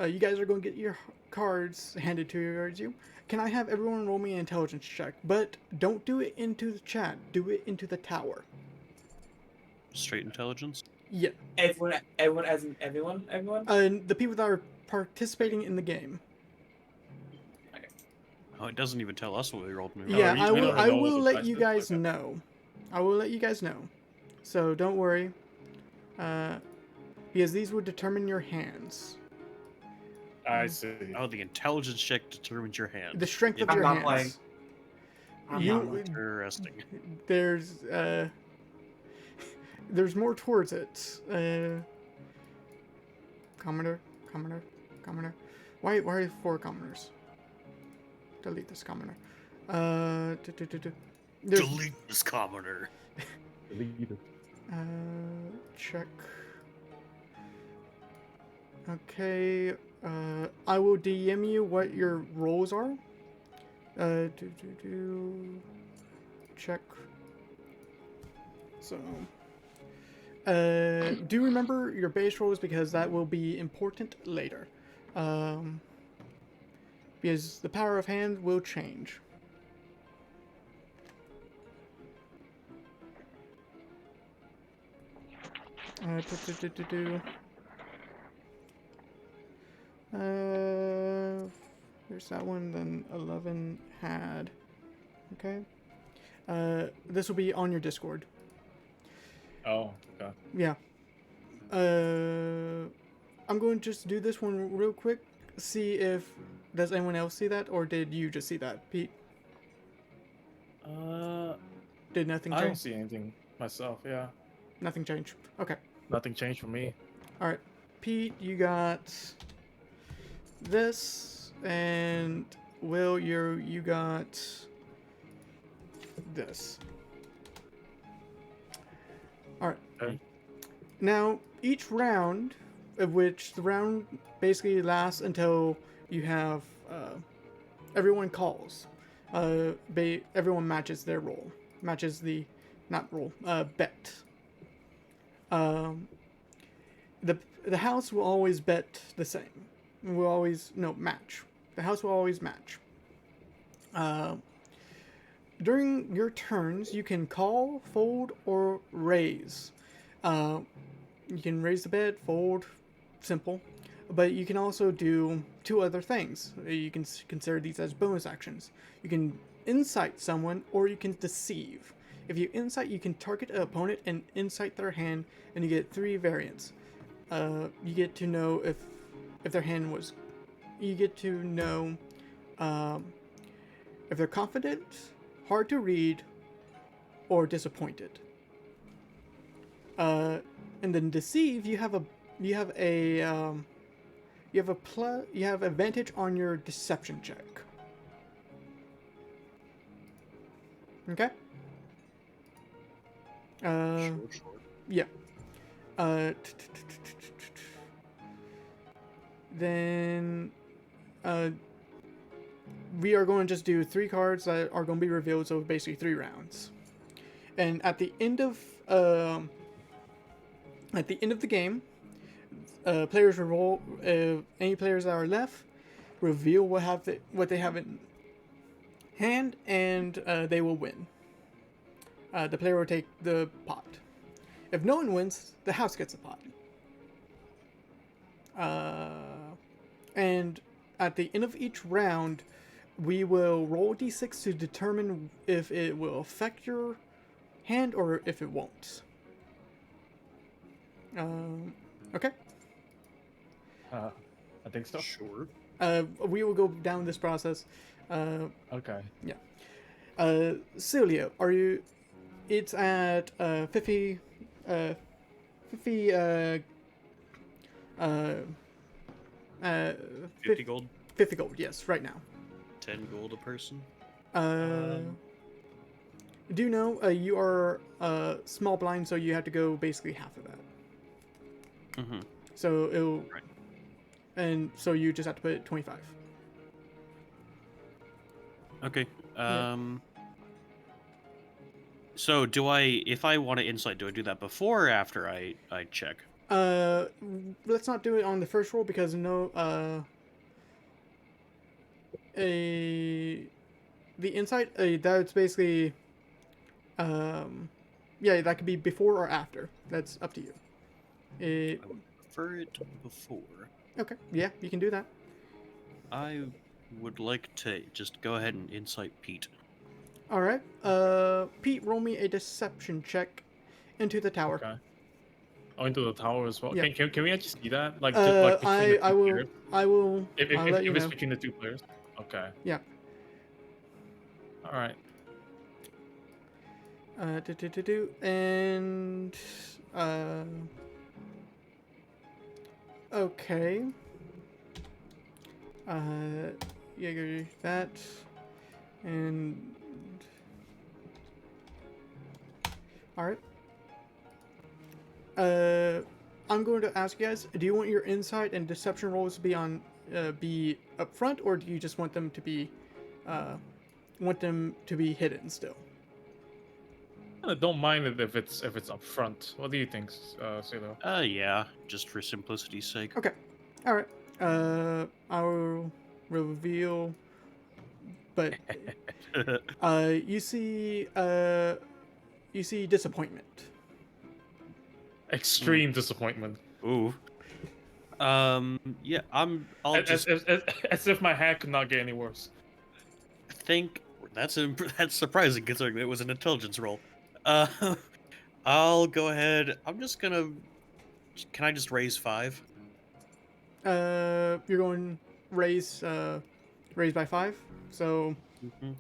You guys are going to get your cards handed to you. Can I have everyone roll me an intelligence check? But don't do it into the chat. Do it into the tower. Straight intelligence? Yeah. Everyone, as in everyone? The people that are participating in the game. Oh, it doesn't even tell us what we rolled. Yeah, we don't I know will what let dice you is guys like that. know. I will let you guys know. So don't worry. Because these will determine your hands. I see. Oh, the intelligence check determines your hand. The strength of I'm your not hands. playing. I'm not Interesting. There's more towards it. Commoner. Why are 4 commoners? Delete this commoner. Delete this commoner. Check. Okay. I will DM you what your roles are. Check. So. Do remember your base rolls because that will be important later. Because the power of hand will change. There's that one, then 11 had. Okay. This will be on your Discord. Oh, okay. Yeah. I'm going to just do this one real quick. See if does anyone else see that, or did you just see that, Pete? Did nothing I change? don't see anything. myself. Yeah, Nothing changed. Okay. nothing changed for me. All right. Pete, you got this, and Will, you got this. All right. Okay. Now, each round, of which the round basically lasts until you have everyone calls. Everyone matches their roll. Matches the, not roll, bet. Um, the house will always bet the same. Will always, no, match. The house will always match. During your turns, you can call, fold, or raise. You can raise the bet, fold, simple. But you can also do two other things. You can consider these as bonus actions. You can insight someone, or you can deceive. If you insight, you can target an opponent and insight their hand, and you get 3 variants. You get to know if their hand was. You get to know if they're confident, hard to read, or disappointed. And then deceive, you have advantage on your deception check. Okay. Sure. Yeah. Then we are going to just do 3 cards that are going to be revealed, so basically 3 rounds. And at the end of the game, players will roll. Any players that are left reveal what they have in hand, and they will win. The player will take the pot. If no one wins, the house gets a pot. And at the end of each round, we will roll d6 to determine if it will affect your hand or if it won't. Okay. I think so. Sure. We will go down this process. Okay. Celia, are you? It's at 50 gold. 50 gold. Yes, right now. 10 gold a person. Do you know you are small blind, so you have to go basically half of that. Mm-hmm. So it'll, Right. and so you just have to put 25. Okay. Yeah. So if I want to insight, do I do that before or after I check? Let's not do it on the first roll because the insight that's basically yeah, that could be before or after. That's up to you. I would prefer it before. Okay, yeah, you can do that. I would like to just go ahead and insight Pete. All right. Pete, roll me a deception check into the tower. Okay. Oh, into the tower as well. Yeah. Can we actually see that? Like, just, like between the two I will. players? I will. If I'll let you it's know. between the 2 players. Okay. Yeah. All right. And okay. Yeah, go that, and all right. I'm going to ask you guys: do you want your insight and deception rolls to be up front, or do you just want them to be hidden still? I don't mind it if it's up front. What do you think, Silo? Yeah, just for simplicity's sake. Okay. All right. I will reveal, but you see disappointment. Extreme disappointment. Ooh. Yeah, I'll just As if my hand could not get any worse. think that's surprising considering it was an intelligence roll. I'll go ahead. I'm just gonna. Can I just raise 5? You're going raise by 5. So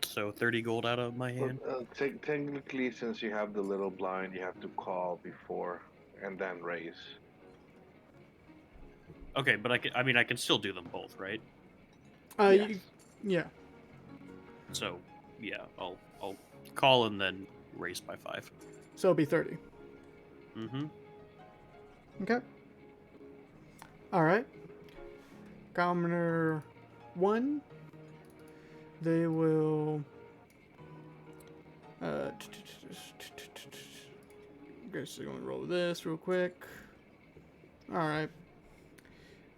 So 30 gold out of my But hand. technically, since you have the little blind, you have to call before and then raise. Okay, but I can still do them both, right? Yes. yeah. So yeah, I'll call and then raise by 5. So it'll be 30. Mm-hmm. Okay. All right. Commoner 1. They will. Guess I'm gonna roll this real quick. All right.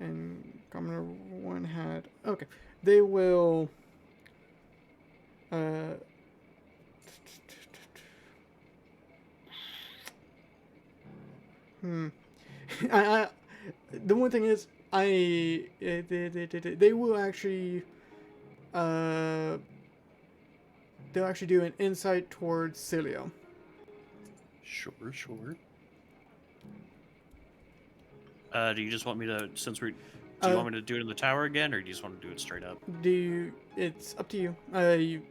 And Commoner 1 had. Okay. They will. Uh. Hmm. I the one thing is they will actually they'll actually do an insight towards Cilio. Sure. Do you just want me to, do you Uh, want me to do it in the tower again, or do you just want to do it straight up? it's up to you.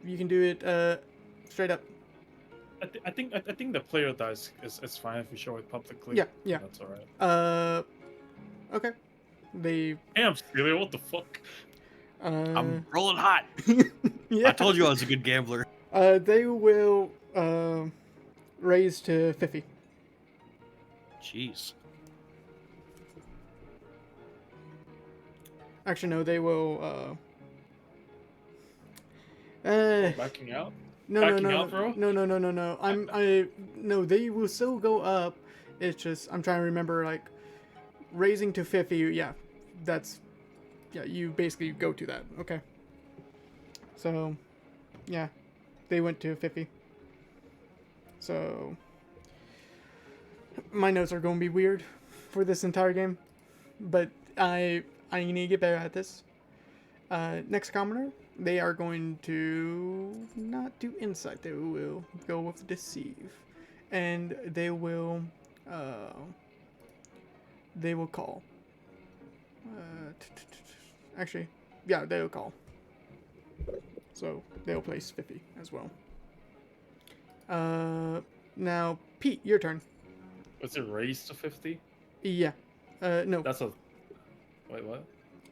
You can do it straight up. I think the player dice is fine if we show it publicly. Yeah. That's all right. Okay. They Damn, Celia, what the fuck? I'm rolling hot. yeah. I told you I was a good gambler. They will raise to 50. Jeez. Actually, no, they will. Backing out? No, Backing out, bro? no. No, they will still go up. It's just I'm trying to remember like raising to 50. Yeah, that's you basically go to that. Okay. So, yeah, they went to 50. So, my notes are going to be weird for this entire game, but I need to get better at this. Next commoner, they are going to not do insight. They will go with deceive, and they will call. Actually, yeah, they'll call. So they'll place 50 as well. Now Pete, your turn. Was it raised to 50? Yeah. No. That's a. Wait, what?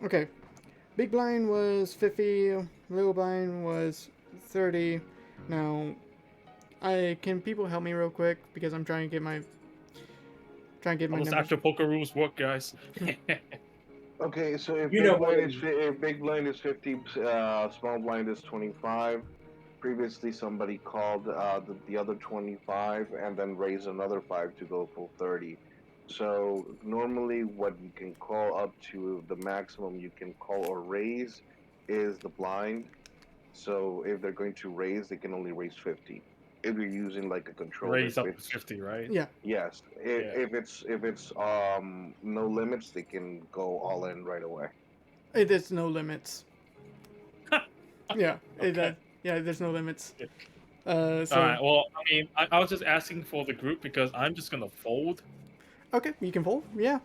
Okay. Big blind was 50. Little blind was 30. Now, can people help me real quick because I'm trying to get my How those numbers. actual poker rules work, guys? Okay, so if You big know blind more is if big blind is 50, small blind is 25. Previously, somebody called the other 25 and then raised another 5 to go full 30. So normally, what you can call up to the maximum you can call or raise is the blind. So if they're going to raise, they can only raise 50. If you're using like a controller, Raise if up to it's 50, right? Yeah. yes, Yeah. if it's no limits, they can go all in right away. There's no limits. Yeah. Okay. Yeah. There's no limits. All So right. Well, I mean, I was just asking for the group because I'm just gonna fold. okay, you can fold. Yeah.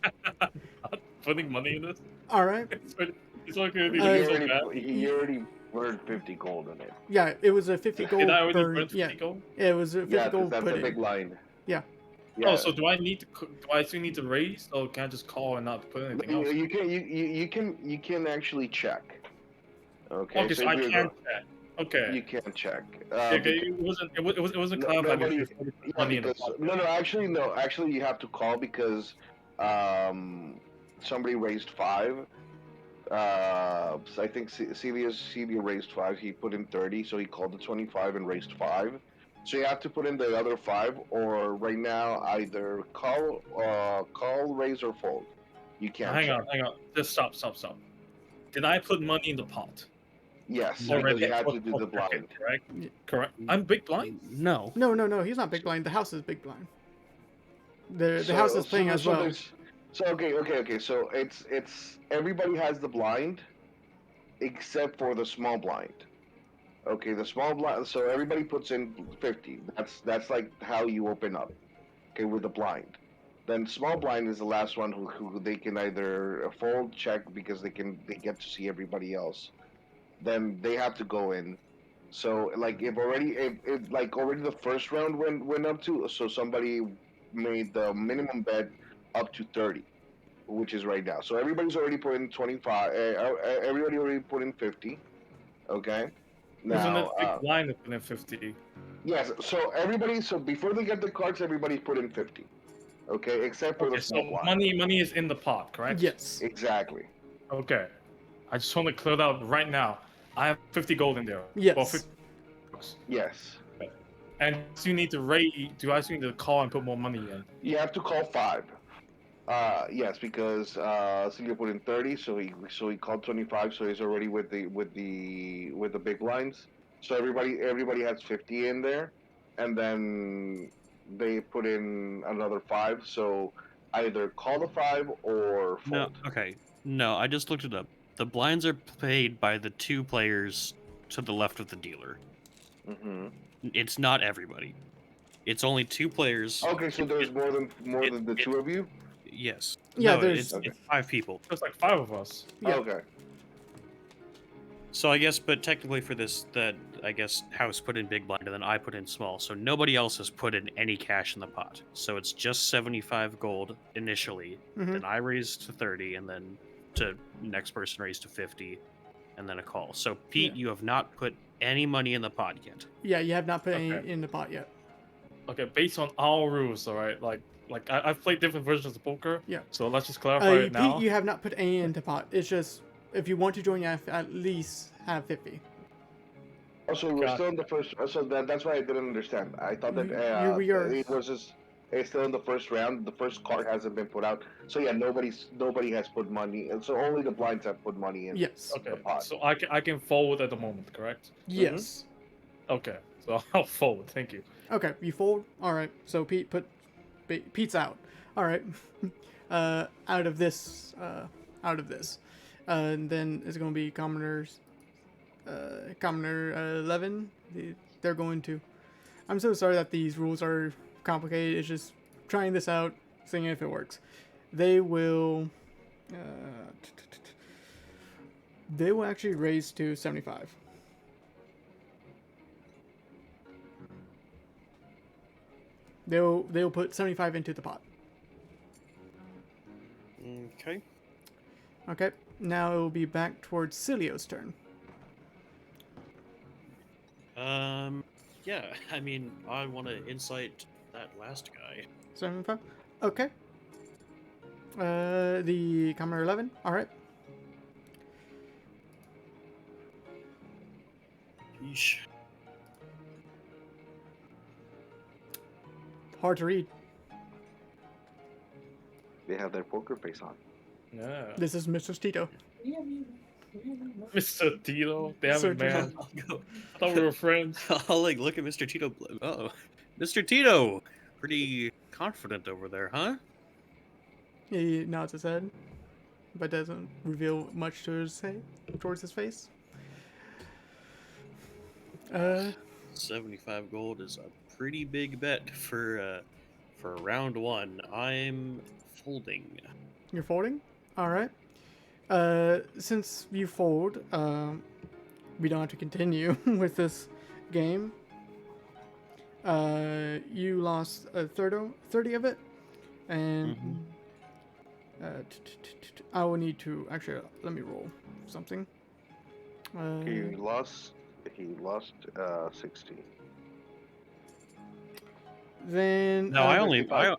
I'm not putting money in this. All right. It's not gonna be He so already bad. he already burned 50 gold in it. Yeah, it was a 50 gold Did I already burn. burn 50 Yeah. gold? It was a 50 Yeah, because gold that's put a big in. line. Yeah. Yeah. Oh, so do I need to? Do I still need to raise, or can I just call and not put anything else? You can actually check. Okay, Okay, so so if I you can check. Okay. you can check. Okay, it wasn't clarified Nobody. because there was Yeah, money in the because pot. no, actually you have to call because somebody raised 5. So I think Celia raised 5. He put in 30, so he called the 25 and raised 5. So you have to put in the other 5, or right now either call, raise, or fold. You can't Hang check. on. Just stop. Did I put money in the pot Yes, No. because already? you have to do the Okay, blind. correct. Correct. I'm big blind. No. No. He's not big blind. The house is big blind. The house is playing as well. So okay. So it's everybody has the blind except for the small blind. Okay, the small blind. So everybody puts in 50. That's like how you open up. Okay, with the blind. Then small blind is the last one who they can either fold, check because they get to see everybody else. then they have to go in. So like if like already the first round went up to, so somebody made the minimum bet up to 30, which is right now. So everybody's already put in 25. Everybody already put in 50. Okay. Wasn't Now, it big blind to put in 50? yes. So everybody. So before they get the cards, everybody put in 50. Okay, except for the Okay, so small blind. money is in the pot, correct? Yes. Exactly. Okay. I just want to clear that out right now. I have 50 gold in there. Yes. Well, 50 bucks. Yes. And do you need to rate? Do I still need to call and put more money in? You have to call 5. Yes, because Celia put in 30, so he called 25, so he's already with the big blinds. So everybody has 50 in there, and then they put in another 5. So either call the 5 or No, fold. okay. No, I just looked it up. The blinds are paid by the 2 players to the left of the dealer. Hmm. It's not everybody. It's only 2 players. Okay, so there's more than the it- two of you. Yes. Yeah, No, there's- it's 5 people. There's like 5 of us. Yeah. Okay. So I guess, but technically for this, that I guess House put in big blind and then I put in small. So nobody else has put in any cash in the pot. So it's just 75 gold initially. Mhm. Then I raised to 30, and then to next person raised to 50, and then a call. So Pete, Yeah. you have not put any money in the pot yet. Yeah, you have not put any Okay. in the pot yet. Okay, based on our rules, all right. I've played different versions of poker. Yeah. So let's just clarify it now. Pete, you have not put any into pot. It's just if you want to join, you have to at least have 50. Also, we're Got still in the first. So that's why I didn't understand. I thought that Here we are. it was just. It's still in the first round. The first card hasn't been put out. So yeah, nobody has put money, and so only the blinds have put money in Yes. Okay, the pot. so I can forward at the moment, correct? Yes. Okay, so I'll forward. Thank you. Okay, you fold. All right. So Pete's out. All right. Out of this. And then it's going to be commoner 11. They're going to. I'm so sorry that these rules are complicated. It's just trying this out, seeing if it works. They will. They will actually raise to 75. They'll put 75 into the pot. Okay. Okay. Now it will be back towards Cilio's turn. Yeah. I mean, I want to insight that last guy. 75. Okay. The commoner 11. All right. Yeesh. Hard to read. They have their poker face on. Yeah. This is Mr. Tito. Mr. Tito, damn Sir it, man. I'll go. I thought we were friends. I'll like look at Mr. Tito. Oh, Mr. Tito, pretty confident over there, huh? He nods his head, but doesn't reveal much to towards his face. 75 gold is a pretty big bet for round 1. I'm folding. You're folding? Alright. Since you fold, we don't have to continue with this game. You lost a 30 of it, and I will need to actually let me roll something. He lost 60. Then No, I only 55.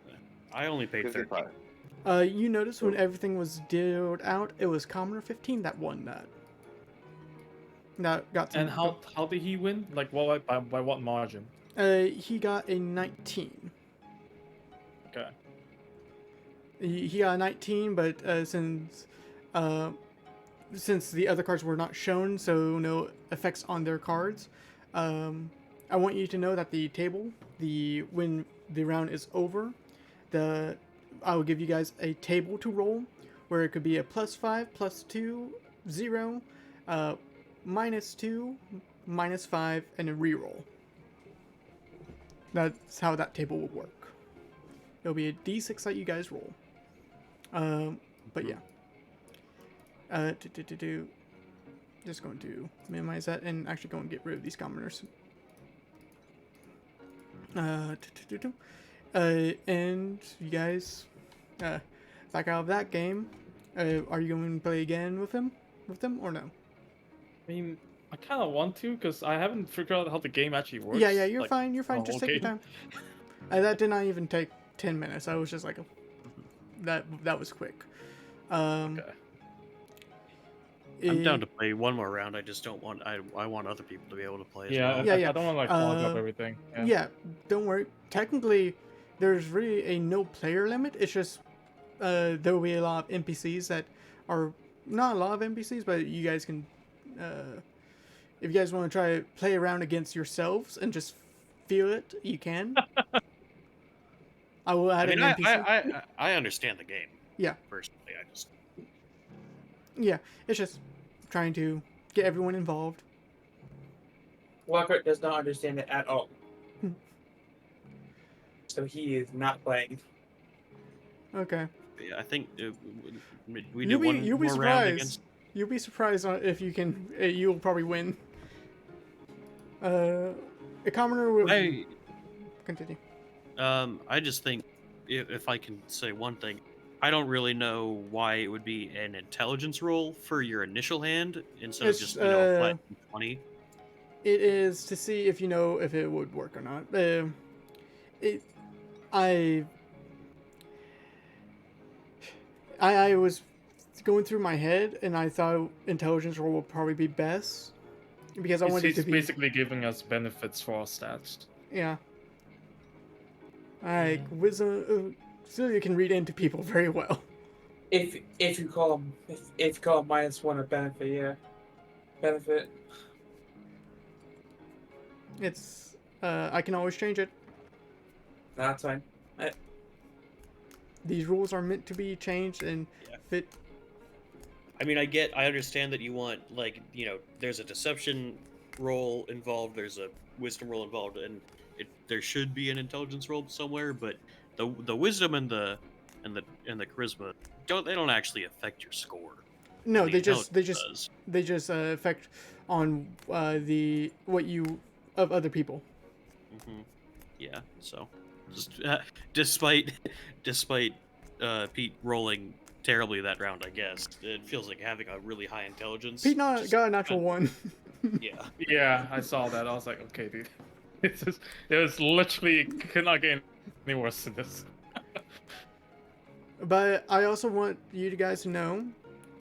I only paid 30. 55. you notice when everything was dealt out, it was Commoner 15 that won that. That got some. And how did he win? Like, what by what margin? He got a 19. Okay. He got a 19, but since the other cards were not shown, so no effects on their cards, I want you to know that the table, when the round is over, I will give you guys a table to roll, where it could be a +5, +2, 0, -2, -5, and a reroll. That's how that table will work. It'll be a D6 that you guys roll. But yeah. Just going to minimize that and actually go and get rid of these commoners. And you guys, back out of that game. Are you going to play again with them or no? I mean, I kind of want to because I haven't figured out how the game actually works. Yeah, you're like, fine. You're the fine. whole Just take your game. time. That did not even take 10 minutes. I was just like, that was quick. Okay. I'm down to play one more round. I just don't want. I want other people to be able to play as Yeah, well. Yeah, I don't want to like clog up everything. Yeah, don't worry. Technically, there's really a no player limit. It's just there will be a lot of NPCs that are not a lot of NPCs, but you guys can, if you guys want to try to play around against yourselves and just feel it, you can. I will add I mean, an NPC. I understand the game. Yeah. Personally, I just. Yeah, it's just trying to get everyone involved. Lockhart does not understand it at all. So he is not playing. Okay. Yeah, I think we You'll do one be more round surprised. against. You'll be surprised if you can. You'll probably win. A commoner will continue. I just think if I can say one thing, I don't really know why it would be an intelligence roll for your initial hand instead It's, of just flat 20. It is to see if you know if it would work or not. I was going through my head and I thought intelligence roll would probably be best because I wanted He's to be basically giving us benefits for our stats. yeah. Like wisdom, Celia can read into people very well. If you call him if you call him -1 a benefit, yeah, benefit. It's I can always change it. That's fine. These rules are meant to be changed and fit. I mean, I understand that you want, like, there's a deception roll involved, there's a wisdom roll involved, and there should be an intelligence roll somewhere, but the wisdom and the charisma don't actually affect your score. No, The they just affect on what you of other people. Mm-hmm. Yeah, so just despite Pete rolling terribly that round, I guess it feels like having a really high intelligence. Pete got a natural one. Yeah. Yeah, I saw that. I was like, okay, dude. It was literally could not get any worse than this. But I also want you guys to know,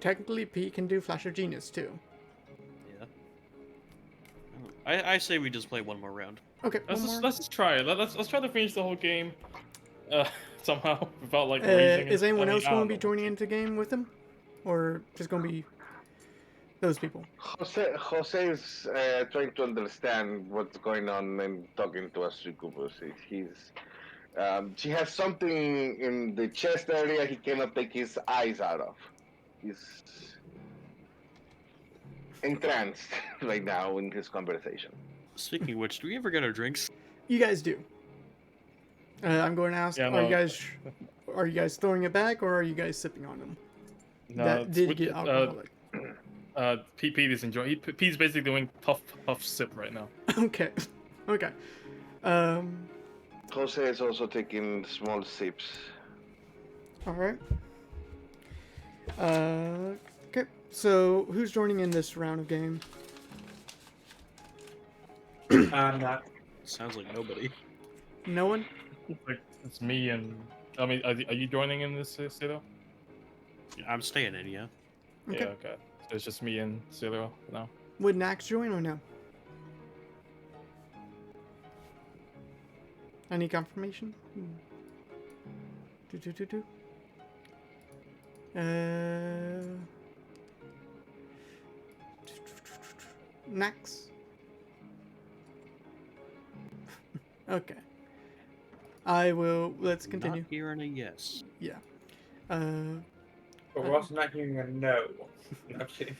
technically Pete can do Flash of Genius too. Yeah. I say we just play one more round. Okay. Let's just try it. Let's try to finish the whole game, somehow without like losing. Is anyone else going to be know. joining into the game with him, or just going to be those people? Jose is trying to understand what's going on and talking to us. He has something in the chest area he cannot take his eyes out of. He's entranced right now in his conversation. Speaking of which, do we ever get our drinks? You guys do. I'm going to ask: Yeah, are no. you guys throwing it back, or are you guys sipping on them? No, That it's did with- get alcoholic. Pete is enjoying. Pete's basically doing puff sip right now. Okay. Okay. Jose is also taking small sips. All right. Okay. So who's joining in this round of game? I'm not. Sounds like nobody. No one. Like it's me and I mean, are you joining in this, Ciro? I'm staying in, yeah. Okay. Yeah, okay. So it's just me and Ciro now. Would Nax join or no? Any confirmation? Nax. Okay. I will. Let's continue. Not hearing a yes. Yeah. But we're also not hearing a no. No kidding.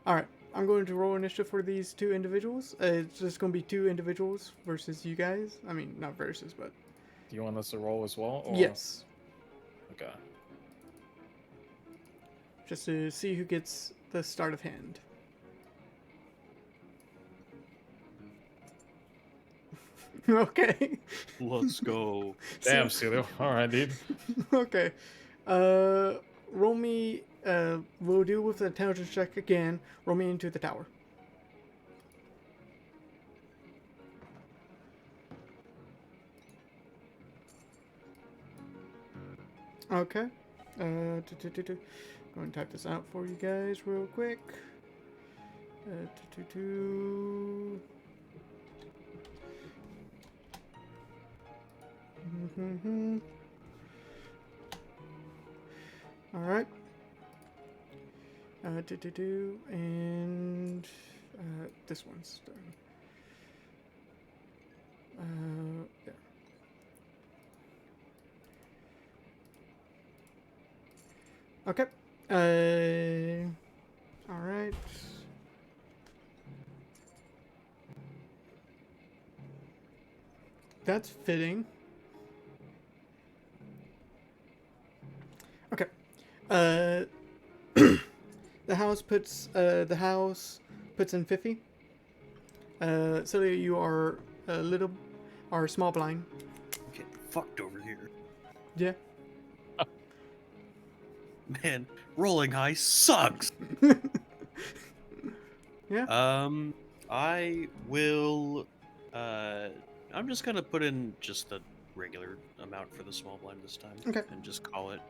All right. I'm going to roll initiative for these two individuals. It's just going to be two individuals versus you guys. I mean, not versus, but Do you want us to roll as well? Or... yes. Okay. Just to see who gets the start of hand. Okay. Let's go. Damn, Celio. All right, dude. Okay. Roll me. We'll do with the intelligence check again. Roll me into the tower. Okay. Go and type this out for you guys real quick. Uh, do, do, do. Mm-hmm. All right. And this one's done. There. Okay. All right. That's fitting. Okay. The house puts in 50. So you are a small blind. Get fucked over here. Yeah. Man, rolling high sucks. Yeah. I will. I'm just gonna put in just the regular amount for the small blind this time. Okay. And just call it.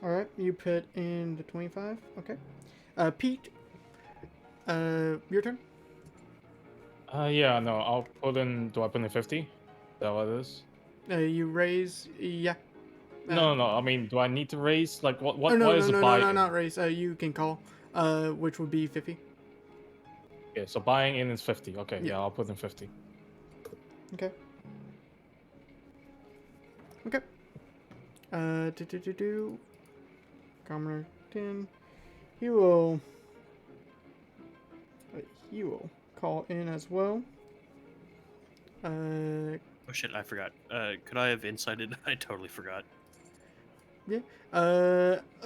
All right. You put in the 25. Okay. Pete. Your turn. Yeah, no, I'll put in. Do I put in 50? Is that what it is? You raise. Yeah. No, I mean, do I need to raise? Like, what Oh, no, is no, the no, buy? no, not raise. You can call. Which would be 50. Okay, so buying in is 50. Okay, Yeah. yeah, I'll put in 50. Okay. Okay. Commoner 10. He will call in as well. Oh shit, I forgot. Could I have incited? I totally forgot. Yeah.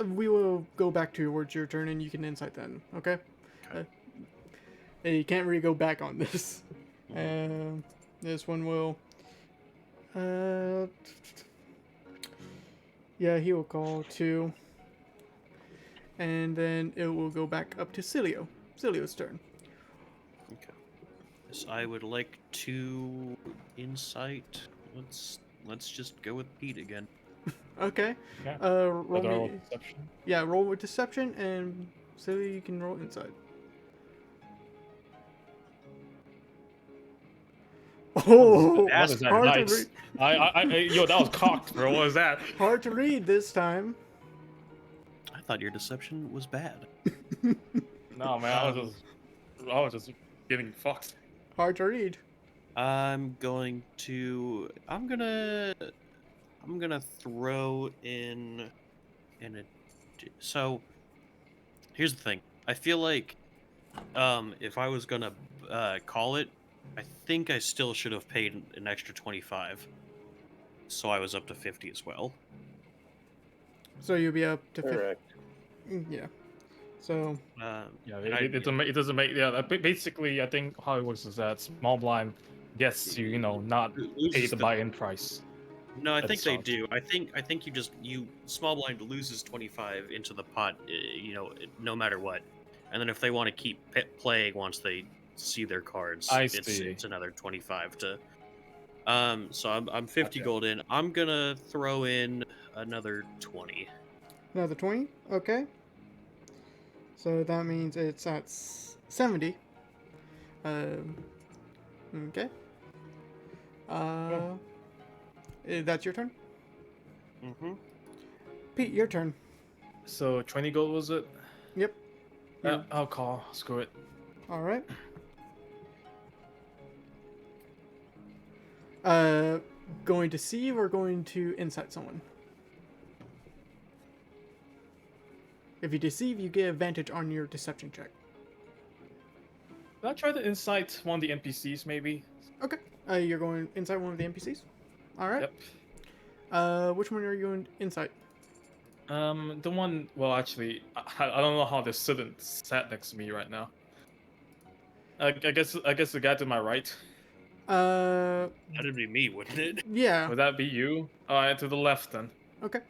We will go back towards your turn, and you can insight then. Okay. Okay. You can't really go back on this. This one will. Yeah, he will call 2. And then it will go back up to Cilio. Cilio's turn. Okay. Yes, I would like to insight. Let's just go with Pete again. Okay. Yeah. Roll Do I roll me. deception? Yeah, roll with deception, and Cilio, you can roll inside. Oh, What is that? hard to Nice. Yo, that was cocked, bro. What was that? hard to read this time. I thought your deception was bad. No, man, I was just getting fucked. Hard to read. I'm gonna throw in a. So, here's the thing. I feel like, if I was gonna call it, I think I still should have paid an extra 25. So I was up to 50 as well. So you'll be up to 50. Correct. Yeah. So Yeah, And it doesn't make. Yeah, basically, I think how it works is that small blind gets you know, not pay loses the buy-in price. No, I That think they sucks. do. I think you small blind loses 25 into the pot, no matter what. And then if they want to keep playing once they see their cards, I see. it's another 25 to. So I'm 50 Gotcha. gold in. I'm gonna throw in another 20. another 20. Okay. So that means it's at 70. Okay. That's your turn. Mm-hmm. Pete, your turn. So 20 gold was it? Yep. Yeah, I'll call. Screw it. All right. Going to deceive or going to incite someone? If you deceive, you get advantage on your deception check. Did I try to incite one of the NPCs maybe? Okay. You're going inside one of the NPCs. All right. Yep. Which one are you going inside? The one. Well, actually, I don't know how this student sat next to me right now. I guess the guy to my right. That'd be me, wouldn't it? Yeah. Would that be you? Alright, to the left then. Okay.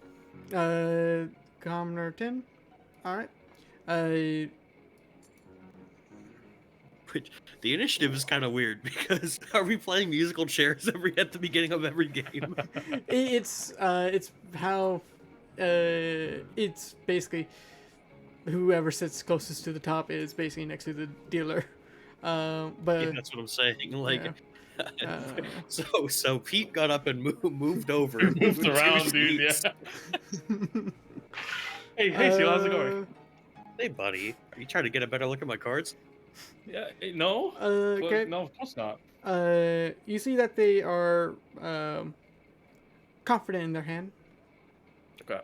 Commoner 10. Alright. Which the initiative is kind of weird because are we playing musical chairs at the beginning of every game? It's how it's basically whoever sits closest to the top is basically next to the dealer. But Yeah, that's what I'm saying. Like, yeah. so Pete got up and moved over, Moved two around, dude. Yeah. seats. Hey, Seal, how's it going? Hey, buddy, are you trying to get a better look at my cards? Yeah. No. Okay. No, of course not. You see that they are confident in their hand. Okay.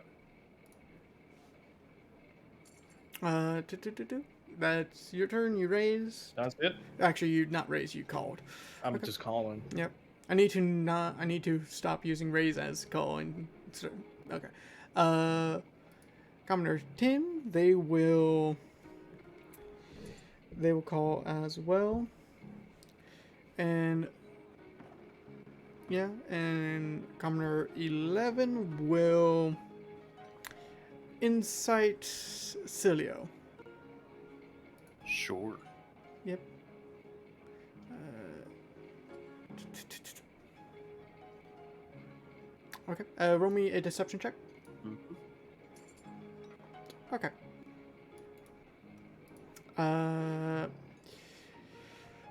That's your turn. You raise. That's it. Actually, you not raise. You called. I'm Okay. just calling. Yep. I need to stop using raise as call and so, okay. Commoner 10. They will call as well. And yeah, and Commoner 11 will incite Cilio. Sure. Yep. Okay. Roll me a deception check. Mhm. Okay.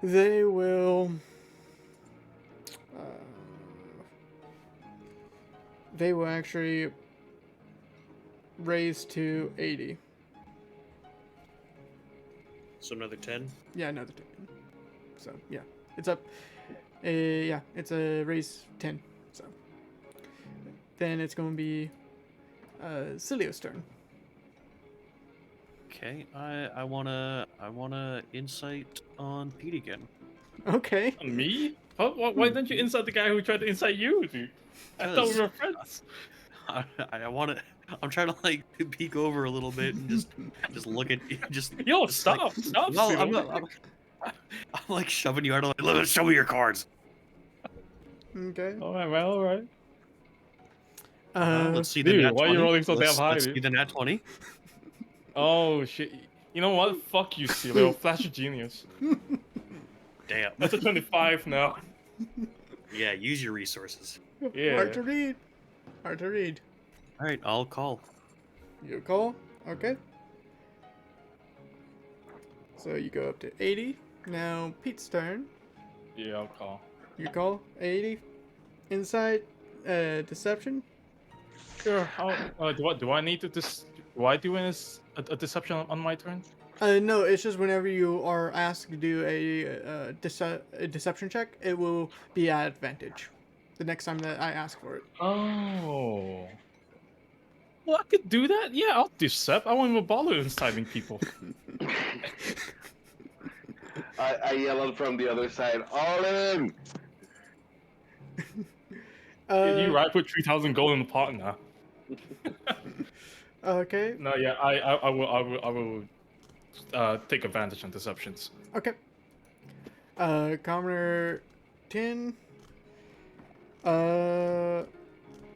They will. They will actually raise to 80. So another 10. Yeah, another 10. So yeah, it's up. Yeah, it's a raise 10. So then it's going to be Cilio's turn. Okay, I wanna insight on Pete again. Okay. Me? Why didn't you inside the guy who tried to inside you, dude? I thought we were friends. I want to. I'm trying to like peek over a little bit and just look at just. Yo, just stop! like, Stop! Well, Seal. I'm like shoving you out of like. Show me your cards. Okay. All right, well, all right. Let's see the dude, nat why are 20. you rolling so damn Let's- high, Let's dude? see the nat 20. Oh shit! You know what? Fuck you, Seal. Flash of genius. Damn. That's a 25 now. Yeah, use your resources. Yeah. Hard to read. Hard to read. All right, I'll call. You call? Okay. So you go up to 80. Now Pete's turn. Yeah, I'll call. You call 80. Inside deception. Sure. How? Do I need to do I do a deception on my turn? No, it's just whenever you are asked to do a deception check, it will be at advantage. The next time that I ask for it. Oh. Well, I could do that. Yeah, I'll decept. I won't even bother inciting people. I yell out from the other side, all in! You right? Put 3,000 gold in the pot now. Okay. No, yeah, I will take advantage on deceptions. Okay. Commoner 10.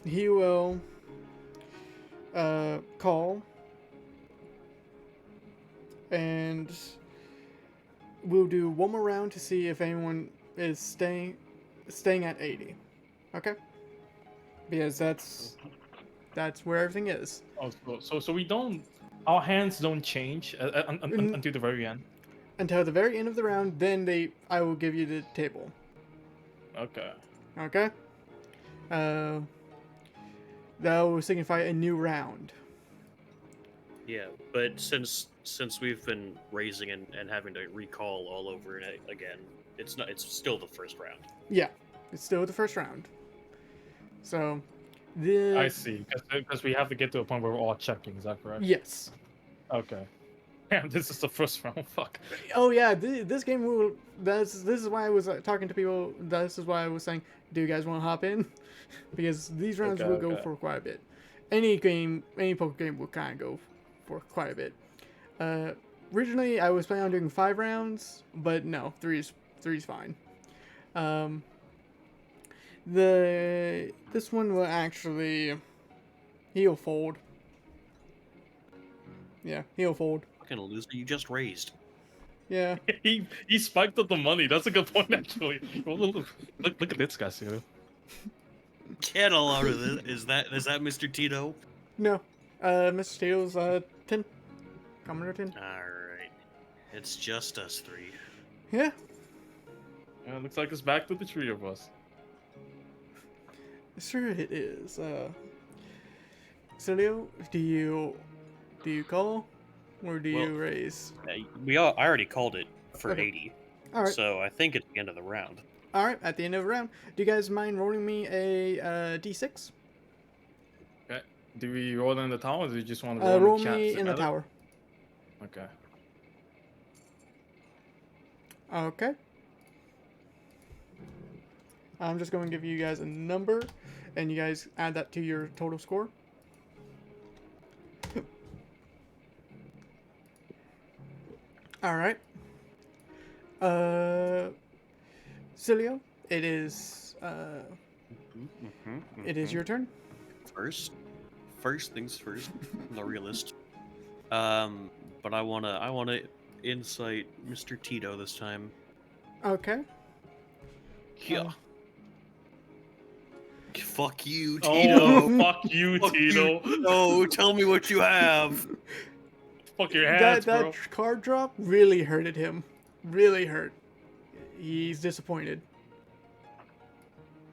He will call and we'll do one more round to see if anyone is staying at 80. Okay? Because that's where everything is. Oh, so we don't. Our hands don't change until the very end. Until the very end of the round, then I will give you the table. Okay. Okay? That will signify a new round. Yeah, but since we've been raising and having to recall all over it again, it's still the first round. Yeah, it's still the first round. So, I see. Because we have to get to a point where we're all checking. Is that correct? Yes. Okay. Damn, this is the first round. Fuck. Oh yeah, this game will. This is why I was talking to people. This is why I was saying, do you guys want to hop in? Because these rounds will go for quite a bit. Any poker game will kind of go for quite a bit. Originally, I was planning on doing 5 rounds, but no, 3 is fine. Um, this one will actually he'll fold. Yeah, he'll fold. Fucking loser, you just raised. Yeah. He spiked up the money. That's a good point, actually. Look at this guy, Celia. Get a load of this. Is that Mr. Tito? No. Mr. Steele's 10. Commoner 10. Alright. It's just us three. Yeah. Yeah, looks like it's back to the three of us. Sure it is. Celio, do you call or do you raise? I already called it for Okay. 80. All right. So I think it's the end of the round. All right. At the end of the round, do you guys mind rolling me a d6? Okay. Do we roll in the tower, or do you just want to roll, Roll in the me chat in the together? tower. Okay. Okay. I'm just going to give you guys a number, and you guys add that to your total score. All right. Cilio, it is your turn. First things first. I'm the realist. But I wanna insight Mr. Tito this time. Okay. Yeah. Fuck you, Oh, Tito. fuck you, Fuck you, Tito. No, tell me what you have. Fuck your hands, bro. That card drop really hurted him. Really hurt. He's disappointed.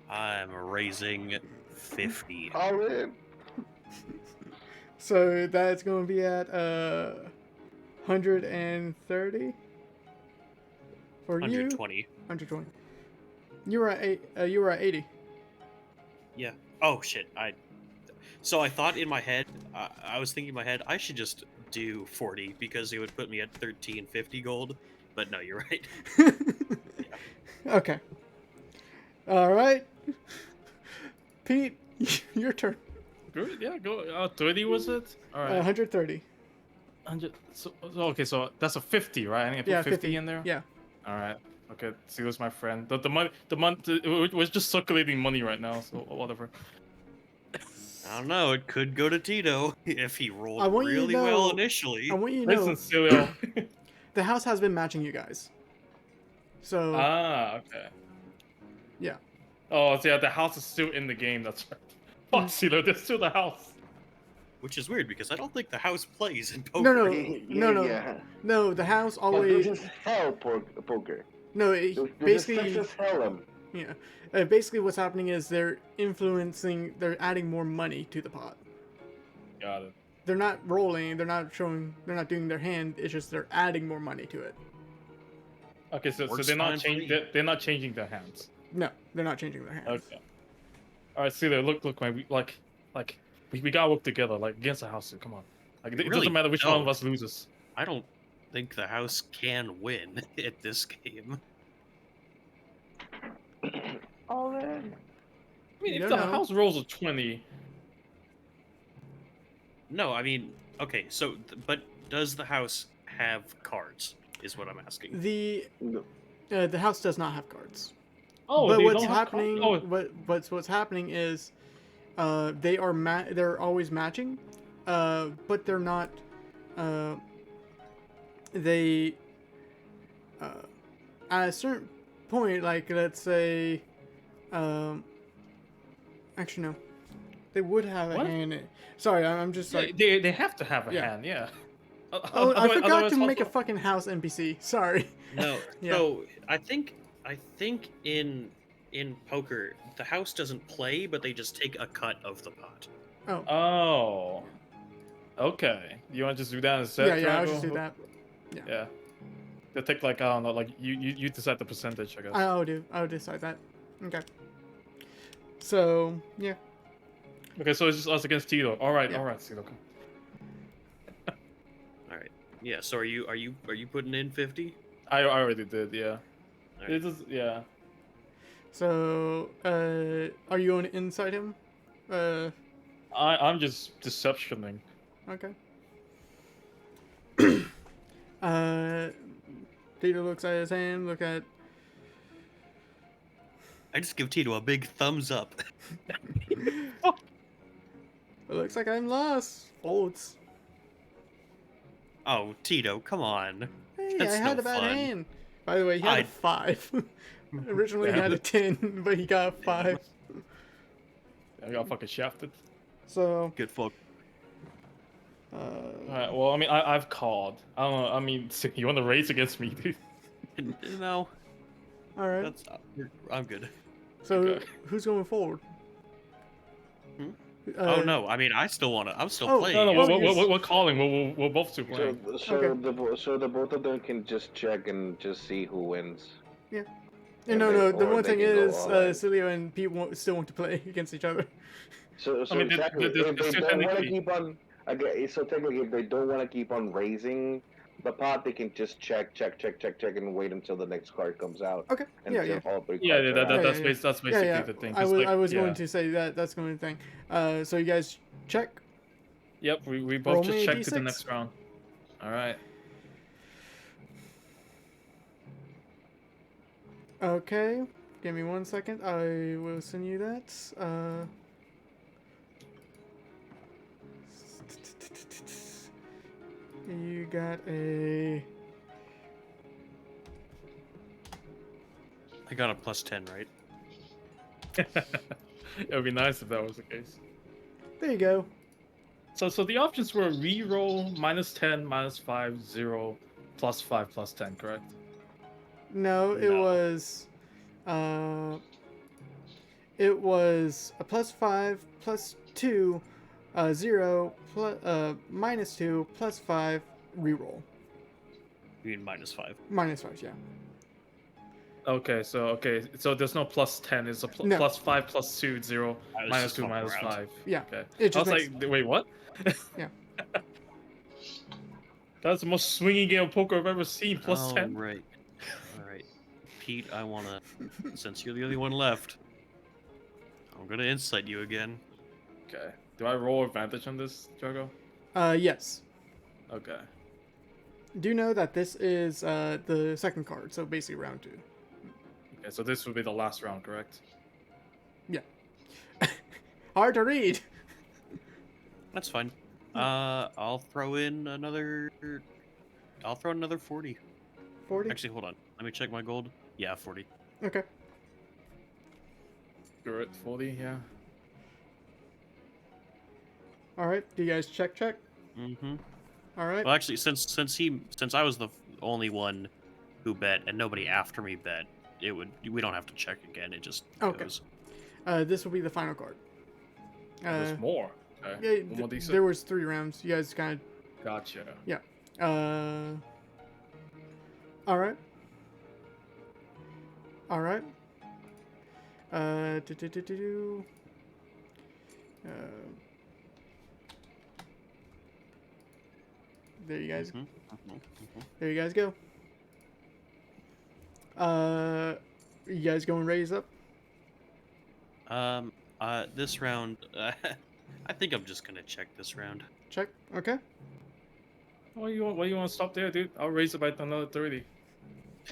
I'm raising 50. All in. So that's going to be at 130 for you. 120. 120. You were at 80. Yeah. Oh shit. So I thought in my head, I was thinking in my head, I should just do 40 because it would put me at 1350 gold. But no, you're right. Okay. All right. Pete, your turn. Good, yeah, go. 30 was it? All right. 130. 100. So okay, so that's a 50, right? I need to put Yeah, 50 in there. Yeah. All right. Okay. See, who's my friend? The money. We're just circulating money right now. So whatever. I don't know. It could go to Tito if he rolled I want you to really well know- initially. I want you to know Listen, Celio. the house has been matching you guys. So Okay. yeah. Oh, so yeah, the house is still in the game. That's right. Fuck, Celio, there's still the house. Which is weird because I don't think the house plays in poker. No, no, Yeah, yeah. no. The house But always. this is hell poker. No, This is basically. Texas hell. Yeah. Basically, what's happening is they're adding more money to the pot. Got it. They're not rolling, they're not doing their hand, it's just they're adding more money to it. Okay, so Works they're not fine for changing. me. They're not changing their hands. No, they're not changing their hands. Okay. All right, Celio, look, man. We gotta work together, like against the house. Come on. Like it Really doesn't matter which one of don't. us loses. I don't think the house can win at this game. All in. I mean, You if don't the know. house rolls a 20, No, I mean, okay, so, but does the house have cards? Is what I'm asking. The No. the house does not have cards. oh, But they what's don't have happening? Oh, What's happening is, they're always matching, but they're not. They at a certain point, like let's say, actually no, they would have a What? hand. Sorry, I'm just yeah, like. they have to have a Yeah. hand, yeah. Oh, I forgot Otherwise, to make a also- fucking house NPC. Sorry. No, Yeah. so I think in poker the house doesn't play, but they just take a cut of the pot. Oh. Okay. You want to just do that instead? Yeah, I'll Drago? just do that. Yeah. They take like I don't know, like you decide the percentage, I guess. I'll decide that. Okay. So yeah. Okay, so it's just us against Tito. All right, Yeah. Tito. Come. All right. Yeah. So are you putting in 50? I already did, yeah. All right. It is, yeah. So are you going to inside him? I'm just deceptioning. Okay. Tito looks at his hand. Look at. I just give Tito a big thumbs up. It looks like I'm lost. Folds. Oh, Tito, come on. Hey, That's I had no a bad fun. hand. By the way, he had a 5. Originally he had a 10, but he got a 5. I got fucking shafted. So, Good folk. Alright, well, I mean, I've called. I don't know, I mean, you want to race against me, dude? No, alright. that's I'm good. So, okay. who's going forward? Hmm? Uh, Oh no, I mean I still want to. I'm still oh, playing. No, no, Oh, yes. we're calling. We're both two So, playing. Okay. so the both of them can just check and just see who wins. Yeah, And no, they- no. The or one they thing can go is, all out. Cilio and Pete still want to play against each other. So I mean, exactly, there's if they still don't want to technically. keep on, so technically, if they don't want to keep on raising the pot, they can just check, and wait until the next card comes out. Okay. Yeah, Until yeah. all three Yeah, cards yeah, are that, out. that's yeah. that's Yeah, basically yeah. the thing. I 'cause, was, like, I was yeah. going to say that. That's going to be the thing. So you guys check. Yep, we Roll both me just a checked to the D6. next round. All right. Okay. Give me 1 second. I will send you that. You got a. I got a +10, right? It would be nice if that was the case. There you go. So the options were reroll, -10, -5, 0, +5, +10, correct? No, it No. was. It was a +5, +2, 0, -2, +5, reroll. You mean -5? -5, yeah. Okay, so there's no +10. It's a No. +5, +2, 0, I was -2, just fucking around. -5. Yeah. Okay. It I just was makes, like, wait, what? Yeah. That's the most swinging game of poker I've ever seen. +10. Right. All right, Pete. I wanna. Since you're the only one left, I'm gonna insight you again. Okay. Do I roll advantage on this, Jogo? yes. Okay. Do know that this is the second card, so basically round 2. Okay, so this would be the last round, correct? Hard to read. That's fine. I'll throw in another. I'll throw in another 40. 40. Actually, hold on. Let me check my gold. Yeah, 40. Okay. You're at 40, yeah. All right. Do you guys check? Mm-hmm. All right. Well, actually, since I was the only one who bet and nobody after me bet, we don't have to check again. It just Okay. goes. This will be the final card. There's more. Okay. Yeah, One more D6. there was 3 rounds. You guys kind Gotcha. of. All right. All right. There you guys. There you guys go. You guys going raise up? This round, I think I'm just gonna check this round. Check. Okay. Why you want to stop there, dude? I'll raise it by another 30.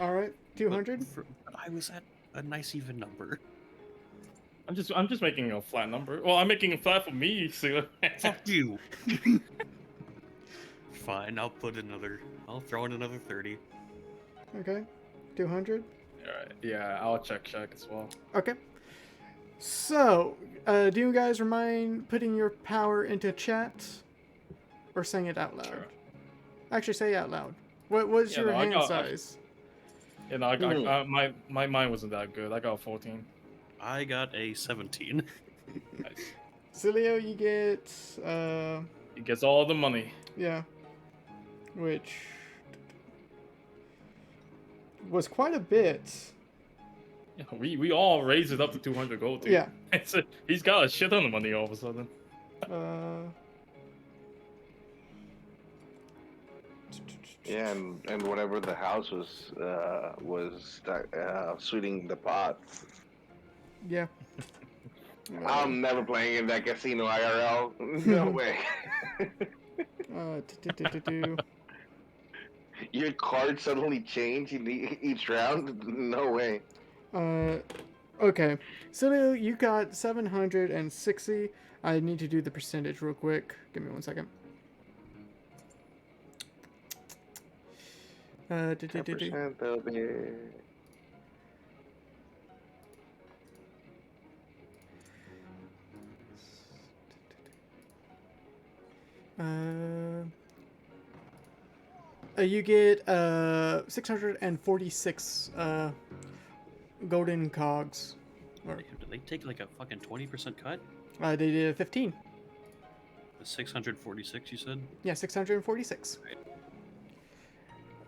All right. 200. But I was at a nice even number. I'm just making a flat number. Well, I'm making a flat for me, so Fuck you. Fine, I'll throw in another 30. Okay. 200. Alright, yeah, I'll check as well. Okay. So, do you guys mind putting your power into chat, or saying it out loud? Sure. Actually, say it out loud. What's Yeah, your no, I hand got- size? You know, my mind wasn't that good. I got 14. I got a 17. Nice. Cilio, you get He gets all the money. yeah, which was quite a bit. Yeah, we all raised it up to 200 gold, dude. Yeah. He's got a shit ton of money all of a sudden. Yeah, and whatever the house was suiting the pot. Yeah. I'm never playing in that casino IRL. No way. Do. Your cards suddenly change in each round. No way. Okay, so you got 760. I need to do the percentage real quick. Give me 1 second. Do, do, do, do. 10% of it. You get 646 golden cogs. Or Damn, did they take like a fucking 20% cut? they did 15. The 646, you said? Yeah, 646.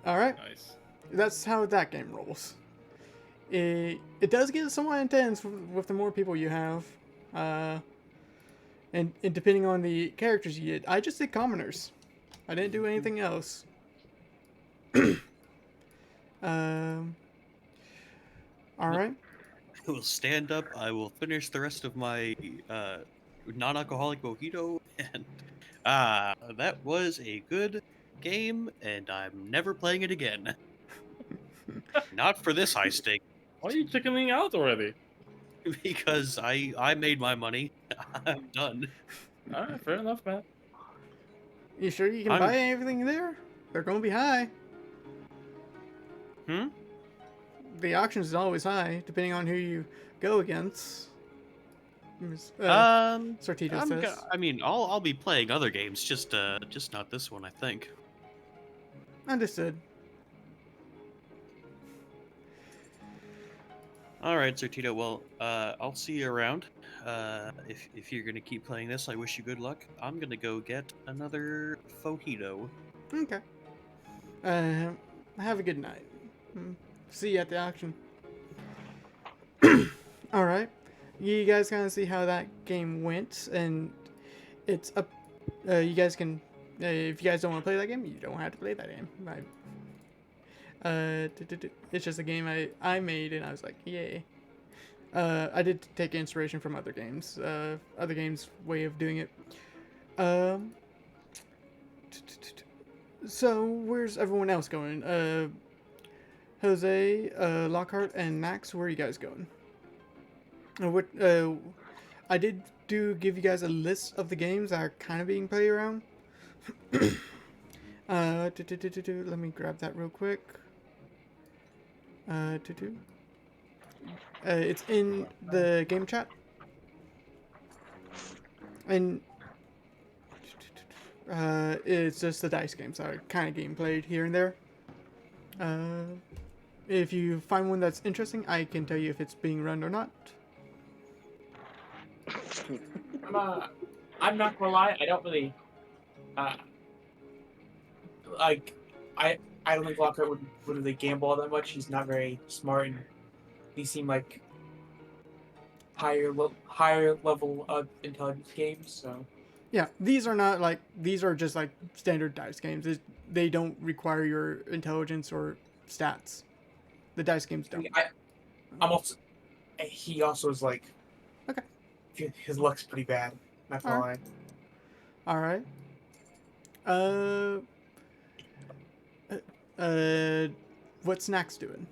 All right, Nice. that's how that game rolls. It does get somewhat intense with the more people you have, and depending on the characters you get. I just did commoners. I didn't do anything else. Um. All right. I will stand up. I will finish the rest of my non-alcoholic mojito, and that was a good game, and I'm never playing it again. Not for this high stake, Why are you chickening out already? because I made my money. I'm done. Alright, fair enough, man. You sure you can I'm- buy everything there? They're gonna be high. Hmm. The auctions is always high, depending on who you go against. Sortito I'm says. I mean, I'll be playing other games, just not this one, I think. Understood. All right, Zertito. Well, I'll see you around. If you're gonna keep playing this, I wish you good luck. I'm gonna go get another fojito. Okay. Have a good night. See you at the auction. All right. You guys kind of see how that game went, and it's up. You guys can, if you guys don't want to play that game, you don't have to play that game. It's just a game I made, and I was like, yay. I did take inspiration from other games. Other games' way of doing it. So where's everyone else going? Jose, Lockhart, and Max. Where are you guys going? What? I did give you guys a list of the games that are kind of being played around. Let me grab that real quick. It's in the game chat. And it's just the dice games that are kind of getting played here and there. If you find one that's interesting, I can tell you if it's being run or not. I'm not gonna lie. I don't really like. I don't think Lockhart would really gamble all that much. He's not very smart, and these seem like higher level of intelligence games. So Yeah, these are just like standard dice games. They don't require your intelligence or stats. The dice games don't. I'm also. He also is like. Okay. His luck's pretty bad. Not gonna lie. All right. What's Nax doing?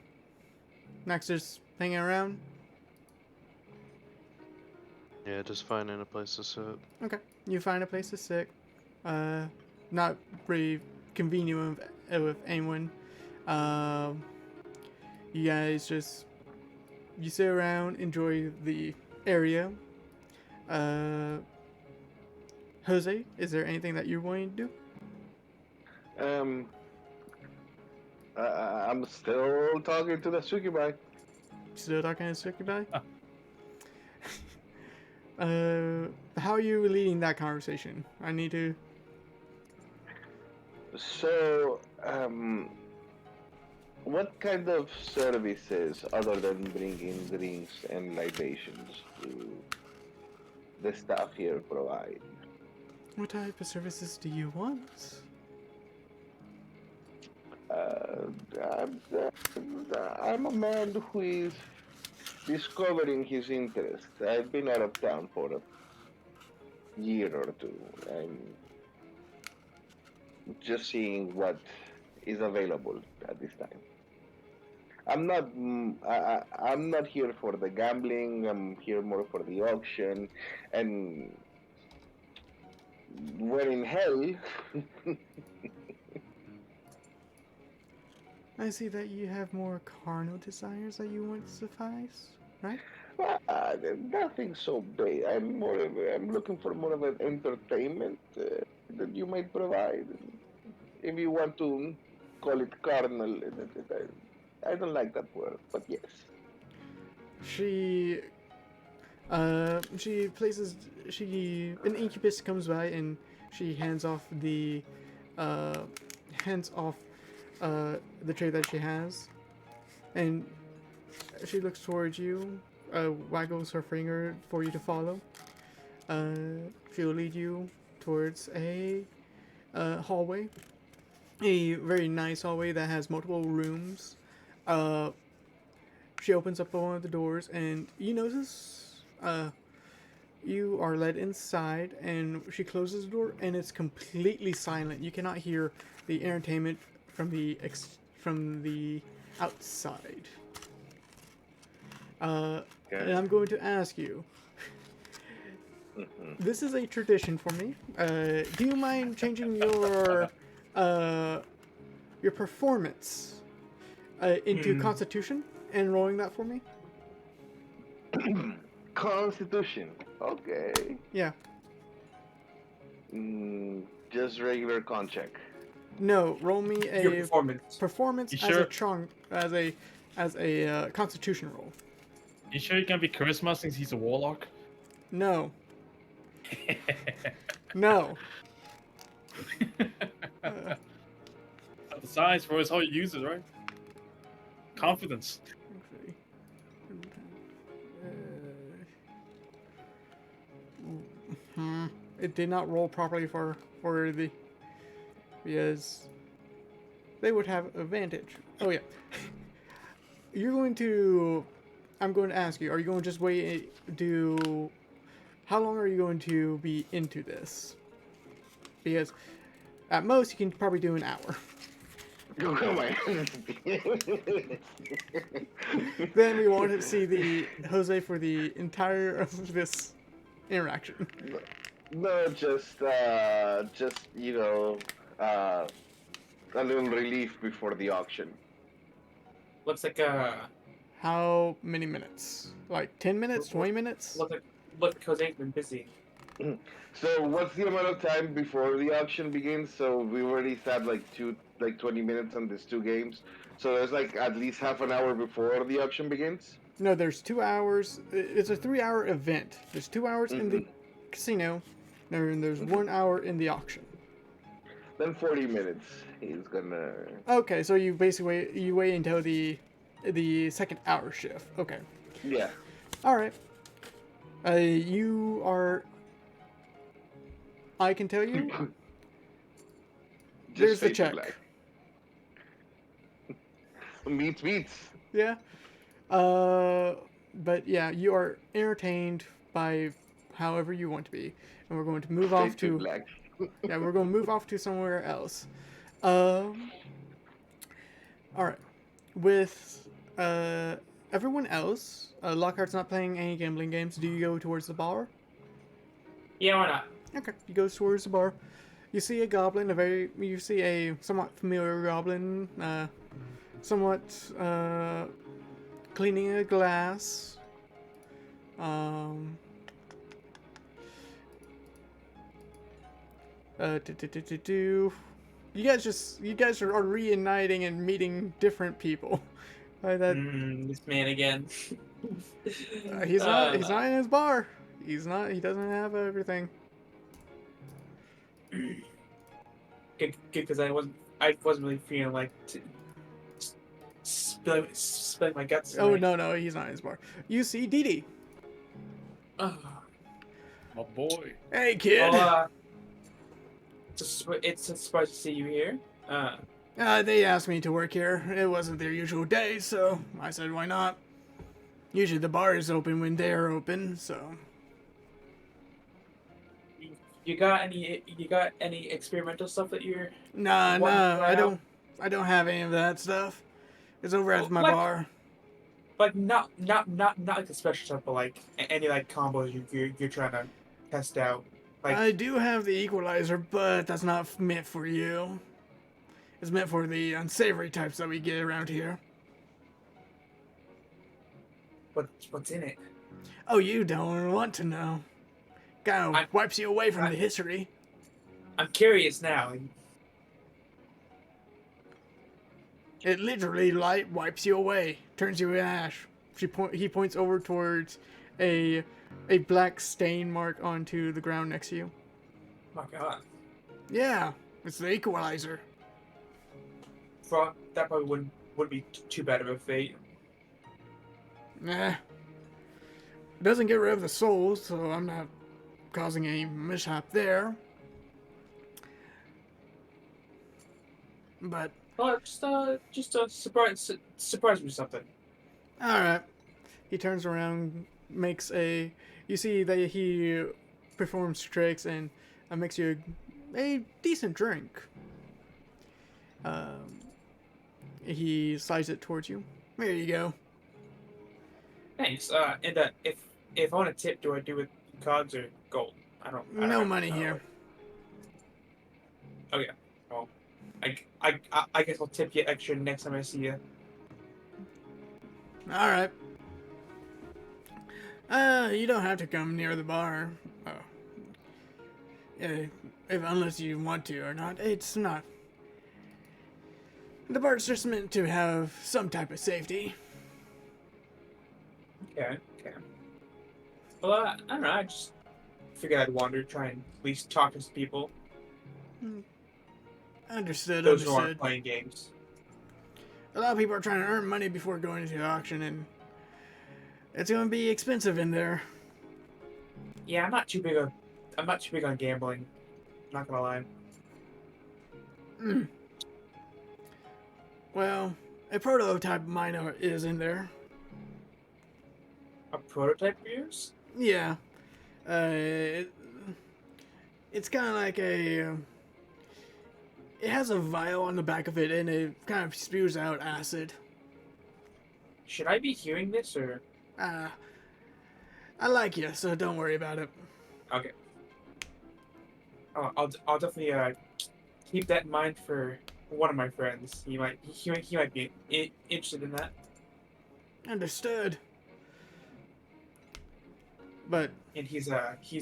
Nax just hanging around? Yeah, just finding a place to sit. Okay. You find a place to sit. Not very convenient with anyone. You guys just you sit around, enjoy the area. Jose, is there anything that you're wanting to do? I'm still talking to the Sukibai. Still talking to Sukibai? How are you leading that conversation? I need to. So, what kind of services, other than bringing drinks and libations, do the staff here provide? What type of services do you want? I'm a man who is discovering his interest. I've been out of town for a year or two. I'm just seeing what is available at this time. I'm not. I'm not here for the gambling. I'm here more for the auction, and when in hell, I see that you have more carnal desires that you want to suffice, right? nothing so big. I'm looking for more of an entertainment that you might provide. If you want to call it carnal, I don't like that word, but yes. She she places she an incubus comes by and she uh hands off the tray that she has, and she looks towards you, waggles her finger for you to follow. uh she'll lead you towards a hallway, a very nice hallway that has multiple rooms. uh she opens up one of the doors and you notice you are led inside, and she closes the door, and it's completely silent. You cannot hear the entertainment from the outside. And Okay. I'm going to ask you. Mhm. This is a tradition for me. Do you mind changing uh, your performance into Hmm. Constitution and rolling that for me? Constitution. Okay. Yeah. Just regular con check. No, roll me Your a performance. performance You as a sure? chunk as a Constitution roll. You sure you can be charisma since he's a warlock? No. No. Not the size, bro. It's how you use it, right? Confidence. Actually, it did not roll properly for the because they would have advantage. Oh yeah. You're going to. I'm going to ask you. Are you going to just wait? Do. How long are you going to be into this? Because at most you can probably do an hour. Come on. Then we won't see the Jose for the entire of this interaction. No, just a little relief before the auction. Looks like How many minutes? Like 10 minutes? 20 minutes? look like Jose's been busy. So, what's the amount of time before the auction begins? So we already had like 20 minutes on these two games. So there's like at least half an hour before the auction begins. No, there's 2 hours. It's a 3 hour event. There's 2 hours in the Hmm. casino, and there's 1 hour in the auction. Then 40 minutes. He's gonna. Okay, so you basically you wait until the second hour shift. Okay, Yeah. all right. You are. I can tell you. Just There's the fade to check. black. Meets. Yeah. But yeah, you are entertained by however you want to be, and we're going to move off Fade to to black. yeah, we're going to move off to somewhere else. Um. All right. With everyone else, Lockhart's not playing any gambling games. Do you go towards the bar? Yeah, why not? Okay, you go towards the bar. You see a goblin, you see a somewhat familiar goblin, somewhat cleaning a glass. Um, You guys are reuniting and meeting different people. That This man again. he's not in his bar. He's not. He doesn't have everything. Good, because I wasn't really feeling like spilling my guts. Oh tonight. no, he's not in his bar. You see Dee Dee. Oh. My boy. Hey kid. Well, it's a surprise to see you here. They asked me to work here. It wasn't their usual day, so I said why not. Usually the bar is open when they're open, so. You got any experimental stuff that you're Nah, wanting to no, try out? I don't have any of that stuff. It's over at my Like- bar. Like not like the special stuff, but like any like combos you're trying to test out. Like I do have the equalizer, but that's not meant for you. It's meant for the unsavory types that we get around here. what's in it? Oh, you don't want to know. Kind of wipes you away from the history. I'm curious now. It literally light wipes you away, turns you in ash. He points over towards a black stain mark onto the ground next to you. Oh my god. Yeah, it's the equalizer. That probably wouldn't be too bad of a fate. Nah. It doesn't get rid of the souls, so I'm not causing any mishap there. But Oh, just surprise me with something. alright. He turns around, makes a... You see that he performs tricks and makes you a decent drink. He slides it towards you. There you go. Thanks. And if I want a tip, do I do it in cards or gold? I don't No know. money here. Okay. Well, I guess I'll tip you extra next time I see you. Alright. You don't have to come near the bar. Oh. Unless you want to or not. It's not. The bar's just meant to have some type of safety. Okay. Well, I don't know. I just figured I'd wander, try and at least talk to some people. Understood, Those who understood. aren't playing games. A lot of people are trying to earn money before going to the auction, and it's going to be expensive in there. Yeah, I'm not too big on gambling. Not gonna lie. Well, a prototype of mine is in there. A prototype of yours? Yeah. It's kind of like a... It has a vial on the back of it, and it kind of spews out acid. Should I be hearing this or? I like you, so don't worry about it. Okay. I'll definitely keep that in mind for one of my friends. He might be interested in that. Understood. But And he's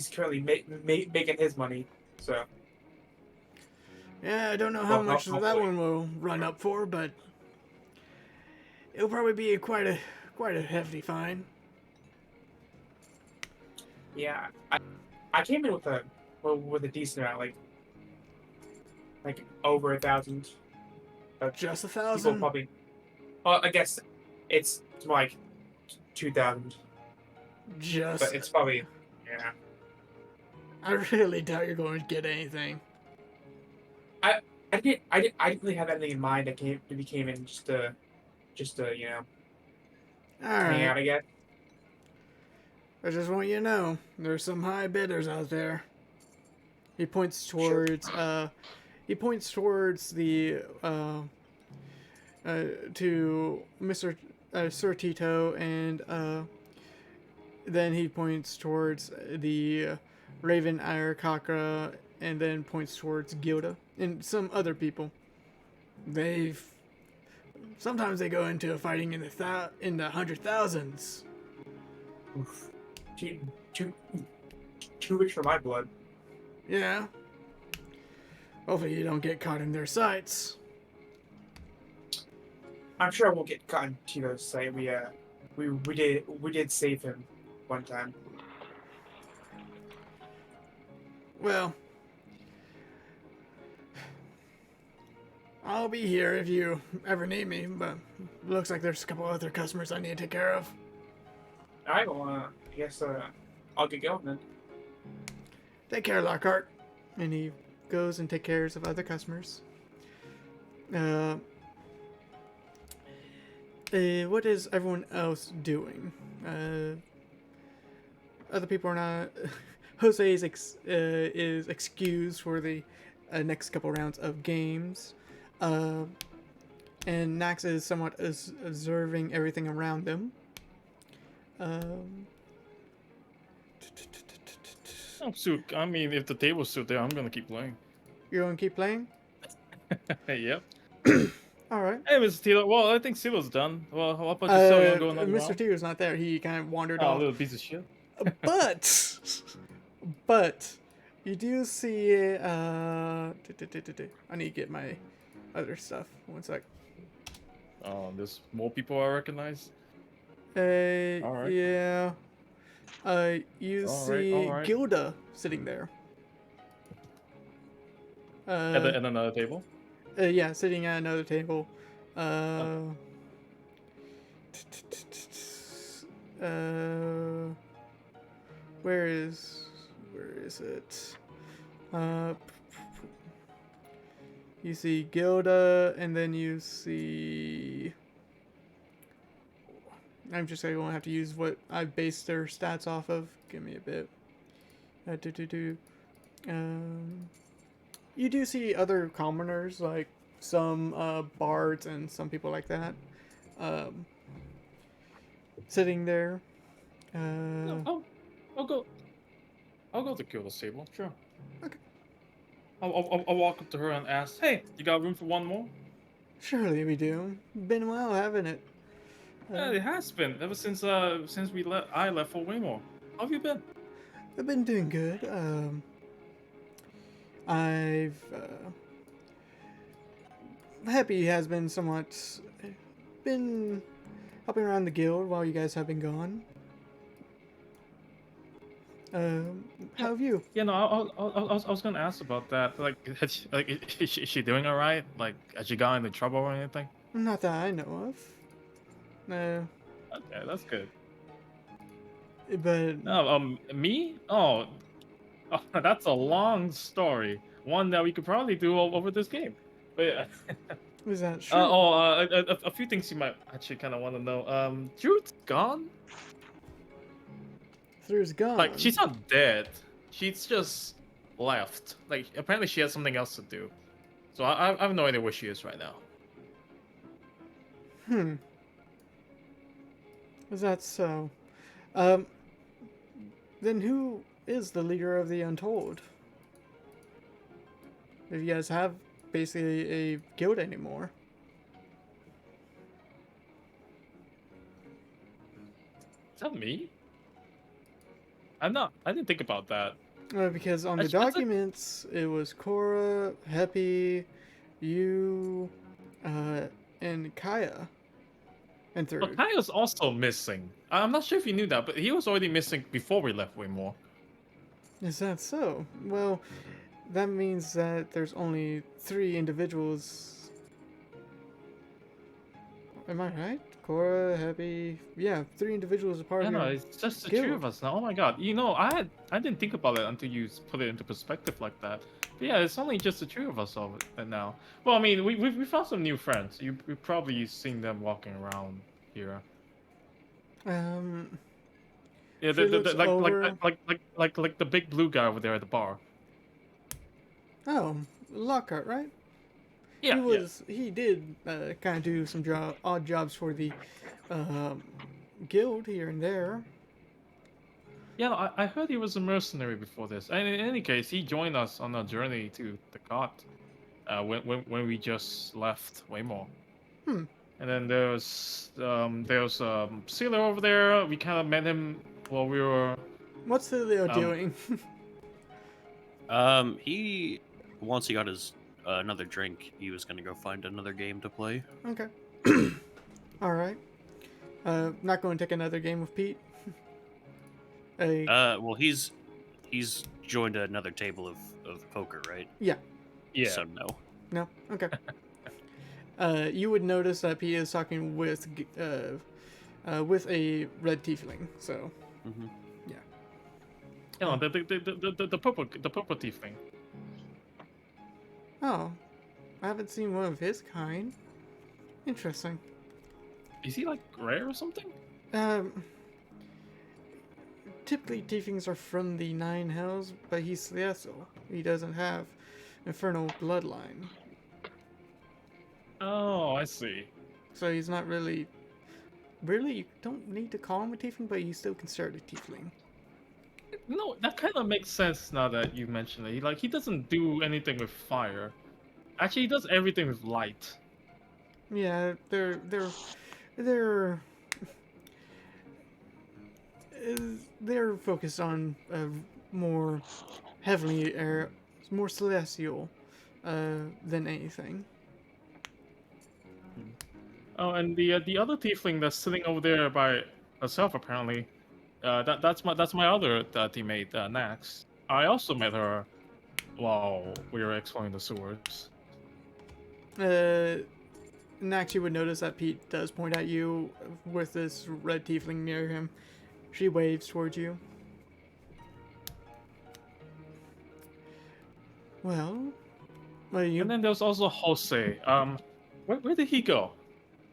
currently making his money. So yeah, I don't know how much that hopefully. one will run up for, but it'll probably be quite a hefty fine. yeah, I came in with a decent amount, like over 1,000. Just People 1,000? probably. Well, I guess it's more like 2,000, Just. but it's probably yeah. I really doubt you're going to get anything. I didn't really have anything in mind. I came in just to you know hang out. Alright. I guess. I just want you to know, there's some high bidders out there. He points towards, the, to Mr. Sir Tito, and, then he points towards the Raven Arakakra, and then points towards Gilda, and some other people. Sometimes they go into fighting in the 100,000s. Oof. Too rich for my blood. Yeah. Hopefully you don't get caught in their sights. I'm sure I won't get caught in Tito's sight. We did save him one time. Well, I'll be here if you ever need me, but looks like there's a couple other customers I need to take care of. All right, well, I guess I'll get going then. Take care, Lockhart. And he goes and takes care of other customers. What is everyone else doing? Other people are not... Jose is excused for the next couple rounds of games. and Nax is somewhat observing everything around them. Um, Oh, shoot. I mean, if the table's still there, I'm gonna keep playing. you're gonna keep playing? Yep. All right. Hey, Mr. Tilo. Well, I think Silo's done. Well, how about yourself? You wanna go another Mr. round? T was not there. He kind of wandered Oh, off. little piece of shit. But you do see. I need to get my other stuff. One sec. Oh, there's more people I recognize. Alright. Yeah. You see alright. Gilda sitting there. At another table. Yeah, sitting at another table. Where is it? You see Gilda, and then you see. I'm just going to have to use what I based their stats off of. Give me a bit. You do see other commoners, like some bards and some people like that, sitting there. No, I'll go to Gilda's table. Sure. Okay. I'll walk up to her and ask, "Hey, you got room for one more?" Surely we do. Been a while, haven't it? Yeah, it has been ever since I left for Waymore. How have you been? I've been doing good. I've Happy has been somewhat been helping around the guild while you guys have been gone. How have you? Yeah, no, I was gonna ask about that. Like, is she doing all right? Like, has she gotten into trouble or anything? Not that I know of. Okay, that's good. But No, me? Oh, that's a long story. One that we could probably do over this game. But yeah. is that true? A few things you might actually kind of want to know. Truth's gone. Thru's gone. Like, she's not dead. She's just left. Like, apparently she has something else to do. So I have no idea where she is right now. Is that so? Then who is the leader of the Untold? If you guys have basically a guild anymore. Is that me? I didn't think about that. Because on the That's a- documents, it was Cora, Happy, you, and Kaya. And Thru. But Kaya's also missing. I'm not sure if you knew that, but he was already missing before we left Waymore. Is that so? Well, that means that there's only 3 individuals. Am I right? Cora, Happy. Yeah, 3 individuals are part Yeah, of no, your it's just the guild. 2 of us now. Oh my god. You know, I didn't think about it until you put it into perspective like that. But yeah, it's only just the 2 of us over now. Well, I mean, we found some new friends. You've probably seen them walking around here. Yeah, She looks over. like the big blue guy over there at the bar. Oh, Lockhart, right? Yeah, He did kind of do some odd jobs for the guild here and there. Yeah, no, I heard he was a mercenary before this. And in any case, he joined us on our journey to the cot when we just left Waymore. And then there's Sailor over there. We kind of met him while we were. What's Leo doing? He once he got his another drink, he was gonna go find another game to play. Okay. All right. Not going to take another game with Pete. Well, he's joined another table of poker, right? Yeah. Yeah. So no. No. Okay. You would notice that Pete is talking with a red tiefling. So. Mm-hmm. Yeah. You know, the purple thief thing. Oh, I haven't seen one of his kind. Interesting. Is he like rare or something? Typically tieflings are from the 9 hells, but he's celestial. He doesn't have infernal bloodline. Oh, I see. So he's not really. Really, you don't need to call him a tiefling, but you still consider it a tiefling. No, that kind of makes sense now that you mention it. He doesn't do anything with fire. Actually, he does everything with light. Yeah, they're they're focused on more heavenly air, more celestial than anything. Oh, and the other tiefling that's sitting over there by herself apparently. That's my other teammate, Nax. I also met her while we were exploring the sewers. Next, you would notice that Pete does point at you with this red tiefling near him. She waves towards you. Well, you. And then there's also Jose. Where did he go?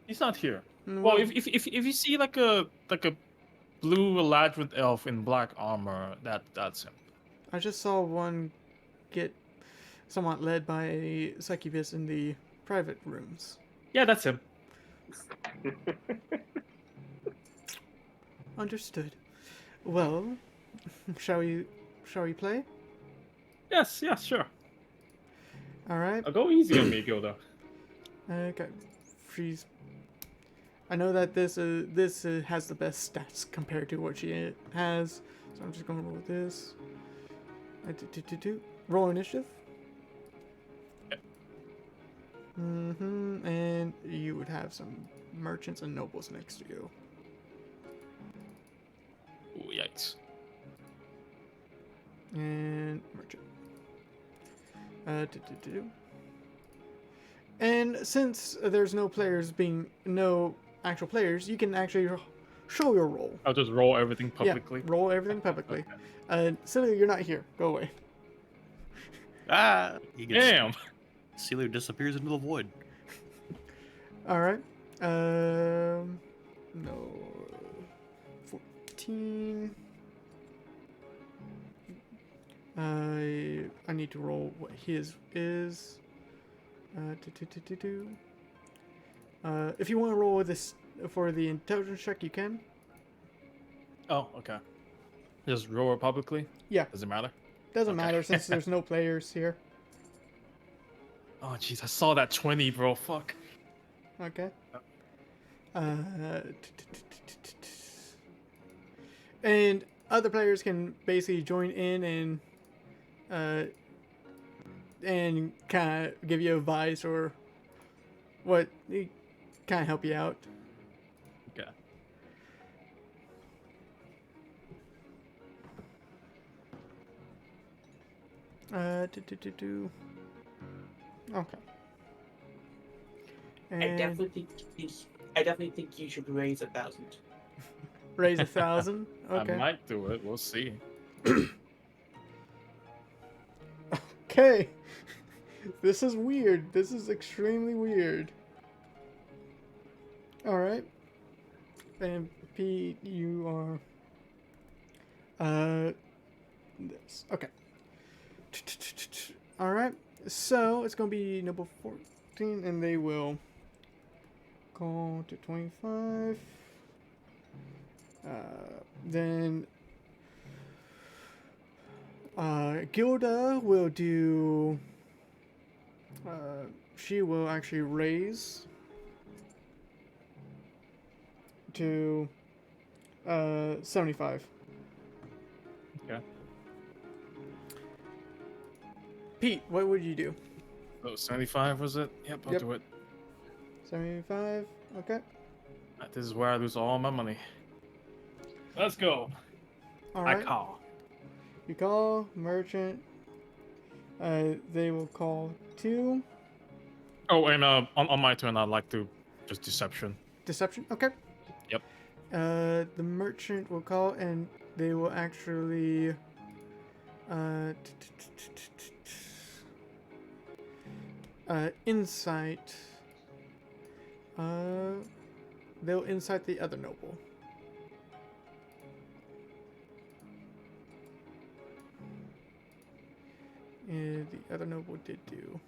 He's not here. Well, if you see like a blue elaborate elf in black armor, that's him. I just saw one get somewhat led by a succubus in the private rooms. Yeah, that's him. Understood. Well, shall we play? Yes, sure. All right. Go easy on me, Gilda. Okay. She's. I know that this has the best stats compared to what she has, so I'm just gonna roll with this. Roll initiative. And you would have some merchants and nobles next to you. Ooh, yikes. And merchant. And since there's no actual players, you can actually show your roll. I'll just roll everything publicly. Yeah, roll everything publicly. Celia, you're not here. Go away. Ah! Damn! Celia disappears into the void. All right. No. 14. I need to roll what his is. If you want to roll this for the intelligence check, you can. Oh, okay. Just roll it publicly? Yeah. Does it matter? Doesn't Okay. matter since there's no players here. Oh, jeez, I saw that 20, bro. Fuck. Okay. And other players can basically join in and kind of give you advice or what kind of help you out. Okay. Okay. I And definitely think you should raise 1,000. raise 1,000. Okay. I might do it. We'll see. Okay. This is weird. This is extremely weird. Alright. And Pete, you are this. Okay. Alright. So it's gonna be number 14 and they will go to 25. Then Gilda will do. She will actually raise to 75. Okay. Pete, what would you do? Oh, 75 was it? Yep, I'll Yep. do it. 75. Okay. This is where I lose all my money. Let's go. All I right. call. You call merchant. They will call 2. Oh, and on my turn, I'd like to just deception. Deception. Okay. Yep. The merchant will call and they will actually. Insight. They'll insight the other noble. And the other noble did do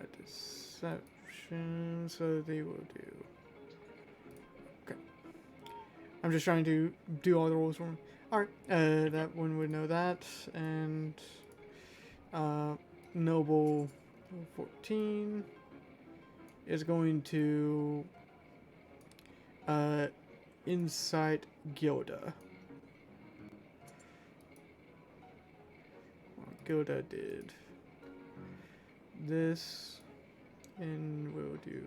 a deception. action, so they will do. Okay. I'm just trying to do all the rules for them. Alright, that one would know that, and Noble 14 is going to incite Gilda. Well, Gilda did this, and we'll do.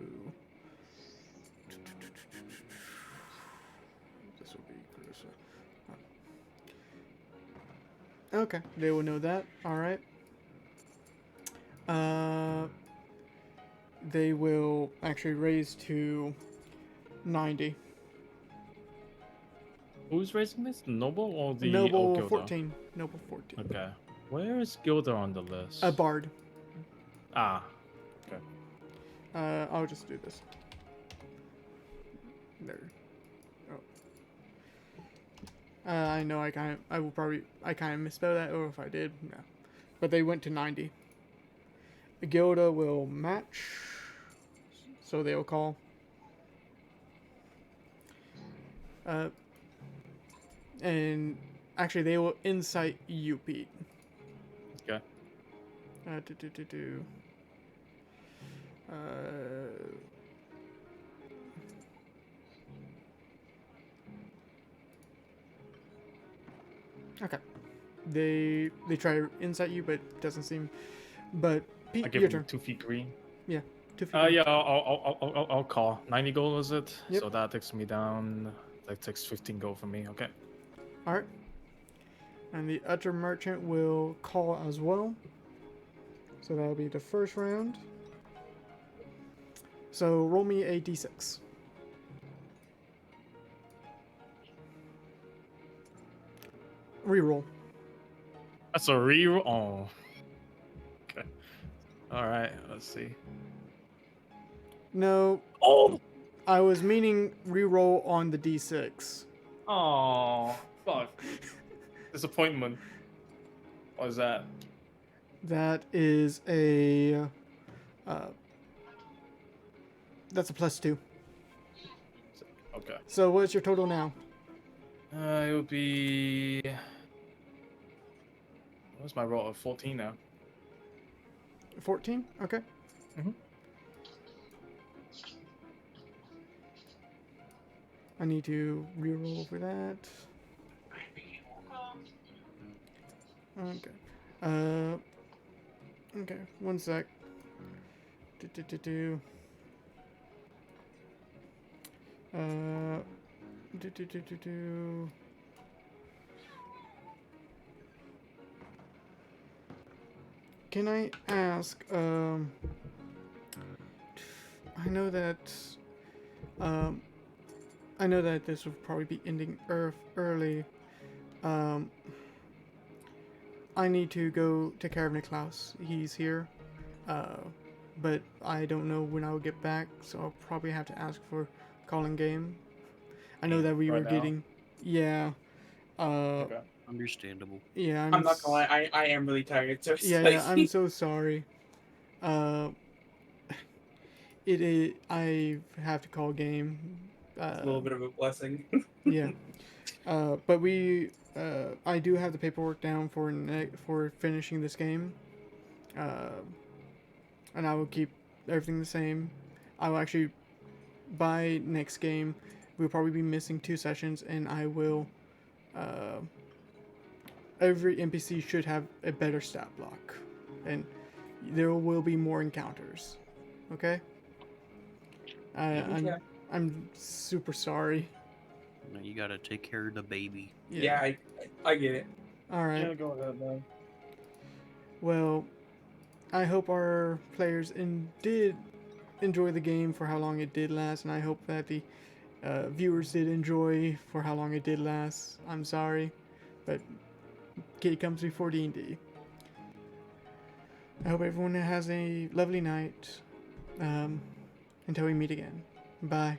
This will be Carissa. Okay, they will know that. All right. They will actually raise to 90. Who's raising this? Noble or the Noble Gilda? 14. Noble 14. Okay. Where is Gilda on the list? A bard. Ah. Okay. I'll just do this. There. Oh. I know I kind of misspelled that, or if I did, no. But they went to 90. Gilda will match, so they'll call. And actually, they will incite you, Pete. Okay. Okay. They try to incite you, but it doesn't seem. But Pete, I give your him turn. 2 feet green. 2 feet. Yeah, I'll call. 90 gold is it? Yep. So that takes me down. That takes 15 gold from me. Okay. All right. And the utter merchant will call as well. So that'll be the first round. So roll me a d6. Reroll. That's a reroll. Oh. Okay. All right. Let's see. No, Oh. I was meaning reroll on the d6. Oh. Fuck. Disappointment. What is that? That is a. That's a +2. Okay. So what's your total now? It would be. What's my roll? 14 now. 14? Okay. Mhm. I need to reroll for that. Okay. Okay. 1 sec. Do. Do. Can I ask? I know that. I know that this will probably be ending early. I need to go take care of Niklaus. He's here. But I don't know when I'll get back, so I'll probably have to ask for calling game. I know that we Right were now? getting. Yeah. Okay. Understandable. Yeah. I'm not gonna lie, I am really tired. So it's Yeah, like, yeah, I'm so sorry. It is. I have to call game. it's a little bit of a blessing. Yeah. But we. I do have the paperwork down for for finishing this game. And I will keep everything the same. I will actually. By next game, we'll probably be missing 2 sessions, and I will. Every NPC should have a better stat block, and there will be more encounters. Okay. I'm super sorry. Now you gotta take care of the baby. Yeah, I get it. All right. Yeah, go ahead, man. Well, I hope our players did enjoy the game for how long it did last, and I hope that the viewers did enjoy for how long it did last. I'm sorry, but K comes before D&D. I hope everyone has a lovely night. Until we meet again. Bye.